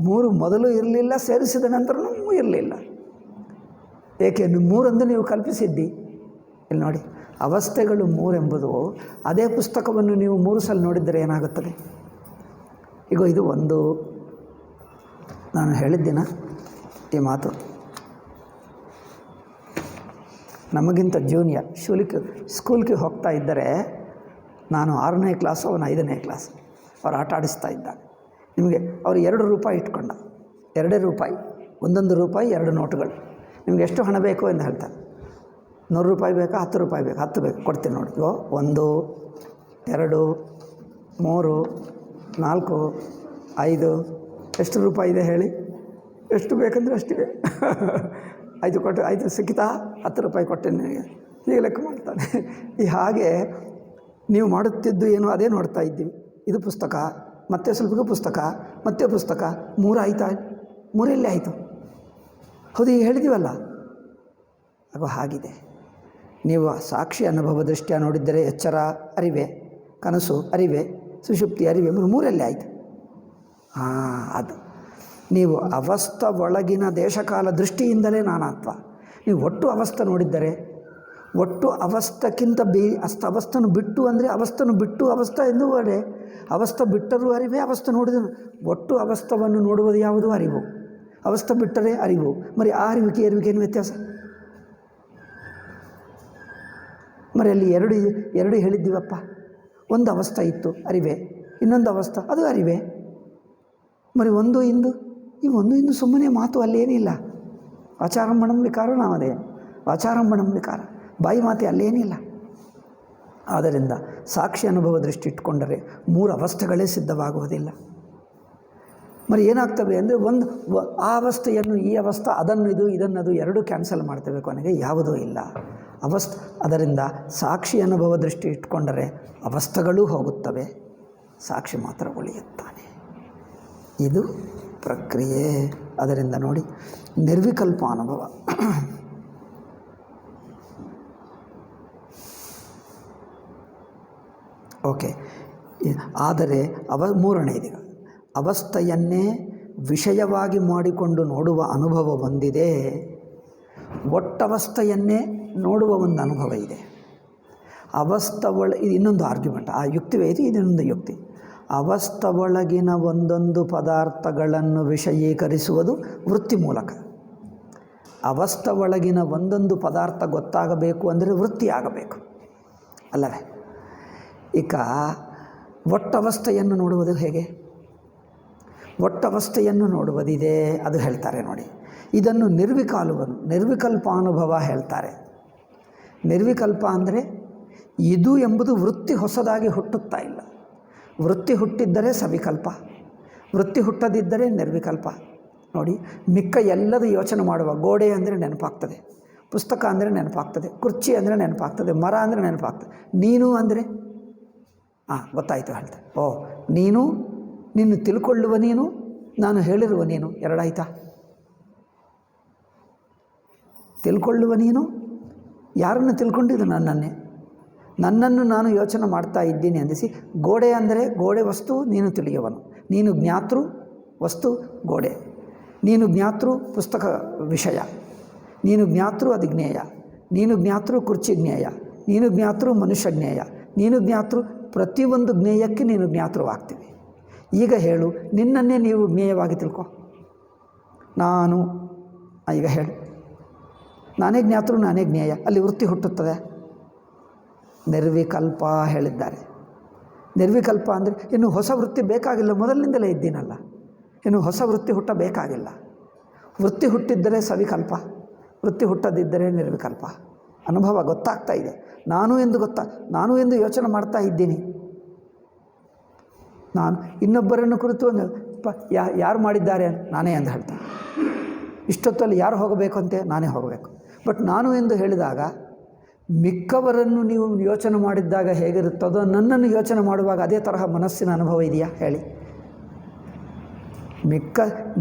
A: 3 ಮೊದಲು ಇರಲಿಲ್ಲ, ಸೇರಿಸಿದ ನಂತರನೂ ಇರಲಿಲ್ಲ. ಏಕೆ? 3 ನೀವು ಕಲ್ಪಿಸಿದ್ದಿ. ಇಲ್ಲಿ ನೋಡಿ, ಅವಸ್ಥೆಗಳು 3 ಎಂಬುದು ಅದೇ ಪುಸ್ತಕವನ್ನು ನೀವು 3 ಸಲ ನೋಡಿದ್ದರೆ ಏನಾಗುತ್ತದೆ? ಈಗ ಇದು ಒಂದು, ನಾನು ಹೇಳಿದ್ದೀನ ಈ ಮಾತು, ನಮಗಿಂತ ಜೂನಿಯರ್ ಸ್ಕೂಲ್ಗೆ ಹೋಗ್ತಾ ಇದ್ದರೆ, ನಾನು 6ನೇ ಕ್ಲಾಸು, ಅವನು 5ನೇ ಕ್ಲಾಸ್. ಅವ್ರು ಆಟ ಆಡಿಸ್ತಾ ಇದ್ದಾನೆ. ನಿಮಗೆ ಅವರು 2 ರೂಪಾಯಿ ಇಟ್ಕೊಂಡ, 2 ರೂಪಾಯಿ, 1 ರೂಪಾಯಿ 2 ನೋಟುಗಳು. ನಿಮ್ಗೆ ಎಷ್ಟು ಹಣ ಬೇಕು ಎಂದು ಹೇಳ್ತಾರೆ. 100 ರೂಪಾಯಿ ಬೇಕಾ? 10 ರೂಪಾಯಿ ಬೇಕು? 10 ಬೇಕು, ಕೊಡ್ತೀನಿ ನೋಡಿ. 1 2 3 4 5 ಎಷ್ಟು ರೂಪಾಯಿ ಇದೆ ಹೇಳಿ? ಎಷ್ಟು ಬೇಕಂದರೆ ಅಷ್ಟಿವೆ. 5 ಕೊಟ್ಟು 5 ಸಿಕ್ಕಿತಾ? 10 ರೂಪಾಯಿ ಕೊಟ್ಟೆ ನಿನಗೆ. ಹೀಗೆ ಲೆಕ್ಕ ಮಾಡ್ತಾನೆ. ಹಾಗೆ ನೀವು ಮಾಡುತ್ತಿದ್ದು ಏನು ಅದೇ ನೋಡ್ತಾ ಇದ್ದೀವಿ. ಇದು ಪುಸ್ತಕ, ಮತ್ತೆ ಸ್ವಲ್ಪ ಪುಸ್ತಕ, ಮತ್ತೆ ಪುಸ್ತಕ, 3 ಆಯಿತಾ? 3 ಎಲ್ಲೇ ಆಯಿತು? ಹೌದು, ಈಗ ಹೇಳಿದ್ದೀವಲ್ಲ. ಹಾಗಿದೆ. ನೀವು ಸಾಕ್ಷಿ ಅನುಭವ ದೃಷ್ಟಿಯ ನೋಡಿದ್ದರೆ ಎಚ್ಚರ ಅರಿವೆ, ಕನಸು ಅರಿವೆ, ಸುಷುಪ್ತಿ ಅರಿವೆ, 3 ಆಯಿತು. ಅದು ನೀವು ಅವಸ್ಥಾ ಒಳಗಿನ ದೇಶಕಾಲ ದೃಷ್ಟಿಯಿಂದಲೇ ನಾನಾತ್ವ. ನೀವು ಒಟ್ಟು ಅವಸ್ಥೆ ನೋಡಿದ್ದರೆ, ಒಟ್ಟು ಅವಸ್ಥಕ್ಕಿಂತ ಅವಸ್ಥನ್ನು ಬಿಟ್ಟು ಅಂದರೆ ಅವಸ್ಥನ್ನು ಬಿಟ್ಟು ಅವಸ್ಥೆ ಎಂದು ಅಡೆ. ಅವಸ್ಥೆ ಬಿಟ್ಟರೂ ಅರಿವೆ, ಅವಸ್ಥೆ ನೋಡಿದರೂ ಒಟ್ಟು ಅವಸ್ಥವನ್ನು ನೋಡುವುದು ಯಾವುದು? ಅರಿವು. ಅವಸ್ಥೆ ಬಿಟ್ಟರೆ ಅರಿವು. మరి ಆ ಅರಿವಿಗೆ ಏನು ವ್ಯತ್ಯಾಸ? మరి ಅಲ್ಲಿ ಎರಡು ಹೇಳಿದ್ದೀವಪ್ಪ. ಒಂದು ಅವಸ್ಥೆ ಇತ್ತು ಅರಿವೆ, ಇನ್ನೊಂದು ಅವಸ್ಥೆ ಅದು ಅರಿವೆ. మరి ಈ ಒಂದು ಸುಮ್ಮನೆ ಮಾತು, ಅಲ್ಲೇನಿಲ್ಲ. ಆಚಾರಂಭಣಂ ವಿಕಾರ ನಾಮದೇ, ಆಚಾರಂಭಣಂ ವಿಕಾರ, ಬಾಯಿ ಮಾತೆ ಅಲ್ಲೇನಿಲ್ಲ. ಆದ್ದರಿಂದ ಸಾಕ್ಷಿ ಅನುಭವ ದೃಷ್ಟಿ ಇಟ್ಕೊಂಡರೆ 3 ಅವಸ್ಥೆಗಳೇ ಸಿದ್ಧವಾಗುವುದಿಲ್ಲ. మరి ಏನಾಗ್ತವೆ ಅಂದರೆ ಆ ಅವಸ್ಥೆಯನ್ನು ಈ ಅವಸ್ಥೆ, ಅದನ್ನು ಇದನ್ನದು ಎರಡೂ ಕ್ಯಾನ್ಸಲ್ ಮಾಡ್ತೇವೆ. ಕೊನೆಗೆ ಯಾವುದೂ ಇಲ್ಲ ಅದರಿಂದ ಸಾಕ್ಷಿ ಅನುಭವ ದೃಷ್ಟಿ ಇಟ್ಕೊಂಡರೆ ಅವಸ್ಥೆಗಳೂ ಹೋಗುತ್ತವೆ, ಸಾಕ್ಷಿ ಮಾತ್ರ ಉಳಿಯುತ್ತಾನೆ. ಇದು ಪ್ರಕ್ರಿಯೆ. ಅದರಿಂದ ನೋಡಿ, ನಿರ್ವಿಕಲ್ಪ ಅನುಭವ. ಓಕೆ. ಆದರೆ ಮೂರನೆಯದೀಗ ಅವಸ್ಥೆಯನ್ನೇ ವಿಷಯವಾಗಿ ಮಾಡಿಕೊಂಡು ನೋಡುವ ಅನುಭವ ಒಂದಿದೆ, ಒಟ್ಟವಸ್ಥೆಯನ್ನೇ ನೋಡುವ ಒಂದು ಅನುಭವ ಇದೆ. ಇದು ಇನ್ನೊಂದು ಆರ್ಗ್ಯುಮೆಂಟ್, ಆ ಯುಕ್ತಿವೇ ಇದು, ಇನ್ನೊಂದು ಯುಕ್ತಿ. ಅವಸ್ಥೆ ಒಳಗಿನ ಒಂದೊಂದು ಪದಾರ್ಥಗಳನ್ನು ವಿಷಯೀಕರಿಸುವುದು ವೃತ್ತಿ ಮೂಲಕ. ಅವಸ್ಥೆ ಒಳಗಿನ ಒಂದೊಂದು ಪದಾರ್ಥ ಗೊತ್ತಾಗಬೇಕು ಅಂದರೆ ವೃತ್ತಿ ಆಗಬೇಕು ಅಲ್ಲವೇ? ಈಗ ಒಟ್ಟವಸ್ಥೆಯನ್ನು ನೋಡುವುದು ಹೇಗೆ? ಒಟ್ಟವಸ್ಥೆಯನ್ನು ನೋಡುವುದಿದೆ, ಅದು ಹೇಳ್ತಾರೆ ನೋಡಿ. ಇದನ್ನು ನಿರ್ವಿಕಲ್ಪಾನುಭವ ಹೇಳ್ತಾರೆ. ನಿರ್ವಿಕಲ್ಪ ಅಂದರೆ ಇದು ಎಂಬುದು ವೃತ್ತಿ ಹೊಸದಾಗಿ ಹುಟ್ಟುತ್ತಾ ಇಲ್ಲ. ವೃತ್ತಿ ಹುಟ್ಟಿದ್ದರೆ ಸವಿಕಲ್ಪ, ವೃತ್ತಿ ಹುಟ್ಟದಿದ್ದರೆ ನಿರ್ವಿಕಲ್ಪ. ನೋಡಿ, ಮಿಕ್ಕ ಎಲ್ಲದೂ ಯೋಚನೆ ಮಾಡುವ. ಗೋಡೆ ಅಂದರೆ ನೆನಪಾಗ್ತದೆ, ಪುಸ್ತಕ ಅಂದರೆ ನೆನಪಾಗ್ತದೆ, ಕುರ್ಚಿ ಅಂದರೆ ನೆನಪಾಗ್ತದೆ, ಮರ ಅಂದರೆ ನೆನಪಾಗ್ತದೆ. ನೀನು ಅಂದರೆ ಗೊತ್ತಾಯಿತು ಹೇಳ್ತಾರೆ. ನಿನ್ನು ತಿಳ್ಕೊಳ್ಳುವ ನೀನು, ನಾನು ಹೇಳಿರುವ ನೀನು ಎರಡಾಯ್ತಾ? ತಿಳ್ಕೊಳ್ಳುವ ನೀನು ಯಾರನ್ನು ತಿಳ್ಕೊಂಡಿದ್ದು? ನನ್ನನ್ನು ನಾನು ಯೋಚನೆ ಮಾಡ್ತಾ ಇದ್ದೀನಿ ಅಂದಿಸಿ. ಗೋಡೆ ಅಂದರೆ ಗೋಡೆ ವಸ್ತು, ನೀನು ತಿಳಿಯುವನು. ನೀನು ಜ್ಞಾತೃ, ವಸ್ತು ಗೋಡೆ. ನೀನು ಜ್ಞಾತೃ ಪುಸ್ತಕ ವಿಷಯ, ನೀನು ಜ್ಞಾತೃ ಅದು ಜ್ಞೇಯ, ನೀನು ಜ್ಞಾತೃ ಕುರ್ಚಿ ಜ್ಞೇಯ, ನೀನು ಜ್ಞಾತೃ ಮನುಷ್ಯ ಜ್ಞೇಯ, ನೀನು ಜ್ಞಾತೃ ಪ್ರತಿಯೊಂದು ಜ್ಞೇಯಕ್ಕೆ ನೀನು ಜ್ಞಾತೃವಾಗ್ತೀವಿ. ಈಗ ಹೇಳು, ನಿನ್ನನ್ನೇ ನೀವು ಜ್ಞೇಯವಾಗಿ ತಿಳ್ಕೊ. ನಾನು ಈಗ ಹೇಳು, ನಾನೇ ಜ್ಞಾತೃ ನಾನೇ ಜ್ಞೇಯ, ಅಲ್ಲಿ ವೃತ್ತಿ ಹುಟ್ಟುತ್ತದೆ. ನಿರ್ವಿಕಲ್ಪ ಹೇಳಿದ್ದಾರೆ. ನಿರ್ವಿಕಲ್ಪ ಅಂದರೆ ಇನ್ನು ಹೊಸ ವೃತ್ತಿ ಬೇಕಾಗಿಲ್ಲ, ಮೊದಲಿನಿಂದಲೇ ಇದ್ದೀನಲ್ಲ, ಇನ್ನು ಹೊಸ ವೃತ್ತಿ ಹುಟ್ಟಬೇಕಾಗಿಲ್ಲ. ವೃತ್ತಿ ಹುಟ್ಟಿದ್ದರೆ ಸವಿಕಲ್ಪ, ವೃತ್ತಿ ಹುಟ್ಟದಿದ್ದರೆ ನಿರ್ವಿಕಲ್ಪ. ಅನುಭವ ಗೊತ್ತಾಗ್ತಾ ಇದೆ. ನಾನು ಎಂದು ಯೋಚನೆ ಮಾಡ್ತಾ ಇದ್ದೀನಿ. ನಾನು ಇನ್ನೊಬ್ಬರನ್ನು ಕುರಿತು ಯಾರು ಮಾಡಿದ್ದಾರೆ ನಾನೇ ಎಂದು ಹೇಳ್ತಾನೆ. ಇಷ್ಟೊತ್ತಲ್ಲಿ ಯಾರು ಹೋಗಬೇಕು ಅಂತೆ ನಾನೇ ಹೋಗಬೇಕು. ಬಟ್ ನಾನು ಎಂದು ಹೇಳಿದಾಗ ಮಿಕ್ಕವರನ್ನು ನೀವು ಯೋಚನೆ ಮಾಡಿದ್ದಾಗ ಹೇಗಿರುತ್ತದೋ ನನ್ನನ್ನು ಯೋಚನೆ ಮಾಡುವಾಗ ಅದೇ ತರಹ ಮನಸ್ಸಿನ ಅನುಭವ ಇದೆಯಾ ಹೇಳಿ?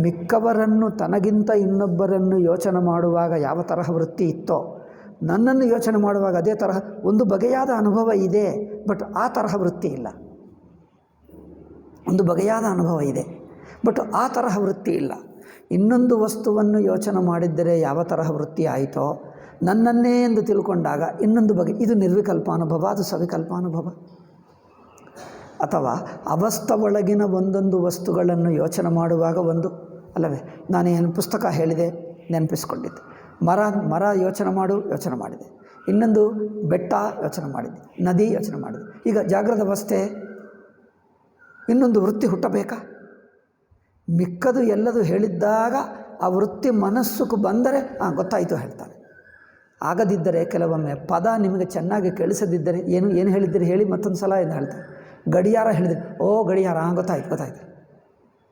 A: ಮಿಕ್ಕವರನ್ನು ತನಗಿಂತ ಇನ್ನೊಬ್ಬರನ್ನು ಯೋಚನೆ ಮಾಡುವಾಗ ಯಾವ ತರಹ ವೃತ್ತಿ ಇತ್ತೋ ನನ್ನನ್ನು ಯೋಚನೆ ಮಾಡುವಾಗ ಅದೇ ತರಹ ಒಂದು ಬಗೆಯಾದ ಅನುಭವ ಇದೆ. ಬಟ್ ಆ ತರಹ ವೃತ್ತಿ ಇಲ್ಲ. ಒಂದು ಬಗೆಯಾದ ಅನುಭವ ಇದೆ, ಬಟ್ ಆ ತರಹ ವೃತ್ತಿ ಇಲ್ಲ. ಇನ್ನೊಂದು ವಸ್ತುವನ್ನು ಯೋಚನೆ ಮಾಡಿದ್ದರೆ ಯಾವ ತರಹ ವೃತ್ತಿ ಆಯಿತೋ ನನ್ನನ್ನೇ ಎಂದು ತಿಳ್ಕೊಂಡಾಗ ಇನ್ನೊಂದು ಬಗೆ. ಇದು ನಿರ್ವಿಕಲ್ಪ ಅನುಭವ, ಅದು ಸವಿಕಲ್ಪ ಅನುಭವ. ಅಥವಾ ಅವಸ್ಥ ಒಳಗಿನ ಒಂದೊಂದು ವಸ್ತುಗಳನ್ನು ಯೋಚನೆ ಮಾಡುವಾಗ ಒಂದು ಅಲ್ಲವೇ? ನಾನೇನು ಪುಸ್ತಕ ಹೇಳಿದೆ, ನೆನಪಿಸ್ಕೊಂಡಿದ್ದೆ. ಮರ ಯೋಚನೆ ಮಾಡಿದೆ. ಇನ್ನೊಂದು ಬೆಟ್ಟ ಯೋಚನೆ ಮಾಡಿದ್ದೆ, ನದಿ ಯೋಚನೆ ಮಾಡಿದೆ. ಈಗ ಜಾಗ್ರದ ಅವಸ್ಥೆ ಇನ್ನೊಂದು ವೃತ್ತಿ ಹುಟ್ಟಬೇಕಾ? ಮಿಕ್ಕದು ಎಲ್ಲದು ಹೇಳಿದ್ದಾಗ ಆ ವೃತ್ತಿ ಮನಸ್ಸುకు ಬಂದರೆ ಗೊತ್ತಾಯಿತು ಹೇಳ್ತಾರೆ. ಆಗದಿದ್ದರೆ ಕೆಲವೊಮ್ಮೆ ಪದ ನಿಮಗೆ ಚೆನ್ನಾಗಿ ಕೇಳಿಸದಿದ್ದರೆ ಏನು ಹೇಳಿದ್ದೀರಿ ಹೇಳಿ ಮತ್ತೊಂದು ಸಲ ಎಂದು ಹೇಳ್ತಾರೆ. ಗಡಿಯಾರ ಹೇಳಿದರೆ ಗಡಿಯಾರ ಗೊತ್ತಾಯ್ತು.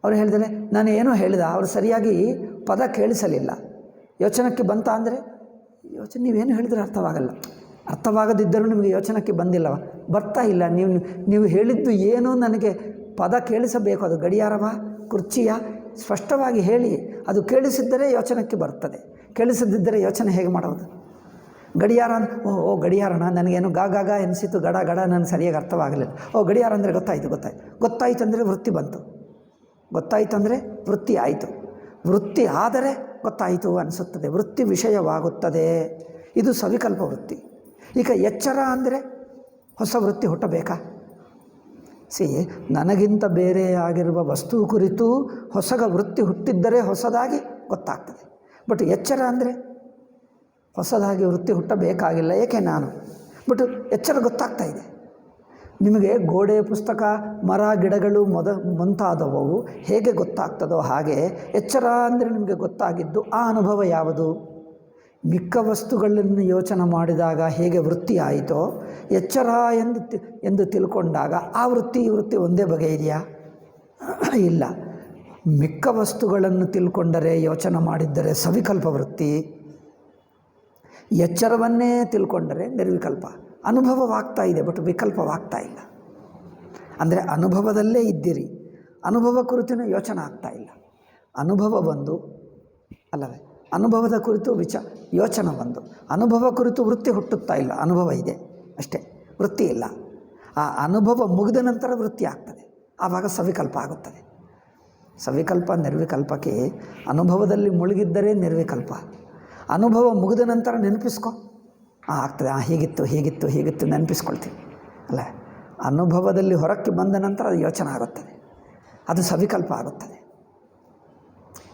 A: ಅವರು ಹೇಳಿದರೆ ನಾನು ಏನೋ ಹೇಳಿದ, ಅವರು ಸರಿಯಾಗಿ ಪದ ಕೇಳಿಸಲಿಲ್ಲ. ಯೋಚನೆಗೆ ಬಂತ ಅಂದರೆ ಯೋಚನೆ ನೀವೇನು ಹೇಳಿದರೆ ಅರ್ಥವಾಗದಿದ್ದರೂ ನಿಮಗೆ ಯೋಚನೆಗೆ ಬಂದಿಲ್ಲವ, ಬರ್ತಾ ಇಲ್ಲ. ನೀವು ಹೇಳಿದ್ದು ಏನೋ ನನಗೆ ಪದ ಕೇಳಿಸಬೇಕು. ಅದು ಗಡಿಯಾರವ ಕುರ್ಚಿಯ ಸ್ಪಷ್ಟವಾಗಿ ಹೇಳಿ. ಅದು ಕೇಳಿಸಿದ್ದರೆ ಯೋಚನೆಗೆ ಬರ್ತದೆ, ಕೇಳಿಸದಿದ್ದರೆ ಯೋಚನೆ ಹೇಗೆ ಮಾಡೋದು? ಗಡಿಯಾರ ಗಡಿಯಾರಣ ನನಗೇನು ಗಾಗ ಎನಿಸಿತು, ಗಡ ನನಗೆ ಸರಿಯಾಗಿ ಅರ್ಥವಾಗಲಿಲ್ಲ. ಗಡಿಯಾರ ಅಂದರೆ ಗೊತ್ತಾಯಿತು ಅಂದರೆ ವೃತ್ತಿ ಬಂತು. ಗೊತ್ತಾಯಿತು ಅಂದರೆ ವೃತ್ತಿ ಆಯಿತು. ವೃತ್ತಿ ಆದರೆ ಗೊತ್ತಾಯಿತು ಅನಿಸುತ್ತದೆ, ವೃತ್ತಿ ವಿಷಯವಾಗುತ್ತದೆ. ಇದು ಸವಿಕಲ್ಪ ವೃತ್ತಿ. ಈಗ ಎಚ್ಚರ ಅಂದರೆ ಹೊಸ ವೃತ್ತಿ ಹುಟ್ಟಬೇಕಾ? ನನಗಿಂತ ಬೇರೆಯಾಗಿರುವ ವಸ್ತು ಕುರಿತು ಹೊಸಗ ವೃತ್ತಿ ಹುಟ್ಟಿದ್ದರೆ ಹೊಸದಾಗಿ ಗೊತ್ತಾಗ್ತದೆ. ಬಟ್ ಎಚ್ಚರ ಅಂದರೆ ಹೊಸದಾಗಿ ವೃತ್ತಿ ಹುಟ್ಟಬೇಕಾಗಿಲ್ಲ. ಏಕೆ ಬಟ್ ಎಚ್ಚರ ಗೊತ್ತಾಗ್ತಾ ಇದೆ ನಿಮಗೆ. ಗೋಡೆ, ಪುಸ್ತಕ, ಮರ, ಗಿಡಗಳು ಮುಂತಾದವು ಹೇಗೆ ಗೊತ್ತಾಗ್ತದೋ ಹಾಗೆ ಎಚ್ಚರ ಅಂದರೆ ನಿಮಗೆ ಗೊತ್ತಾಗಿದ್ದು ಆ ಅನುಭವ ಯಾವುದು? ಮಿಕ್ಕ ವಸ್ತುಗಳನ್ನು ಯೋಚನೆ ಮಾಡಿದಾಗ ಹೇಗೆ ವೃತ್ತಿ ಆಯಿತೋ ಎಚ್ಚರ ಎಂದು ತಿಳ್ಕೊಂಡಾಗ ಆ ವೃತ್ತಿ ಈ ವೃತ್ತಿ ಒಂದೇ ಬಗೆ ಇದೆಯಾ? ಇಲ್ಲ. ಮಿಕ್ಕ ವಸ್ತುಗಳನ್ನು ತಿಳ್ಕೊಂಡರೆ ಯೋಚನೆ ಮಾಡಿದ್ದರೆ ಸವಿಕಲ್ಪ ವೃತ್ತಿ, ಎಚ್ಚರವನ್ನೇ ತಿಳ್ಕೊಂಡರೆ ನಿರ್ವಿಕಲ್ಪ. ಅನುಭವವಾಗ್ತಾ ಇದೆ, ಬಟ್ ವಿಕಲ್ಪವಾಗ್ತಾ ಇಲ್ಲ. ಅಂದರೆ ಅನುಭವದಲ್ಲೇ ಇದ್ದೀರಿ, ಅನುಭವ ಕುರಿತಿನ ಯೋಚನೆ ಆಗ್ತಾ ಇಲ್ಲ. ಅನುಭವ ಒಂದು ಅಲ್ಲವೇ? ಅನುಭವದ ಕುರಿತು ಯೋಚನೆ ಒಂದು. ಅನುಭವ ಕುರಿತು ವೃತ್ತಿ ಹುಟ್ಟುತ್ತಾ ಇಲ್ಲ, ಅನುಭವ ಇದೆ ಅಷ್ಟೇ, ವೃತ್ತಿ ಇಲ್ಲ. ಆ ಅನುಭವ ಮುಗಿದ ನಂತರ ವೃತ್ತಿ ಆಗ್ತದೆ, ಆವಾಗ ಸವಿಕಲ್ಪ ಆಗುತ್ತದೆ. ಸವಿಕಲ್ಪ ನಿರ್ವಿಕಲ್ಪಕ್ಕೆ ಅನುಭವದಲ್ಲಿ ಮುಳುಗಿದ್ದರೆ ನಿರ್ವಿಕಲ್ಪ. ಅನುಭವ ಮುಗಿದ ನಂತರ ನೆನಪಿಸ್ಕೊ, ಆಗ್ತದೆ. ಹೀಗಿತ್ತು ನೆನಪಿಸ್ಕೊಳ್ತೀವಿ ಅಲ್ಲ. ಅನುಭವದಲ್ಲಿ ಹೊರಕ್ಕೆ ಬಂದ ನಂತರ ಅದು ಯೋಚನೆ ಆಗುತ್ತದೆ, ಅದು ಸವಿಕಲ್ಪ ಆಗುತ್ತದೆ.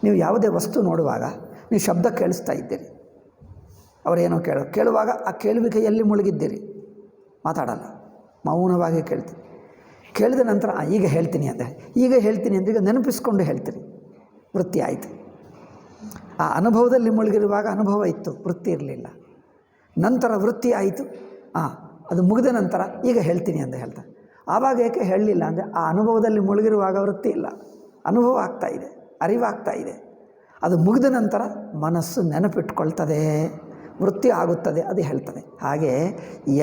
A: ನೀವು ಯಾವುದೇ ವಸ್ತು ನೋಡುವಾಗ ನೀವು ಶಬ್ದ ಕೇಳಿಸ್ತಾ ಇದ್ದೀರಿ, ಅವರೇನೋ ಕೇಳುವಾಗ ಆ ಕೇಳುವಿಕೆಯಲ್ಲಿ ಮುಳುಗಿದ್ದೀರಿ, ಮಾತಾಡಲ್ಲ, ಮೌನವಾಗಿ ಕೇಳ್ತೀರಿ. ಕೇಳಿದ ನಂತರ ಈಗ ಹೇಳ್ತೀನಿ ಅಂದರೆ ಈಗ ನೆನಪಿಸ್ಕೊಂಡು ಹೇಳ್ತೀರಿ, ವೃತ್ತಿ ಆಯಿತು. ಆ ಅನುಭವದಲ್ಲಿ ಮುಳುಗಿರುವಾಗ ಅನುಭವ ಇತ್ತು, ವೃತ್ತಿ ಇರಲಿಲ್ಲ. ನಂತರ ವೃತ್ತಿ ಆಯಿತು, ಅದು ಮುಗಿದ ನಂತರ ಈಗ ಹೇಳ್ತೀನಿ ಅಂತ ಹೇಳ್ತಾರೆ. ಆವಾಗ ಏಕೆ ಹೇಳಲಿಲ್ಲ ಅಂದರೆ ಆ ಅನುಭವದಲ್ಲಿ ಮುಳುಗಿರುವಾಗ ವೃತ್ತಿ ಇಲ್ಲ, ಅನುಭವ ಆಗ್ತಾ ಇದೆ, ಅರಿವಾಗ್ತಾ ಇದೆ. ಅದು ಮುಗಿದ ನಂತರ ಮನಸ್ಸು ನೆನಪಿಟ್ಕೊಳ್ತದೆ, ವೃತ್ತಿ ಆಗುತ್ತದೆ, ಅದು ಹೇಳ್ತದೆ. ಹಾಗೆ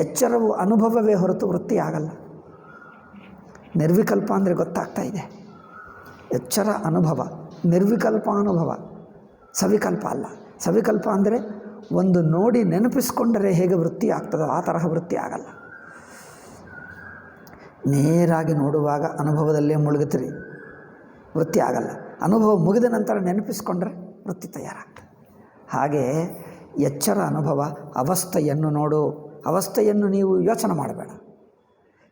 A: ಎಚ್ಚರವು ಅನುಭವವೇ ಹೊರತು ವೃತ್ತಿ ಆಗಲ್ಲ. ನಿರ್ವಿಕಲ್ಪ ಅಂದರೆ ಗೊತ್ತಾಗ್ತಾ ಇದೆ, ಎಚ್ಚರ ಅನುಭವ, ನಿರ್ವಿಕಲ್ಪ ಅನುಭವ, ಸವಿಕಲ್ಪ ಅಲ್ಲ. ಸವಿಕಲ್ಪ ಅಂದರೆ ಒಂದು ನೋಡಿ ನೆನಪಿಸ್ಕೊಂಡರೆ ಹೇಗೆ ವೃತ್ತಿ ಆಗ್ತದೋ ಆ ತರಹ ವೃತ್ತಿ ಆಗಲ್ಲ. ನೇರಾಗಿ ನೋಡುವಾಗ ಅನುಭವದಲ್ಲೇ ಮುಳುಗುತ್ತೀರಿ, ವೃತ್ತಿ ಆಗಲ್ಲ. ಅನುಭವ ಮುಗಿದ ನಂತರ ನೆನಪಿಸ್ಕೊಂಡ್ರೆ ವೃತ್ತಿ ತಯಾರಾಗ್ತದೆ. ಹಾಗೆ ಎಚ್ಚರ ಅನುಭವ, ಅವಸ್ಥೆಯನ್ನು ನೋಡು. ಅವಸ್ಥೆಯನ್ನು ನೀವು ಯೋಚನೆ ಮಾಡಬೇಡ,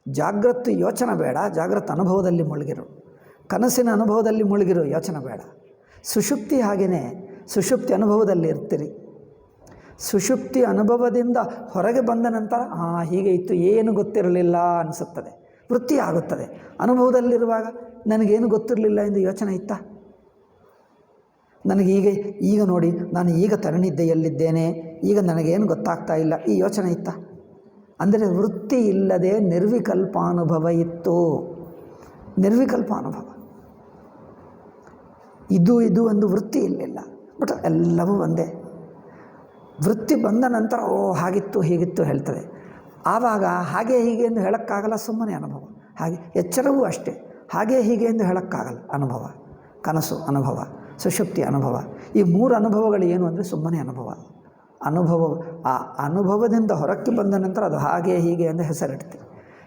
A: ಜಾಗೃತ ಯೋಚನೆ ಬೇಡ, ಜಾಗೃತ ಅನುಭವದಲ್ಲಿ ಮುಳುಗಿರು. ಕನಸಿನ ಅನುಭವದಲ್ಲಿ ಮುಳುಗಿರು, ಯೋಚನೆ ಬೇಡ. ಸುಷುಪ್ತಿ ಹಾಗೆಯೇ, ಸುಷುಪ್ತಿ ಅನುಭವದಲ್ಲಿ ಇರ್ತೀರಿ. ಸುಷುಪ್ತಿ ಅನುಭವದಿಂದ ಹೊರಗೆ ಬಂದ ನಂತರ ಹೀಗೆ ಇತ್ತು, ಏನು ಗೊತ್ತಿರಲಿಲ್ಲ ಅನಿಸುತ್ತದೆ, ವೃತ್ತಿ ಆಗುತ್ತದೆ. ಅನುಭವದಲ್ಲಿರುವಾಗ ನನಗೇನು ಗೊತ್ತಿರಲಿಲ್ಲ ಎಂದು ಯೋಚನೆ ಇತ್ತ? ಈಗ ನೋಡಿ ನಾನು ಈಗ ತರಣಿದ್ದೆಯಲ್ಲಿದ್ದೇನೆ, ಈಗ ನನಗೇನು ಗೊತ್ತಾಗ್ತಾ ಇಲ್ಲ, ಈ ಯೋಚನೆ ಇತ್ತ? ಅಂದರೆ ವೃತ್ತಿ ಇಲ್ಲದೆ ನಿರ್ವಿಕಲ್ಪಾನುಭವ ಇತ್ತು. ನಿರ್ವಿಕಲ್ಪಾನುಭವ, ಇದು ಒಂದು ವೃತ್ತಿ ಇರಲಿಲ್ಲ. ಬಟ್ ಎಲ್ಲವೂ ಒಂದೇ. ವೃತ್ತಿ ಬಂದ ನಂತರ ಹಾಗಿತ್ತು ಹೀಗಿತ್ತು ಹೇಳ್ತದೆ. ಆವಾಗ ಹಾಗೆ ಹೀಗೆ ಎಂದು ಹೇಳೋಕ್ಕಾಗಲ್ಲ, ಸುಮ್ಮನೆ ಅನುಭವ. ಹಾಗೆ ಎಚ್ಚರವೂ ಅಷ್ಟೇ, ಹಾಗೆ ಹೀಗೆ ಎಂದು ಹೇಳೋಕ್ಕಾಗಲ್ಲ. ಅನುಭವ, ಕನಸು ಅನುಭವ, ಸುಷುಪ್ತಿ ಅನುಭವ. ಈ ಮೂರು ಅನುಭವಗಳು ಏನು ಅಂದರೆ ಸುಮ್ಮನೆ ಅನುಭವ. ಆ ಅನುಭವದಿಂದ ಹೊರಕ್ಕೆ ಬಂದ ನಂತರ ಅದು ಹಾಗೆ ಹೀಗೆ ಎಂದು ಹೆಸರಿಡ್ತೀವಿ.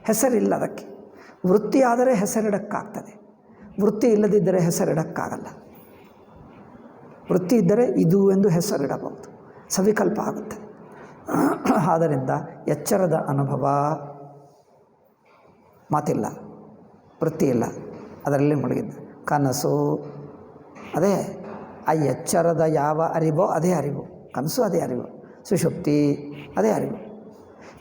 A: ಹೆಸರಿಲ್ಲ ಅದಕ್ಕೆ. ವೃತ್ತಿ ಆದರೆ ಹೆಸರಿಡೋಕ್ಕಾಗ್ತದೆ, ವೃತ್ತಿ ಇಲ್ಲದಿದ್ದರೆ ಹೆಸರಿಡೋಕ್ಕಾಗಲ್ಲ. ವೃತ್ತಿ ಇದ್ದರೆ ಇದು ಎಂದು ಹೆಸರಿಡಬಹುದು, ಸವಿಕಲ್ಪ ಆಗುತ್ತದೆ. ಆದ್ದರಿಂದ ಎಚ್ಚರದ ಅನುಭವ ಮಾತಿಲ್ಲ, ವೃತ್ತಿ ಇಲ್ಲ, ಅದರಲ್ಲಿ ಮುಳುಗಿದ್ದು. ಕನಸು ಅದೇ, ಆ ಎಚ್ಚರದ ಯಾವ ಅರಿವೋ ಅದೇ ಅರಿವು, ಕನಸು ಅದೇ ಅರಿವು, ಸುಷುಪ್ತಿ ಅದೇ ಅರಿವು.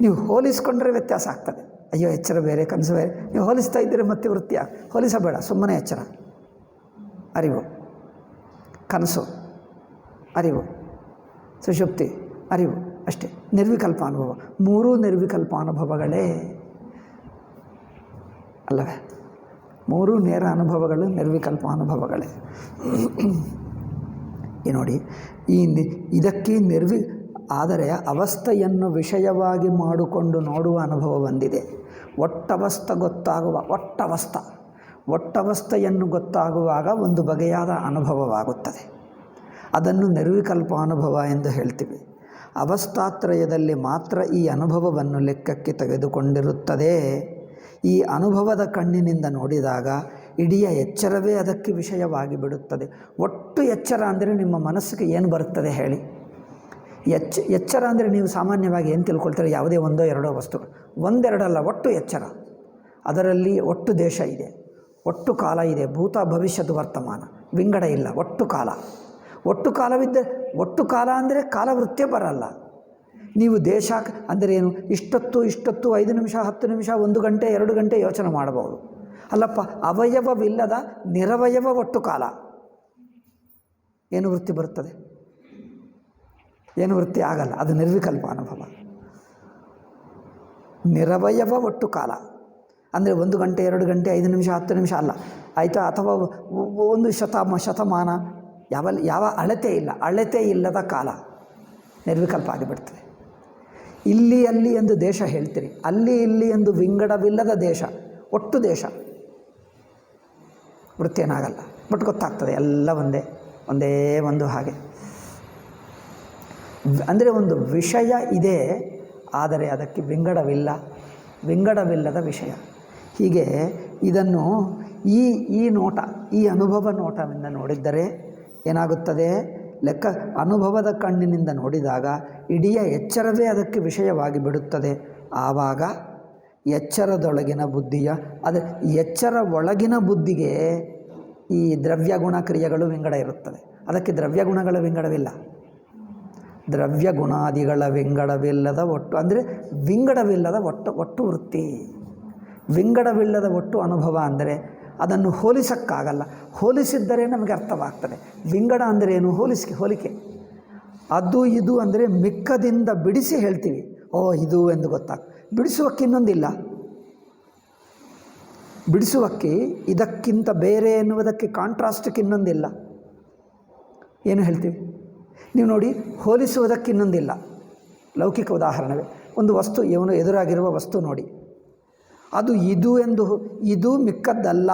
A: ನೀವು ಹೋಲಿಸ್ಕೊಂಡ್ರೆ ವ್ಯತ್ಯಾಸ ಆಗ್ತದೆ. ಅಯ್ಯೋ ಎಚ್ಚರ ಬೇರೆ ಕನಸು ಬೇರೆ, ನೀವು ಹೋಲಿಸ್ತಾ ಇದ್ದರೆ ಮತ್ತೆ ವೃತ್ತಿ ಹೋಲಿಸಬೇಡ. ಸುಮ್ಮನೆ ಎಚ್ಚರ ಅರಿವು, ಕನಸು ಅರಿವು, ಸುಷುಪ್ತಿ ಅರಿವು, ಅಷ್ಟೇ. ನಿರ್ವಿಕಲ್ಪ ಅನುಭವ, ಮೂರೂ ನಿರ್ವಿಕಲ್ಪ ಅನುಭವಗಳೇ ಅಲ್ಲವೇ? ಮೂರೂ ನೇರ ಅನುಭವಗಳು ನಿರ್ವಿಕಲ್ಪ ಅನುಭವಗಳೇ. ನೋಡಿ, ಇದಕ್ಕೆ ಆದರೆ ಅವಸ್ಥೆಯನ್ನು ವಿಷಯವಾಗಿ ಮಾಡಿಕೊಂಡು ನೋಡುವ ಅನುಭವ ಬಂದಿದೆ. ಒಟ್ಟವಸ್ಥ ಗೊತ್ತಾಗುವ, ಒಟ್ಟವಸ್ಥೆಯನ್ನು ಗೊತ್ತಾಗುವಾಗ ಒಂದು ಬಗೆಯಾದ ಅನುಭವವಾಗುತ್ತದೆ. ಅದನ್ನು ನಿರ್ವಿಕಲ್ಪ ಅನುಭವ ಎಂದು ಹೇಳ್ತೀವಿ. ಅವಸ್ಥಾತ್ರಯದಲ್ಲಿ ಮಾತ್ರ ಈ ಅನುಭವವನ್ನು ಲೆಕ್ಕಕ್ಕೆ ತೆಗೆದುಕೊಂಡಿರುತ್ತದೆ. ಈ ಅನುಭವದ ಕಣ್ಣಿನಿಂದ ನೋಡಿದಾಗ ಇಡೀ ಎಚ್ಚರವೇ ಅದಕ್ಕೆ ವಿಷಯವಾಗಿ ಬಿಡುತ್ತದೆ. ಒಟ್ಟು ಎಚ್ಚರ ಅಂದರೆ ನಿಮ್ಮ ಮನಸ್ಸಿಗೆ ಏನು ಬರುತ್ತದೆ ಹೇಳಿ? ಎಚ್ಚರ ಅಂದರೆ ನೀವು ಸಾಮಾನ್ಯವಾಗಿ ಏನು ತಿಳ್ಕೊಳ್ತಾರೆ? ಯಾವುದೇ ಒಂದೋ ಎರಡೋ ವಸ್ತುಗಳು, ಒಂದೆರಡಲ್ಲ, ಒಟ್ಟು ಎಚ್ಚರ. ಅದರಲ್ಲಿ ಒಟ್ಟು ದೇಶ ಇದೆ, ಒಟ್ಟು ಕಾಲ ಇದೆ, ಭೂತ ಭವಿಷ್ಯದ ವರ್ತಮಾನ, ವಿಂಗಡ ಇಲ್ಲ, ಒಟ್ಟು ಕಾಲ. ಒಟ್ಟು ಕಾಲವಿದ್ದರೆ, ಒಟ್ಟು ಕಾಲ ಅಂದರೆ ಕಾಲವೃತ್ಯ ಬರಲ್ಲ. ನೀವು ದೇಶ ಅಂದರೆ ಏನು? ಇಷ್ಟೊತ್ತು 5 ನಿಮಿಷ 10 ನಿಮಿಷ 1 ಗಂಟೆ 2 ಗಂಟೆ ಯೋಚನೆ ಮಾಡಬಹುದು. ಅಲ್ಲಪ್ಪ, ಅವಯವವಿಲ್ಲದ ನಿರವಯವ ಒಟ್ಟು ಕಾಲ, ಏನು ವೃತ್ತಿ ಬರುತ್ತದೆ? ಏನು ವೃತ್ತಿ ಆಗಲ್ಲ. ಅದು ನಿರ್ವಿಕಲ್ಪ ಅನುಭವ. ನಿರವಯವ ಒಟ್ಟು ಕಾಲ ಅಂದರೆ 1 ಗಂಟೆ 2 ಗಂಟೆ 5 ನಿಮಿಷ 10 ನಿಮಿಷ ಅಲ್ಲ, ಆಯಿತಾ? ಅಥವಾ ಒಂದು ಶತಮಾನ, ಯಾವ ಅಳತೆ ಇಲ್ಲದ ಕಾಲ ನಿರ್ವಿಕಲ್ಪ ಆಗಿಬಿಡ್ತದೆ. ಇಲ್ಲಿ ಅಲ್ಲಿ ಎಂದು ದೇಶ ಹೇಳ್ತೀರಿ, ಅಲ್ಲಿ ಇಲ್ಲಿ ಎಂದು ವಿಂಗಡವಿಲ್ಲದ ದೇಶ, ಒಟ್ಟು ದೇಶ ವೃತ್ತಿ ಏನಾಗಲ್ಲ. ಬಟ್ ಗೊತ್ತಾಗ್ತದೆ ಎಲ್ಲ ಒಂದೇ ಒಂದು ಹಾಗೆ. ಅಂದರೆ ಒಂದು ವಿಷಯ ಇದೆ, ಆದರೆ ಅದಕ್ಕೆ ವಿಂಗಡವಿಲ್ಲದ ವಿಷಯ. ಹೀಗೆ ಇದನ್ನು ಈ ನೋಟ, ಈ ಅನುಭವ ನೋಟದಿಂದ ನೋಡಿದ್ದರೆ ಏನಾಗುತ್ತದೆ? ಅನುಭವದ ಕಣ್ಣಿನಿಂದ ನೋಡಿದಾಗ ಇಡೀ ಎಚ್ಚರವೇ ಅದಕ್ಕೆ ವಿಷಯವಾಗಿ ಬಿಡುತ್ತದೆ. ಆವಾಗ ಎಚ್ಚರದೊಳಗಿನ ಬುದ್ಧಿಯ ಎಚ್ಚರ ಒಳಗಿನ ಬುದ್ಧಿಗೆ ಈ ದ್ರವ್ಯಗುಣ ಕ್ರಿಯೆಗಳು ವಿಂಗಡ ಇರುತ್ತದೆ. ಅದಕ್ಕೆ ದ್ರವ್ಯಗುಣಗಳ ವಿಂಗಡವಿಲ್ಲ. ದ್ರವ್ಯಗುಣಾದಿಗಳ ವಿಂಗಡವಿಲ್ಲದ ಒಟ್ಟು ಅಂದರೆ ವಿಂಗಡವಿಲ್ಲದ ಒಟ್ಟು ವೃತ್ತಿ, ವಿಂಗಡವಿಲ್ಲದ ಒಟ್ಟು ಅನುಭವ ಅಂದರೆ ಅದನ್ನು ಹೋಲಿಸೋಕ್ಕಾಗಲ್ಲ. ಹೋಲಿಸಿದ್ದರೆ ನಮಗೆ ಅರ್ಥವಾಗ್ತದೆ. ವಿಂಗಡ ಅಂದರೆ ಏನು? ಹೋಲಿಕೆ. ಅದು ಇದು ಅಂದರೆ ಮಿಕ್ಕದಿಂದ ಬಿಡಿಸಿ ಹೇಳ್ತೀವಿ, ಇದು ಎಂದು ಬಿಡಿಸುವಕ್ಕೆ ಇನ್ನೊಂದಿಲ್ಲ. ಬಿಡಿಸುವಕ್ಕೆ ಇದಕ್ಕಿಂತ ಬೇರೆ ಎನ್ನುವುದಕ್ಕೆ ಕಾಂಟ್ರಾಸ್ಟ್ಗೆ ಇನ್ನೊಂದಿಲ್ಲ. ಏನು ಹೇಳ್ತೀವಿ ನೀವು ನೋಡಿ? ಹೋಲಿಸುವುದಕ್ಕೆ ಇನ್ನೊಂದಿಲ್ಲ. ಲೌಕಿಕ ಉದಾಹರಣೆ, ಒಂದು ವಸ್ತು, ಎದುರಾಗಿರುವ ವಸ್ತು ನೋಡಿ, ಅದು ಇದು ಮಿಕ್ಕದ್ದಲ್ಲ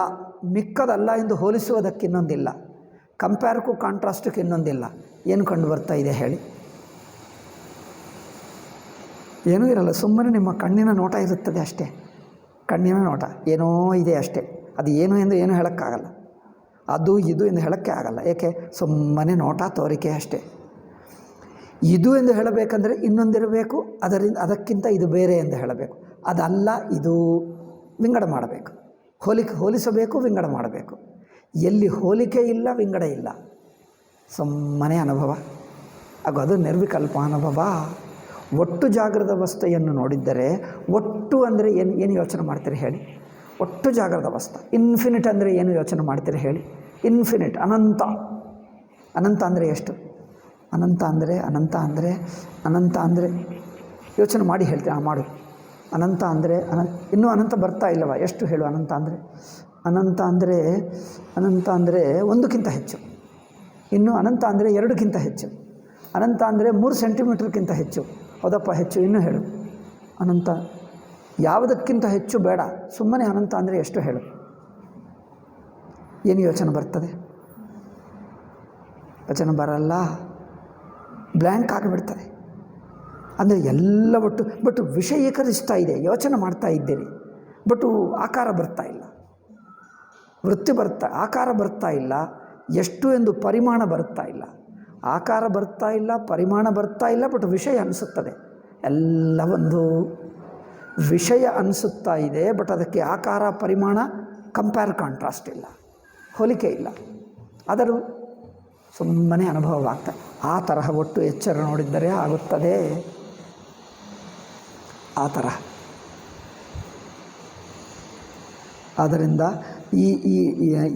A: ಮಿಕ್ಕದಲ್ಲ ಎಂದು ಹೋಲಿಸುವುದಕ್ಕೆ ಇನ್ನೊಂದಿಲ್ಲ, ಕಂಪೇರ್ಗೂ ಕಾಂಟ್ರಾಸ್ಟಕ್ಕೆ ಇನ್ನೊಂದಿಲ್ಲ. ಏನು ಕಂಡು ಬರ್ತಾ ಇದೆ ಹೇಳಿ? ಏನೂ ಇರಲ್ಲ, ಸುಮ್ಮನೆ ನಿಮ್ಮ ಕಣ್ಣಿನ ನೋಟ ಇರುತ್ತದೆ ಅಷ್ಟೇ. ಕಣ್ಣಿನ ನೋಟ ಏನೋ ಇದೆ ಅಷ್ಟೇ. ಅದು ಏನು ಎಂದು ಏನು ಹೇಳೋಕ್ಕಾಗಲ್ಲ, ಅದು ಇದು ಎಂದು ಹೇಳೋಕ್ಕೆ ಆಗಲ್ಲ. ಏಕೆ? ಸುಮ್ಮನೆ ನೋಟ, ತೋರಿಕೆ ಅಷ್ಟೇ. ಇದು ಎಂದು ಹೇಳಬೇಕಂದ್ರೆ ಇನ್ನೊಂದಿರಬೇಕು, ಅದಕ್ಕಿಂತ ಇದು ಬೇರೆ ಎಂದು ಹೇಳಬೇಕು. ಅದಲ್ಲ, ಇದು ವಿಂಗಡ ಮಾಡಬೇಕು. ಹೋಲಿಸಬೇಕು, ವಿಂಗಡ ಮಾಡಬೇಕು. ಎಲ್ಲಿ ಹೋಲಿಕೆ ಇಲ್ಲ, ವಿಂಗಡ ಇಲ್ಲ, ಸುಮ್ಮನೆ ಅನುಭವ ಅದು ನಿರ್ವಿಕಲ್ಪ ಅನುಭವ. ಒಟ್ಟು ಜಾಗೃತ ಅವಸ್ಥೆಯನ್ನು ನೋಡಿದ್ದರೆ, ಒಟ್ಟು ಅಂದರೆ ಏನು ಯೋಚನೆ ಮಾಡ್ತೀರಿ ಹೇಳಿ? ಒಟ್ಟು ಜಾಗೃತ ಅವಸ್ಥೆ. ಇನ್ಫಿನಿಟ್ ಅಂದರೆ ಏನು ಯೋಚನೆ ಮಾಡ್ತೀರಿ ಹೇಳಿ? ಇನ್ಫಿನಿಟ್, ಅನಂತ. ಅನಂತ ಅಂದರೆ ಎಷ್ಟು? ಅನಂತ ಅಂದರೆ ಯೋಚನೆ ಮಾಡಿ ಹೇಳ್ತೀನಿ. ಮಾಡು. ಅನಂತ ಅಂದರೆ ಇನ್ನೂ ಅನಂತ ಬರ್ತಾ ಇಲ್ಲವ? ಎಷ್ಟು ಹೇಳು? ಅನಂತ ಅಂದರೆ ಒಂದಕ್ಕಿಂತ ಹೆಚ್ಚು. ಇನ್ನು ಅನಂತ ಅಂದರೆ 2ಕ್ಕಿಂತ ಹೆಚ್ಚು. ಅನಂತ ಅಂದರೆ 3 ಸೆಂಟಿಮೀಟರ್ಗಿಂತ ಹೆಚ್ಚು. ಹೌದಪ್ಪ, ಹೆಚ್ಚು. ಇನ್ನೂ ಹೇಳು. ಅನಂತ ಯಾವುದಕ್ಕಿಂತ ಹೆಚ್ಚು ಬೇಡ, ಸುಮ್ಮನೆ ಅನಂತ ಅಂದರೆ ಎಷ್ಟು ಹೇಳು? ಏನು ಯೋಚನೆ ಬರ್ತದೆ? ಯೋಚನೆ ಬರಲ್ಲ, ಬ್ಲ್ಯಾಂಕ್ ಆಗಿಬಿಡ್ತದೆ. ಅಂದರೆ ಎಲ್ಲ ಬಟ್ ವಿಷಯೀಕರಿಸ್ತಾ ಇದೆ, ಯೋಚನೆ ಮಾಡ್ತಾ ಇದ್ದೀರಿ, ಬಟ್ ಆಕಾರ ಬರ್ತಾ ಇಲ್ಲ, ವೃತ್ತಿ ಆಕಾರ ಬರ್ತಾ ಇಲ್ಲ. ಎಷ್ಟು ಎಂದು ಪರಿಮಾಣ ಬರ್ತಾ ಇಲ್ಲ. ಆಕಾರ ಬರ್ತಾ ಇಲ್ಲ, ಪರಿಮಾಣ ಬರ್ತಾ ಇಲ್ಲ, ಬಟ್ ವಿಷಯ ಅನಿಸುತ್ತದೆ. ಎಲ್ಲ ಒಂದು ವಿಷಯ ಅನಿಸುತ್ತಾ ಇದೆ, ಬಟ್ ಅದಕ್ಕೆ ಆಕಾರ, ಪರಿಮಾಣ, ಕಂಪೇರ್, ಕಾಂಟ್ರಾಸ್ಟ್ ಇಲ್ಲ, ಹೋಲಿಕೆ ಇಲ್ಲ. ಆದರೂ ಸುಮ್ಮನೆ ಅನುಭವವಾಗ್ತದೆ. ಆ ತರಹ ಒಟ್ಟು ಎಚ್ಚರ ನೋಡಿದ್ದರೆ ಆಗುತ್ತದೆ. ಆ ತರಹ. ಆದ್ದರಿಂದ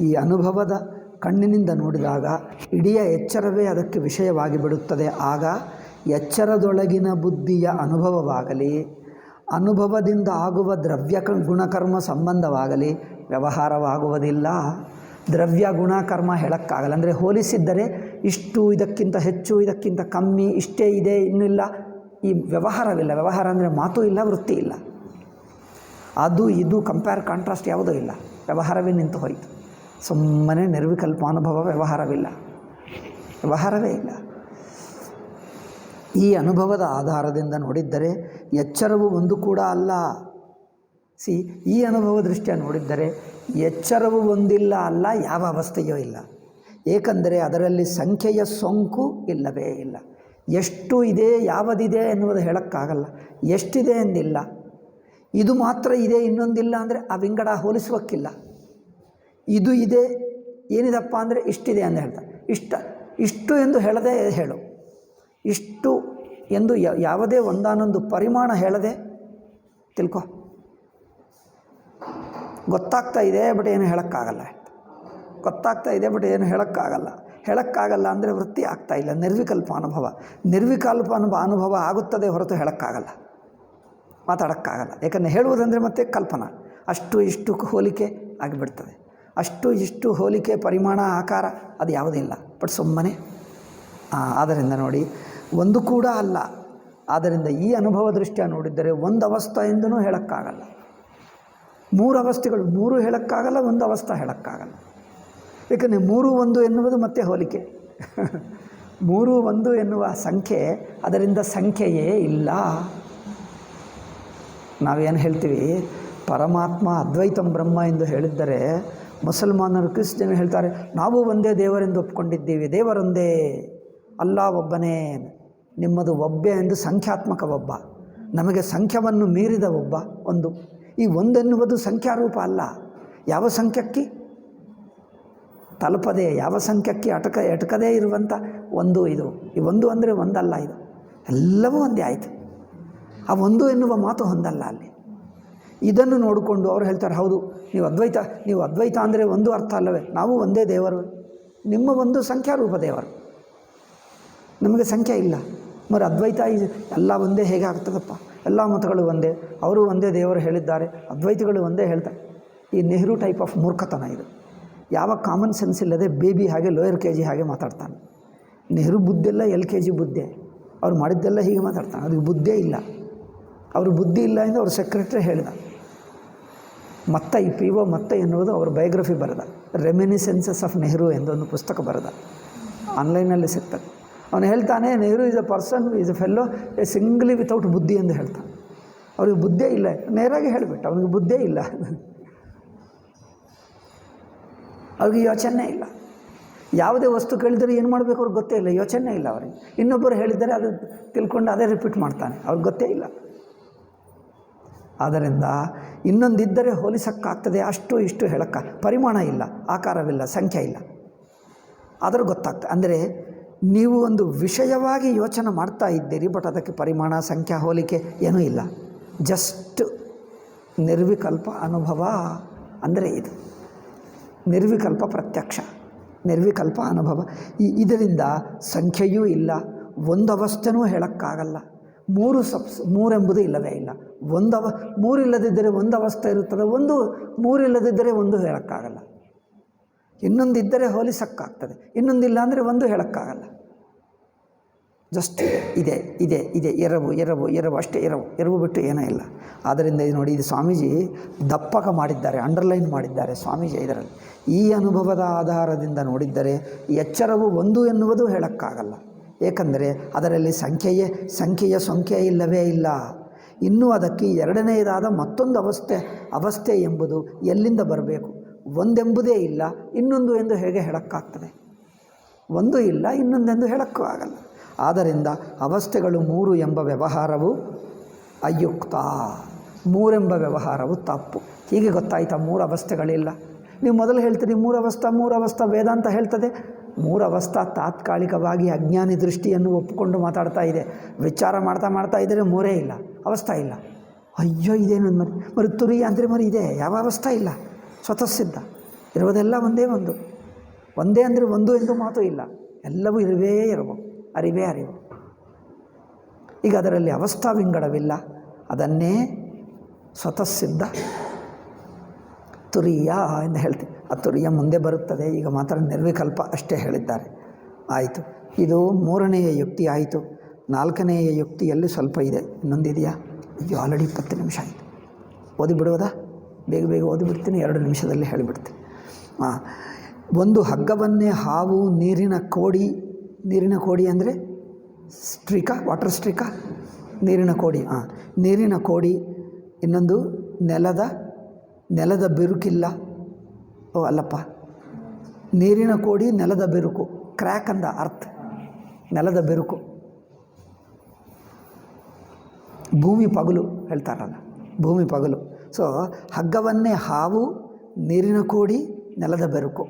A: ಈ ಅನುಭವದ ಕಣ್ಣಿನಿಂದ ನೋಡಿದಾಗ ಇಡೀ ಎಚ್ಚರವೇ ಅದಕ್ಕೆ ವಿಷಯವಾಗಿ ಬಿಡುತ್ತದೆ. ಆಗ ಎಚ್ಚರದೊಳಗಿನ ಬುದ್ಧಿಯ ಅನುಭವವಾಗಲಿ, ಅನುಭವದಿಂದ ಆಗುವ ದ್ರವ್ಯ ಗುಣಕರ್ಮ ಸಂಬಂಧವಾಗಲಿ ವ್ಯವಹಾರವಾಗುವುದಿಲ್ಲ. ದ್ರವ್ಯ ಗುಣಕರ್ಮ ಹೇಳೋಕ್ಕಾಗಲ್ಲ. ಅಂದರೆ ಹೋಲಿಸಿದ್ದರೆ ಇಷ್ಟು, ಇದಕ್ಕಿಂತ ಹೆಚ್ಚು, ಇದಕ್ಕಿಂತ ಕಮ್ಮಿ, ಇಷ್ಟೇ ಇದೆ, ಇನ್ನಿಲ್ಲ, ಈ ವ್ಯವಹಾರವಿಲ್ಲ. ವ್ಯವಹಾರ ಅಂದರೆ ಮಾತು ಇಲ್ಲ, ವೃತ್ತಿ ಇಲ್ಲ, ಅದು ಇದು ಕಂಪೇರ್, ಕಾಂಟ್ರಾಸ್ಟ್ ಯಾವುದೂ ಇಲ್ಲ. ವ್ಯವಹಾರವೇ ನಿಂತು ಹೋಯಿತು. ಸುಮ್ಮನೆ ನಿರ್ವಿಕಲ್ಪ ಅನುಭವ, ವ್ಯವಹಾರವೇ ಇಲ್ಲ. ಈ ಅನುಭವದ ಆಧಾರದಿಂದ ನೋಡಿದ್ದರೆ ಎಚ್ಚರವು ಒಂದು ಕೂಡ ಅಲ್ಲ. ಈ ಅನುಭವ ದೃಷ್ಟಿಯ ನೋಡಿದ್ದರೆ ಎಚ್ಚರವು ಒಂದಿಲ್ಲ ಅಲ್ಲ, ಯಾವ ಅವಸ್ಥೆಯೂ ಇಲ್ಲ. ಏಕೆಂದರೆ ಅದರಲ್ಲಿ ಸಂಖ್ಯೆಯ ಸೋಂಕು ಇಲ್ಲವೇ ಇಲ್ಲ. ಎಷ್ಟು ಇದೆ, ಯಾವುದಿದೆ ಎನ್ನುವುದು ಹೇಳೋಕ್ಕಾಗಲ್ಲ. ಎಷ್ಟಿದೆ ಎಂದಿಲ್ಲ, ಇದು ಮಾತ್ರ ಇದೆ, ಇನ್ನೊಂದಿಲ್ಲ ಅಂದರೆ ಆ ವಿಂಗಡ ಹೋಲಿಸುವಕ್ಕಿಲ್ಲ. ಇದು ಇದೆ, ಏನಿದಪ್ಪ ಅಂದರೆ ಇಷ್ಟಿದೆ ಅಂತ ಹೇಳ್ತಾರೆ. ಇಷ್ಟು ಎಂದು ಹೇಳದೆ ಹೇಳು. ಇಷ್ಟು ಎಂದು ಯಾವುದೇ ಒಂದಾನೊಂದು ಪರಿಮಾಣ ಹೇಳದೆ ತಿಳ್ಕೊ. ಗೊತ್ತಾಗ್ತಾ ಇದೆ, ಬಟ್ ಏನು ಹೇಳೋಕ್ಕಾಗಲ್ಲ. ಗೊತ್ತಾಗ್ತಾ ಇದೆ, ಬಟ್ ಏನು ಹೇಳೋಕ್ಕಾಗಲ್ಲ ಅಂದರೆ ವೃತ್ತಿ ಆಗ್ತಾ ಇಲ್ಲ. ನಿರ್ವಿಕಲ್ಪ ಅನುಭವ ಆಗುತ್ತದೆ ಹೊರತು ಹೇಳೋಕ್ಕಾಗಲ್ಲ, ಮಾತಾಡೋಕ್ಕಾಗಲ್ಲ. ಯಾಕಂದರೆ ಹೇಳುವುದಂದರೆ ಮತ್ತೆ ಕಲ್ಪನಾ. ಅಷ್ಟು ಇಷ್ಟು ಹೋಲಿಕೆ ಆಗಿಬಿಡ್ತದೆ. ಅಷ್ಟು ಇಷ್ಟು ಹೋಲಿಕೆ, ಪರಿಮಾಣ, ಆಕಾರ ಅದು ಯಾವುದಿಲ್ಲ, ಬಟ್ ಸುಮ್ಮನೆ. ಆದ್ದರಿಂದ ನೋಡಿ, ಒಂದು ಕೂಡ ಅಲ್ಲ. ಆದ್ದರಿಂದ ಈ ಅನುಭವ ದೃಷ್ಟಿಯ ನೋಡಿದ್ದರೆ ಒಂದು ಅವಸ್ಥೆ ಎಂದೂ ಹೇಳೋಕ್ಕಾಗಲ್ಲ. 3 ಅವಸ್ಥೆಗಳು, 3 ಹೇಳೋಕ್ಕಾಗಲ್ಲ, ಒಂದು ಅವಸ್ಥೆ ಹೇಳೋಕ್ಕಾಗಲ್ಲ. ಏಕೆಂದರೆ 3, 1 ಎನ್ನುವುದು ಮತ್ತೆ ಹೋಲಿಕೆ. 3, 1 ಎನ್ನುವ ಸಂಖ್ಯೆ, ಅದರಿಂದ ಸಂಖ್ಯೆಯೇ ಇಲ್ಲ. ನಾವೇನು ಹೇಳ್ತೀವಿ, ಪರಮಾತ್ಮ ಅದ್ವೈತಂ ಬ್ರಹ್ಮ ಎಂದು ಹೇಳಿದ್ದರೆ ಮುಸಲ್ಮಾನರು, ಕ್ರಿಶ್ಚಿಯನ್ ಹೇಳ್ತಾರೆ ನಾವು ಒಂದೇ ದೇವರೆಂದು ಒಪ್ಕೊಂಡಿದ್ದೀವಿ, ದೇವರೊಂದೇ, ಅಲ್ಲ ಒಬ್ಬನೇ. ನಿಮ್ಮದು ಒಬ್ಬೆ ಎಂದು ಸಂಖ್ಯಾತ್ಮಕ ಒಬ್ಬ, ನಮಗೆ ಸಂಖ್ಯವನ್ನು ಮೀರಿದ ಒಬ್ಬ ಒಂದು. ಈ ಒಂದೆನ್ನುವುದು ಸಂಖ್ಯಾರೂಪ ಅಲ್ಲ. ಯಾವ ಸಂಖ್ಯಕ್ಕೆ ತಲುಪದೆ, ಯಾವ ಸಂಖ್ಯಕ್ಕೆ ಎಟಕದೇ ಇರುವಂಥ ಒಂದು ಇದು. ಈ ಒಂದು ಅಂದರೆ ಒಂದಲ್ಲ, ಇದು ಎಲ್ಲವೂ ಒಂದೇ ಆಯಿತು. ಆ ಒಂದು ಎನ್ನುವ ಮಾತು ಹೊಂದಲ್ಲ ಅಲ್ಲಿ. ಇದನ್ನು ನೋಡಿಕೊಂಡು ಅವರು ಹೇಳ್ತಾರೆ, ಹೌದು ನೀವು ಅದ್ವೈತ ಅಂದರೆ ಒಂದು ಅರ್ಥ ಅಲ್ಲವೇ, ನಾವು ಒಂದೇ ದೇವರು. ನಿಮ್ಮ ಒಂದು ಸಂಖ್ಯಾರೂಪ ದೇವರು, ನಮಗೆ ಸಂಖ್ಯೆ ಇಲ್ಲ. మరి ಅದ್ವೈತ ಎಲ್ಲ ಒಂದೇ ಹೇಗೆ ಆಗ್ತದಪ್ಪ? ಎಲ್ಲ ಮತಗಳು ಒಂದೇ, ಅವರು ಒಂದೇ ದೇವರು ಹೇಳಿದ್ದಾರೆ, ಅದ್ವೈತಗಳು ಒಂದೇ ಹೇಳ್ತಾರೆ. ಈ ನೆಹರು ಟೈಪ್ ಆಫ್ ಮೂರ್ಖತನ ಇದು. ಯಾವ ಕಾಮನ್ ಸೆನ್ಸ್ ಇಲ್ಲದೆ ಬೇಬಿ ಹಾಗೆ, ಲೋಯರ್ KG ಹಾಗೆ ಮಾತಾಡ್ತಾನೆ. ನೆಹರು ಬುದ್ಧಿಯೆಲ್ಲ LKG ಬುದ್ಧಿ, ಅವ್ರು ಮಾಡಿದ್ದೆಲ್ಲ ಹೀಗೆ ಮಾತಾಡ್ತಾನೆ. ಅದಕ್ಕೆ ಬುದ್ಧೇ ಇಲ್ಲ. ಅವರು ಬುದ್ಧಿ ಇಲ್ಲ ಎಂದು ಅವ್ರ ಸೆಕ್ರೆಟರಿ ಹೇಳಿದ. ಮತ್ತ ಈ PO ಮತ್ತ ಎನ್ನುವುದು ಅವರು ಬಯೋಗ್ರಫಿ ಬರೆದ, ರೆಮಿನಿಸೆನ್ಸಸ್ ಆಫ್ ನೆಹರು ಎಂದೊಂದು ಪುಸ್ತಕ ಬರೆದ, ಆನ್ಲೈನಲ್ಲಿ ಸಿಗ್ತದೆ. ಅವನು ಹೇಳ್ತಾನೆ, Nehru is a person is a fellow a singly without ಬುದ್ಧಿ ಎಂದು ಹೇಳ್ತಾನೆ. ಅವ್ರಿಗೆ ಬುದ್ಧೇ ಇಲ್ಲ, ನೇರಾಗಿ ಹೇಳಿಬಿಟ್ಟು ಅವನಿಗೆ ಬುದ್ಧೇ ಇಲ್ಲ, ಅವ್ರಿಗೆ ಯೋಚನೆ ಇಲ್ಲ. ಯಾವುದೇ ವಸ್ತು ಕೇಳಿದರೆ ಏನು ಮಾಡಬೇಕು ಅವ್ರಿಗೆ ಗೊತ್ತೇ ಇಲ್ಲ, ಯೋಚನೆ ಇಲ್ಲ ಅವರಿಗೆ. ಇನ್ನೊಬ್ಬರು ಹೇಳಿದರೆ ಅದು ತಿಳ್ಕೊಂಡು ಅದೇ ರಿಪೀಟ್ ಮಾಡ್ತಾನೆ, ಅವ್ರಿಗೆ ಗೊತ್ತೇ ಇಲ್ಲ. ಆದ್ದರಿಂದ ಇನ್ನೊಂದಿದ್ದರೆ ಹೋಲಿಸೋಕ್ಕಾಗ್ತದೆ, ಅಷ್ಟು ಇಷ್ಟು ಹೇಳೋಕ್ಕ ಪರಿಮಾಣ ಇಲ್ಲ, ಆಕಾರವಿಲ್ಲ, ಸಂಖ್ಯೆ ಇಲ್ಲ, ಆದರೂ ಗೊತ್ತಾಗ್ತದೆ. ಅಂದರೆ ನೀವು ಒಂದು ವಿಷಯವಾಗಿ ಯೋಚನೆ ಮಾಡ್ತಾ ಇದ್ದೀರಿ, ಬಟ್ ಅದಕ್ಕೆ ಪರಿಮಾಣ, ಸಂಖ್ಯಾ, ಹೋಲಿಕೆ ಏನೂ ಇಲ್ಲ. ಜಸ್ಟ್ ನಿರ್ವಿಕಲ್ಪ ಅನುಭವ ಅಂದರೆ ಇದು ನಿರ್ವಿಕಲ್ಪ ಪ್ರತ್ಯಕ್ಷ, ನಿರ್ವಿಕಲ್ಪ ಅನುಭವ. ಇದರಿಂದ ಸಂಖ್ಯೆಯೂ ಇಲ್ಲ, ಒಂದು ಅವಸ್ಥೆನೂ ಹೇಳೋಕ್ಕಾಗಲ್ಲ. ಮೂರೆಂಬುದು ಇಲ್ಲವೇ ಇಲ್ಲ. ಮೂರಿಲ್ಲದಿದ್ದರೆ ಒಂದು ಅವಸ್ಥೆ ಇರುತ್ತದೆ, ಮೂರಿಲ್ಲದಿದ್ದರೆ ಒಂದು ಹೇಳೋಕ್ಕಾಗಲ್ಲ. ಇನ್ನೊಂದಿದ್ದರೆ ಹೋಲಿಸೋಕ್ಕಾಗ್ತದೆ, ಇನ್ನೊಂದಿಲ್ಲ ಅಂದರೆ ಒಂದು ಹೇಳೋಕ್ಕಾಗಲ್ಲ. ಜಸ್ಟ್ ಇದೆ ಇದೆ ಇದೆ, ಎರವು ಅಷ್ಟೇ, ಎರವು ಬಿಟ್ಟು ಏನೂ ಇಲ್ಲ. ಆದ್ದರಿಂದ ಇದು ನೋಡಿ, ಇದು ಸ್ವಾಮೀಜಿ ದಪ್ಪಕ ಮಾಡಿದ್ದಾರೆ, ಅಂಡರ್ಲೈನ್ ಮಾಡಿದ್ದಾರೆ ಸ್ವಾಮೀಜಿ ಇದರಲ್ಲಿ. ಈ ಅನುಭವದ ಆಧಾರದಿಂದ ನೋಡಿದ್ದರೆ ಎಚ್ಚರವು ಒಂದು ಎನ್ನುವುದು ಹೇಳೋಕ್ಕಾಗಲ್ಲ. ಏಕೆಂದರೆ ಅದರಲ್ಲಿ ಸಂಖ್ಯೆಯ ಸಂಖ್ಯೆ ಇಲ್ಲವೇ ಇಲ್ಲ. ಇನ್ನೂ ಅದಕ್ಕೆ ಎರಡನೆಯದಾದ ಮತ್ತೊಂದು ಅವಸ್ಥೆ ಎಂಬುದು ಎಲ್ಲಿಂದ ಬರಬೇಕು? ಒಂದೆಂಬುದೇ ಇಲ್ಲ, ಇನ್ನೊಂದು ಎಂದು ಹೇಗೆ ಹೇಳೋಕ್ಕಾಗ್ತದೆ? ಒಂದು ಇಲ್ಲ, ಇನ್ನೊಂದೆಂದು ಹೇಳೋಕ್ಕೂ ಆಗಲ್ಲ. ಆದ್ದರಿಂದ ಅವಸ್ಥೆಗಳು ಮೂರು ಎಂಬ ವ್ಯವಹಾರವು ಅಯುಕ್ತ, ಮೂರೆಂಬ ವ್ಯವಹಾರವು ತಪ್ಪು. ಹೀಗೆ ಗೊತ್ತಾಯ್ತಾ? ಮೂರು ಅವಸ್ಥೆಗಳಿಲ್ಲ. ನೀವು ಮೊದಲು ಹೇಳ್ತೀರಿ ಮೂರು ಅವಸ್ಥಾ ವೇದಾಂತ ಹೇಳ್ತದೆ. ಮೂರು ಅವಸ್ಥಾ ತಾತ್ಕಾಲಿಕವಾಗಿ ಅಜ್ಞಾನಿ ದೃಷ್ಟಿಯನ್ನು ಒಪ್ಪಿಕೊಂಡು ಮಾತಾಡ್ತಾ ಇದೆ. ವಿಚಾರ ಮಾಡ್ತಾ ಇದ್ದರೆ ಮೂರೇ ಇಲ್ಲ, ಅವಸ್ಥಾ ಇಲ್ಲ. ಅಯ್ಯೋ ಇದೇನು ಮರಿ ತುರಿಯ ಅಂದರೆ ಮರಿ ಇದೆ, ಯಾವ ಅವಸ್ಥಾ ಇಲ್ಲ, ಸ್ವತಃ ಸಿದ್ಧ ಇರುವುದೆಲ್ಲ ಒಂದೇ ಅಂದರೆ ಒಂದು ಎಂದು ಮಾತು ಇಲ್ಲ, ಎಲ್ಲವೂ ಅರಿವೇ ಅರಿವು. ಈಗ ಅದರಲ್ಲಿ ಅವಸ್ಥಾ ವಿಂಗಡವಿಲ್ಲ, ಅದನ್ನೇ ಸ್ವತಃ ಸಿದ್ಧ ತುರಿಯ ಎಂದು ಹೇಳ್ತೀವಿ. ಆ ತುರಿಯ ಮುಂದೆ ಬರುತ್ತದೆ. ಈಗ ಮಾತ್ರ ನಿರ್ವಿಕಲ್ಪ ಅಷ್ಟೇ ಹೇಳಿದ್ದಾರೆ. ಆಯಿತು, ಇದು ಮೂರನೆಯ ಯುಕ್ತಿ ಆಯಿತು. ನಾಲ್ಕನೆಯ ಯುಕ್ತಿಯಲ್ಲಿ ಸ್ವಲ್ಪ ಇದೆ, ಇನ್ನೊಂದಿದೆಯಾ? ಅಯ್ಯೋ ಆಲ್ರೆಡಿ 20 ನಿಮಿಷ ಆಯಿತು. ಓದಿಬಿಡುವುದಾ? ಬೇಗ ಓದಿಬಿಡ್ತೀನಿ, 2 ನಿಮಿಷದಲ್ಲಿ ಹೇಳಿಬಿಡ್ತೀನಿ. ಒಂದು ಹಗ್ಗವನ್ನೇ ಹಾವು, ನೀರಿನ ಕೋಡಿ ಅಂದರೆ ಸ್ಟ್ರೀಕಾ, ವಾಟರ್ ಸ್ಟ್ರೀಕಾ, ನೀರಿನ ಕೋಡಿ, ಇನ್ನೊಂದು ನೆಲದ ಬಿರುಕಿಲ್ಲ. ಅಲ್ಲಪ್ಪ, ನೀರಿನ ಕೋಡಿ, ನೆಲದ ಬಿರುಕು, ಕ್ರ್ಯಾಕ್ ಅಂದ ಅರ್ಥ, ನೆಲದ ಬಿರುಕು, ಭೂಮಿ ಪಗಲು ಹೇಳ್ತಾರಲ್ಲ, ಭೂಮಿ ಪಗಲು. ಸೊ ಹಗ್ಗವನ್ನೇ ಹಾವು, ನೀರಿನ ಕೋಡಿ, ನೆಲದ ಬೆರುಕು,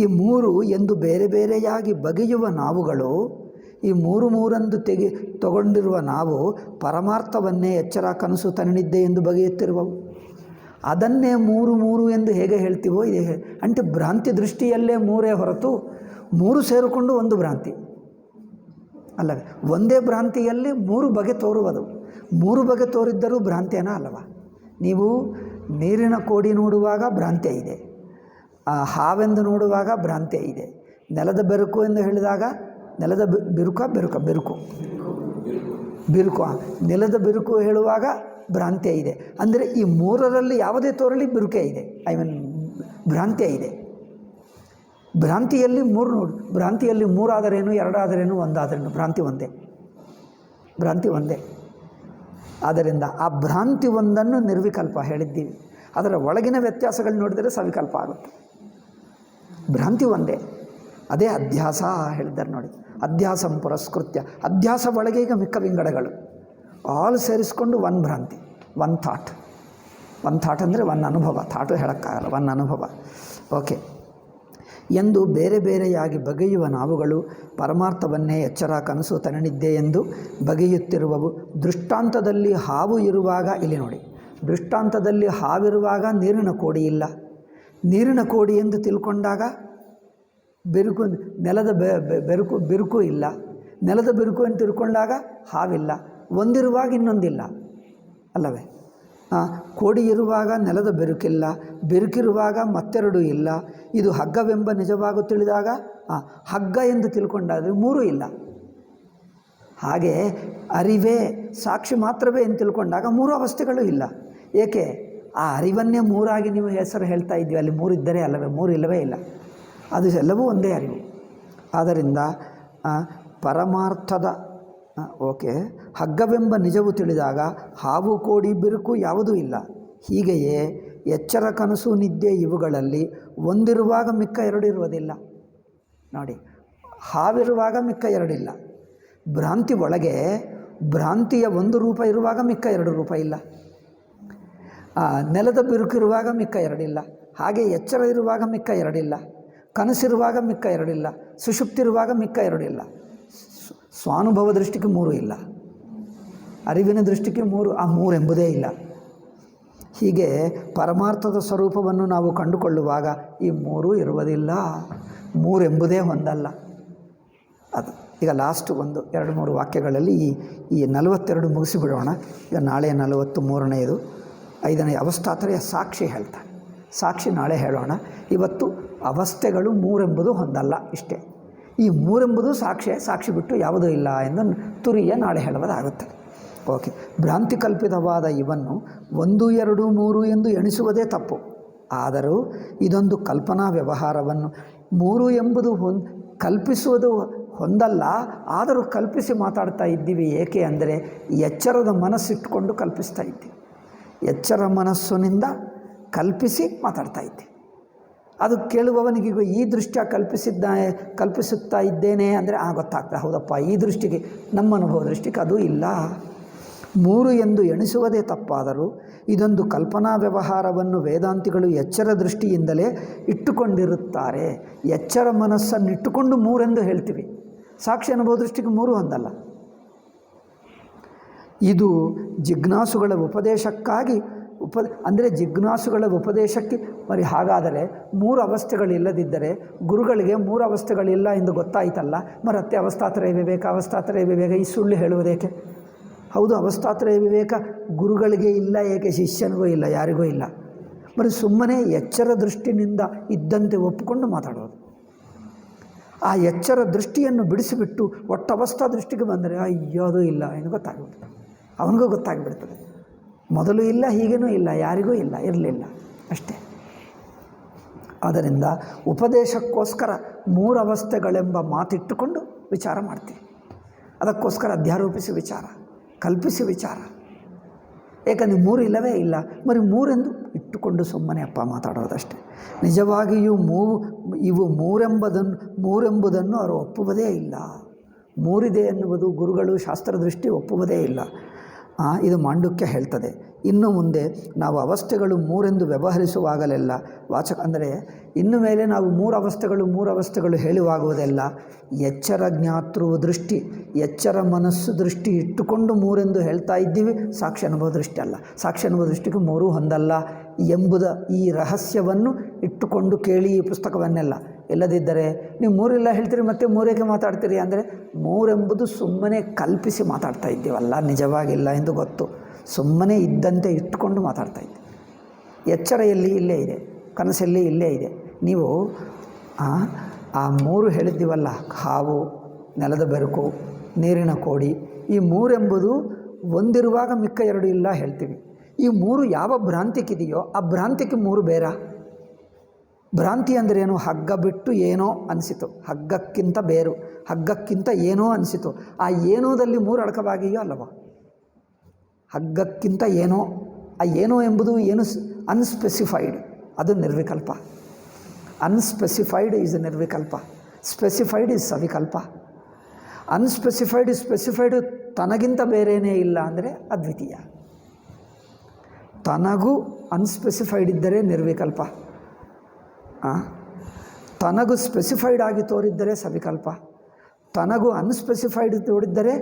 A: ಈ ಮೂರು ಎಂದು ಬೇರೆ ಬೇರೆಯಾಗಿ ಬಗೆಯುವ ನಾವುಗಳು, ಈ ಮೂರಂದು ತಗೊಂಡಿರುವ ನಾವು ಪರಮಾರ್ಥವನ್ನೇ ಎಚ್ಚರ, ಕನಸು, ತನನಿದ್ದೆ ಎಂದು ಬಗೆಯುತ್ತಿರುವವು. ಅದನ್ನೇ ಮೂರು ಎಂದು ಹೇಗೆ ಹೇಳ್ತೀವೋ ಇದೆ. అంటే ಭ್ರಾಂತಿ ದೃಷ್ಟಿಯಲ್ಲೇ ಮೂರೇ ಹೊರತು ಮೂರು ಸೇರಿಕೊಂಡು ಒಂದು ಭ್ರಾಂತಿ ಅಲ್ಲವೇ? ಒಂದೇ ಭ್ರಾಂತಿಯಲ್ಲಿ ಮೂರು ಬಗೆ ತೋರುವುದು. ಮೂರು ಬಗೆ ತೋರಿದ್ದರೂ ಭ್ರಾಂತಿಯೇನ ಅಲ್ಲವಾ? ನೀವು ನೀರಿನ ಕೋಡಿ ನೋಡುವಾಗ ಭ್ರಾಂತಿ ಇದೆ, ಹಾವೆಂದು ನೋಡುವಾಗ ಭ್ರಾಂತಿ ಇದೆ, ನೆಲದ ಬೆರುಕು ಎಂದು ಹೇಳಿದಾಗ ನೆಲದ ಬೆರುಕು ನೆಲದ ಬೆರುಕು ಹೇಳುವಾಗ ಭ್ರಾಂತಿ ಇದೆ. ಅಂದರೆ ಈ ಮೂರರಲ್ಲಿ ಯಾವುದೇ ತೋರಲಿ ಬಿರುಕೆ ಇದೆ, ಭ್ರಾಂತಿ ಇದೆ. ಭ್ರಾಂತಿಯಲ್ಲಿ ಮೂರು ನೋಡು, ಭ್ರಾಂತಿಯಲ್ಲಿ ಮೂರಾದರೇನು, ಎರಡಾದರೇನು, ಒಂದಾದರೇನು, ಭ್ರಾಂತಿ ಒಂದೇ. ಆದ್ದರಿಂದ ಆ ಭ್ರಾಂತಿ ಒಂದನ್ನು ನಿರ್ವಿಕಲ್ಪ ಹೇಳಿದ್ದೀವಿ. ಅದರ ಒಳಗಿನ ವ್ಯತ್ಯಾಸಗಳು ನೋಡಿದರೆ ಸವಿಕಲ್ಪ ಆಗುತ್ತೆ. ಭ್ರಾಂತಿ ಒಂದೇ, ಅದೇ ಅಧ್ಯಾಸ ಹೇಳಿದ್ದಾರೆ ನೋಡಿ. ಅಧ್ಯಾಸಂ ಪುರಸ್ಕೃತ್ಯ, ಅಧ್ಯಾಸ ಒಳಗೆ ಈಗ ಮಿಕ್ಕ ವಿಂಗಡಗಳು ಆಲ್ ಸೇರಿಸ್ಕೊಂಡು ಭ್ರಾಂತಿ, ಥಾಟ್ ಅಂದರೆ ಅನುಭವ. ಥಾಟು ಹೇಳೋಕ್ಕಾಗಲ್ಲ, ಅನುಭವ. ಓಕೆ. ಎಂದು ಬೇರೆ ಬೇರೆಯಾಗಿ ಬಗೆಯುವ ನಾವುಗಳು ಪರಮಾರ್ಥವನ್ನೇ ಎಚ್ಚರ, ಕನಸು, ತನನಿದ್ದೆ ಎಂದು ಬಗೆಯುತ್ತಿರುವವು. ದೃಷ್ಟಾಂತದಲ್ಲಿ ಹಾವು ಇರುವಾಗ, ಇಲ್ಲಿ ನೋಡಿ, ದೃಷ್ಟಾಂತದಲ್ಲಿ ಹಾವಿರುವಾಗ ನೀರಿನ ಕೋಡಿ ಇಲ್ಲ. ನೀರಿನ ಕೋಡಿ ಎಂದು ತಿಳ್ಕೊಂಡಾಗ ಬೆರುಕು, ನೆಲದ ಬಿರುಕು ಇಲ್ಲ. ನೆಲದ ಬಿರುಕು ಎಂದು ತಿಳ್ಕೊಂಡಾಗ ಹಾವಿಲ್ಲ. ಒಂದಿರುವಾಗ ಇನ್ನೊಂದಿಲ್ಲ ಅಲ್ಲವೇ? ಕೋಡಿ ಇರುವಾಗ ನೆಲದ ಬೆರುಕಿಲ್ಲ, ಬೆರುಕಿರುವಾಗ ಮತ್ತೆರಡು ಇಲ್ಲ. ಇದು ಹಗ್ಗವೆಂಬ ನಿಜವಾಗೂ ತಿಳಿದಾಗ ಹಗ್ಗ ಎಂದು ತಿಳ್ಕೊಂಡಾದರೆ ಮೂರೂ ಇಲ್ಲ. ಹಾಗೆ ಅರಿವೇ ಸಾಕ್ಷಿ ಮಾತ್ರವೇ ಎಂದು ತಿಳ್ಕೊಂಡಾಗ ಮೂರು ಅವಸ್ಥೆಗಳು ಇಲ್ಲ. ಏಕೆ? ಆ ಅರಿವನ್ನೇ ಮೂರಾಗಿ ನೀವು ಹೆಸರು ಹೇಳ್ತಾ ಇದ್ದೀವಿ. ಅಲ್ಲಿ ಮೂರಿದ್ದರೆ ಅಲ್ಲವೇ? ಮೂರು ಇಲ್ಲವೇ ಇಲ್ಲ. ಅದು ಎಲ್ಲವೂ ಒಂದೇ ಅರಿವು. ಆದ್ದರಿಂದ ಪರಮಾರ್ಥದ ಹಗ್ಗವೆಂಬ ನಿಜವು ತಿಳಿದಾಗ ಹಾವು ಕೋಡಿ ಬಿರುಕು ಯಾವುದೂ ಇಲ್ಲ. ಹೀಗೆಯೇ ಎಚ್ಚರ ಕನಸು ನಿದ್ದೆ ಇವುಗಳಲ್ಲಿ ಒಂದಿರುವಾಗ ಮಿಕ್ಕ ಎರಡು ಇರುವುದಿಲ್ಲ. ನೋಡಿ, ಹಾವಿರುವಾಗ ಮಿಕ್ಕ ಎರಡಿಲ್ಲ. ಭ್ರಾಂತಿ ಒಳಗೆ ಭ್ರಾಂತಿಯ ಒಂದು ರೂಪ ಇರುವಾಗ ಮಿಕ್ಕ ಎರಡು ರೂಪ ಇಲ್ಲ. ನೆಲದ ಬಿರುಕು ಇರುವಾಗ ಮಿಕ್ಕ ಎರಡಿಲ್ಲ. ಹಾಗೆ ಎಚ್ಚರ ಇರುವಾಗ ಮಿಕ್ಕ ಎರಡಿಲ್ಲ. ಕನಸಿರುವಾಗ ಮಿಕ್ಕ ಎರಡಿಲ್ಲ. ಸುಷುಪ್ತಿರುವಾಗ ಮಿಕ್ಕ ಎರಡಿಲ್ಲ. ಸ್ವಾನುಭವ ದೃಷ್ಟಿಗೆ ಮೂರು ಇಲ್ಲ. ಅರಿವಿನ ದೃಷ್ಟಿಗೆ ಮೂರು, ಆ ಮೂರೆಂಬುದೇ ಇಲ್ಲ. ಹೀಗೆ ಪರಮಾರ್ಥದ ಸ್ವರೂಪವನ್ನು ನಾವು ಕಂಡುಕೊಳ್ಳುವಾಗ ಈ ಮೂರೂ ಇರುವುದಿಲ್ಲ. ಮೂರೆಂಬುದೇ ಹೊಂದಲ್ಲ. ಅದು ಈಗ ಲಾಸ್ಟ್ 1-2-3 ವಾಕ್ಯಗಳಲ್ಲಿ ಈ 42 ಮುಗಿಸಿಬಿಡೋಣ. ಈಗ ನಾಳೆ 43ನೇದು 5ನೇ ಅವಸ್ಥಾತ್ರಯ ಸಾಕ್ಷಿ ಹೇಳ್ತಾನೆ. ಸಾಕ್ಷಿ ನಾಳೆ ಹೇಳೋಣ. ಇವತ್ತು ಅವಸ್ಥೆಗಳು ಮೂರೆಂಬುದು ಹೊಂದಲ್ಲ, ಇಷ್ಟೇ. ಈ ಮೂರೆಂಬುದು ಸಾಕ್ಷಿ ಬಿಟ್ಟು ಯಾವುದೂ ಇಲ್ಲ ಎಂದು ತುರಿಯ ನಾಳೆ ಹೇಳುವುದಾಗುತ್ತದೆ. ಓಕೆ. ಭ್ರಾಂತಿ ಕಲ್ಪಿತವಾದ ಇವನ್ನು 1, 2, 3 ಎಂದು ಎಣಿಸುವುದೇ ತಪ್ಪು. ಆದರೂ ಇದೊಂದು ಕಲ್ಪನಾ ವ್ಯವಹಾರವನ್ನು 3 ಎಂಬುದು ಕಲ್ಪಿಸುವುದು ಹೊಂದಲ್ಲ. ಆದರೂ ಕಲ್ಪಿಸಿ ಮಾತಾಡ್ತಾ ಇದ್ದೀವಿ. ಏಕೆ ಅಂದರೆ ಎಚ್ಚರದ ಮನಸ್ಸಿಟ್ಟುಕೊಂಡು ಕಲ್ಪಿಸ್ತಾ ಇದ್ದೀವಿ. ಎಚ್ಚರ ಮನಸ್ಸಿನಿಂದ ಕಲ್ಪಿಸಿ ಮಾತಾಡ್ತಾ ಇದ್ದೀವಿ. ಅದು ಕೇಳುವವನಿಗೆ ಈ ದೃಷ್ಟಿಯ ಕಲ್ಪಿಸುತ್ತಾ ಇದ್ದೇನೆ ಅಂದರೆ ಗೊತ್ತಾಗ್ತದೆ, ಹೌದಪ್ಪ, ಈ ದೃಷ್ಟಿಗೆ, ನಮ್ಮ ಅನುಭವ ದೃಷ್ಟಿಗೆ ಅದು ಇಲ್ಲ. 3 ಎಂದು ಎಣಿಸುವುದೇ ತಪ್ಪಾದರೂ ಇದೊಂದು ಕಲ್ಪನಾ ವ್ಯವಹಾರವನ್ನು ವೇದಾಂತಿಗಳು ಎಚ್ಚರ ದೃಷ್ಟಿಯಿಂದಲೇ ಇಟ್ಟುಕೊಂಡಿರುತ್ತಾರೆ. ಎಚ್ಚರ ಮನಸ್ಸನ್ನು ಇಟ್ಟುಕೊಂಡು 3 ಎಂದು ಹೇಳ್ತೀವಿ. ಸಾಕ್ಷಿ ಅನುಭವ ದೃಷ್ಟಿಗೆ 3 ಹೊಂದಲ್ಲ. ಇದು ಜಿಜ್ಞಾಸುಗಳ ಉಪದೇಶಕ್ಕಾಗಿ ಅಂದರೆ ಜಿಜ್ಞಾಸುಗಳ ಉಪದೇಶಕ್ಕೆ. మరి ಹಾಗಾದರೆ 3 ಅವಸ್ಥೆಗಳಿಲ್ಲದಿದ್ದರೆ ಗುರುಗಳಿಗೆ 3 ಅವಸ್ಥೆಗಳಿಲ್ಲ ಎಂದು ಗೊತ್ತಾಯಿತಲ್ಲ. ಮತ್ತೆ ಅವಸ್ಥಾತ್ರಯ ವಿವೇಕ ಈ ಸುಳ್ಳು ಹೇಳುವುದೇಕೆ? ಹೌದು, ಅವಸ್ಥಾತ್ರಯ ವಿವೇಕ ಗುರುಗಳಿಗೆ ಇಲ್ಲ, ಏಕೆ? ಶಿಷ್ಯನಿಗೂ ಇಲ್ಲ, ಯಾರಿಗೂ ಇಲ್ಲ. మరి ಸುಮ್ಮನೆ ಎಚ್ಚರ ದೃಷ್ಟಿನಿಂದ ಇದ್ದಂತೆ ಒಪ್ಪಿಕೊಂಡು ಮಾತಾಡೋದು. ಆ ಎಚ್ಚರ ದೃಷ್ಟಿಯನ್ನು ಬಿಡಿಸಿಬಿಟ್ಟು ಒಟ್ಟು ಅವಸ್ಥಾ ದೃಷ್ಟಿಗೆ ಬಂದರೆ ಅಯ್ಯೋ ಅದು ಇಲ್ಲ ಎಂದು ಗೊತ್ತಾಗ್ಬಿಡ್ತದೆ. ಅವನಿಗೂ ಗೊತ್ತಾಗಿಬಿಡ್ತದೆ, ಮೊದಲು ಇಲ್ಲ, ಹೀಗೇನೂ ಇಲ್ಲ, ಯಾರಿಗೂ ಇಲ್ಲ, ಇರಲಿಲ್ಲ, ಅಷ್ಟೇ. ಆದ್ದರಿಂದ ಉಪದೇಶಕ್ಕೋಸ್ಕರ 3 ಅವಸ್ಥೆಗಳೆಂಬ ಮಾತಿಟ್ಟುಕೊಂಡು ವಿಚಾರ ಮಾಡ್ತೀವಿ. ಅದಕ್ಕೋಸ್ಕರ ಅಧ್ಯಾರೋಪಿಸಿ ವಿಚಾರ, ಕಲ್ಪಿಸಿ ವಿಚಾರ. ಏಕೆಂದರೆ 3 ಇಲ್ಲವೇ ಇಲ್ಲ. మరి 3 ಎಂದು ಇಟ್ಟುಕೊಂಡು ಸುಮ್ಮನೆ ಮಾತಾಡೋದಷ್ಟೇ. ನಿಜವಾಗಿಯೂ ಇವು ಮೂರೆಂಬುದನ್ನು ಅವರು ಒಪ್ಪುವುದೇ ಇಲ್ಲ. 3 ಇದೆ ಎನ್ನುವುದು ಗುರುಗಳು ಶಾಸ್ತ್ರದೃಷ್ಟಿ ಒಪ್ಪುವುದೇ ಇಲ್ಲ. ಇದು ಮಾಂಡುಕ್ಯ ಹೇಳ್ತದೆ. ಇನ್ನು ಮುಂದೆ ನಾವು ಅವಸ್ಥೆಗಳು 3 ಎಂದು ವ್ಯವಹರಿಸುವಾಗಲೆಲ್ಲ ಅಂದರೆ ಇನ್ನು ಮೇಲೆ ನಾವು 3 ಅವಸ್ಥೆಗಳು ಹೇಳುವಾಗುವುದೆಲ್ಲ ಎಚ್ಚರ ಜ್ಞಾತೃ ದೃಷ್ಟಿ, ಎಚ್ಚರ ಮನಸ್ಸು ದೃಷ್ಟಿ ಇಟ್ಟುಕೊಂಡು 3 ಎಂದು ಹೇಳ್ತಾ ಇದ್ದೀವಿ. ಸಾಕ್ಷಿ ಅನುಭವ ದೃಷ್ಟಿ ಅಲ್ಲ. ಸಾಕ್ಷಿ ಅನುಭವ ದೃಷ್ಟಿಗೆ 3 ಹೊಂದಲ್ಲ ಎಂಬುದ ಈ ರಹಸ್ಯವನ್ನು ಇಟ್ಟುಕೊಂಡು ಕೇಳಿ ಈ ಪುಸ್ತಕವನ್ನೆಲ್ಲ. ಇಲ್ಲದಿದ್ದರೆ ನೀವು 3 ಇಲ್ಲ ಹೇಳ್ತೀರಿ, ಮತ್ತೆ 3 ಮಾತಾಡ್ತೀರಿ ಅಂದರೆ 3 ಎಂಬುದು ಸುಮ್ಮನೆ ಕಲ್ಪಿಸಿ ಮಾತಾಡ್ತಾ ಇದ್ದೀವಲ್ಲ, ನಿಜವಾಗಿಲ್ಲ ಎಂದು ಗೊತ್ತು. ಸುಮ್ಮನೆ ಇದ್ದಂತೆ ಇಟ್ಟುಕೊಂಡು ಮಾತಾಡ್ತಾ ಇದ್ದೀವಿ. ಎಚ್ಚರ ಎಲ್ಲಿ? ಇಲ್ಲೇ ಇದೆ. ಕನಸಲ್ಲಿ ಇಲ್ಲೇ ಇದೆ. ನೀವು ಆ 3 ಹೇಳಿದ್ದೀವಲ್ಲ, ಹಾವು, ನೆಲದ ಬೆರುಕು, ನೀರಿನ ಕೋಡಿ, ಈ 3 ಎಂಬುದು ಒಂದಿರುವಾಗ ಮಿಕ್ಕ 2 ಇಲ್ಲ ಹೇಳ್ತೀವಿ. ಈ 3 ಯಾವ ಭ್ರಾಂತಿಗಿದೆಯೋ ಆ ಭ್ರಾಂತಿಗೆ 3 ಬೇರೆ. ಭ್ರಾಂತಿ ಅಂದ್ರೇನು? ಹಗ್ಗ ಬಿಟ್ಟು ಏನೋ ಅನಿಸಿತು, ಹಗ್ಗಕ್ಕಿಂತ ಬೇರು, ಹಗ್ಗಕ್ಕಿಂತ ಏನೋ ಅನಿಸಿತು. ಆ ಏನೋದಲ್ಲಿ 3 ಅಡಕವಾಗಿಯೋ ಅಲ್ಲವೋ? ಹಗ್ಗಕ್ಕಿಂತ ಏನೋ, ಆ ಏನೋ ಎಂಬುದು ಏನು? ಅನ್ಸ್ಪೆಸಿಫೈಡ್, ಅದು ನಿರ್ವಿಕಲ್ಪ. ಅನ್ಸ್ಪೆಸಿಫೈಡ್ ಈಸ್ ನಿರ್ವಿಕಲ್ಪ, ಸ್ಪೆಸಿಫೈಡ್ ಈಸ್ ಸವಿಕಲ್ಪ. ಅನ್ಸ್ಪೆಸಿಫೈಡ್ ಸ್ಪೆಸಿಫೈಡ್ ತನಗಿಂತ ಬೇರೆಯೇ ಇಲ್ಲ ಅಂದರೆ ಅದ್ವಿತೀಯ. ತನಗೂ ಅನ್ಸ್ಪೆಸಿಫೈಡ್ ಇದ್ದರೆ ನಿರ್ವಿಕಲ್ಪ, ತನಗೂ ಸ್ಪೆಸಿಫೈಡ್ ಆಗಿ ತೋರಿದ್ದರೆ ಸವಿಕಲ್ಪ, ತನಗೂ ಅನ್ಸ್ಪೆಸಿಫೈಡ್ ತೋರಿದ್ದರೆ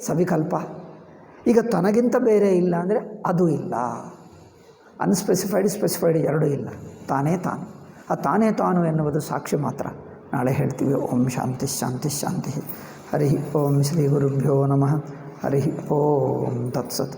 A: ಸವಿಕಲ್ಪ. ಈಗ ತನಗಿಂತ ಬೇರೆ ಇಲ್ಲ ಅಂದರೆ ಅದು ಇಲ್ಲ. ಅನ್ಸ್ಪೆಸಿಫೈಡ್ ಸ್ಪೆಸಿಫೈಡ್ 2 ಇಲ್ಲ, ತಾನೇ ತಾನು. ಆ ತಾನೇ ತಾನು ಎನ್ನುವುದು ಸಾಕ್ಷಿ ಮಾತ್ರ. ನಾಳೆ ಹೇಳ್ತೀವಿ. ಓಂ ಶಾಂತಿ ಶಾಂತಿ ಶಾಂತಿ. ಹರಿ ಓಂ ಶ್ರೀ ಗುರುಭ್ಯೋ ನಮಃ. ಹರಿ ಓಂ ತತ್ಸತ್.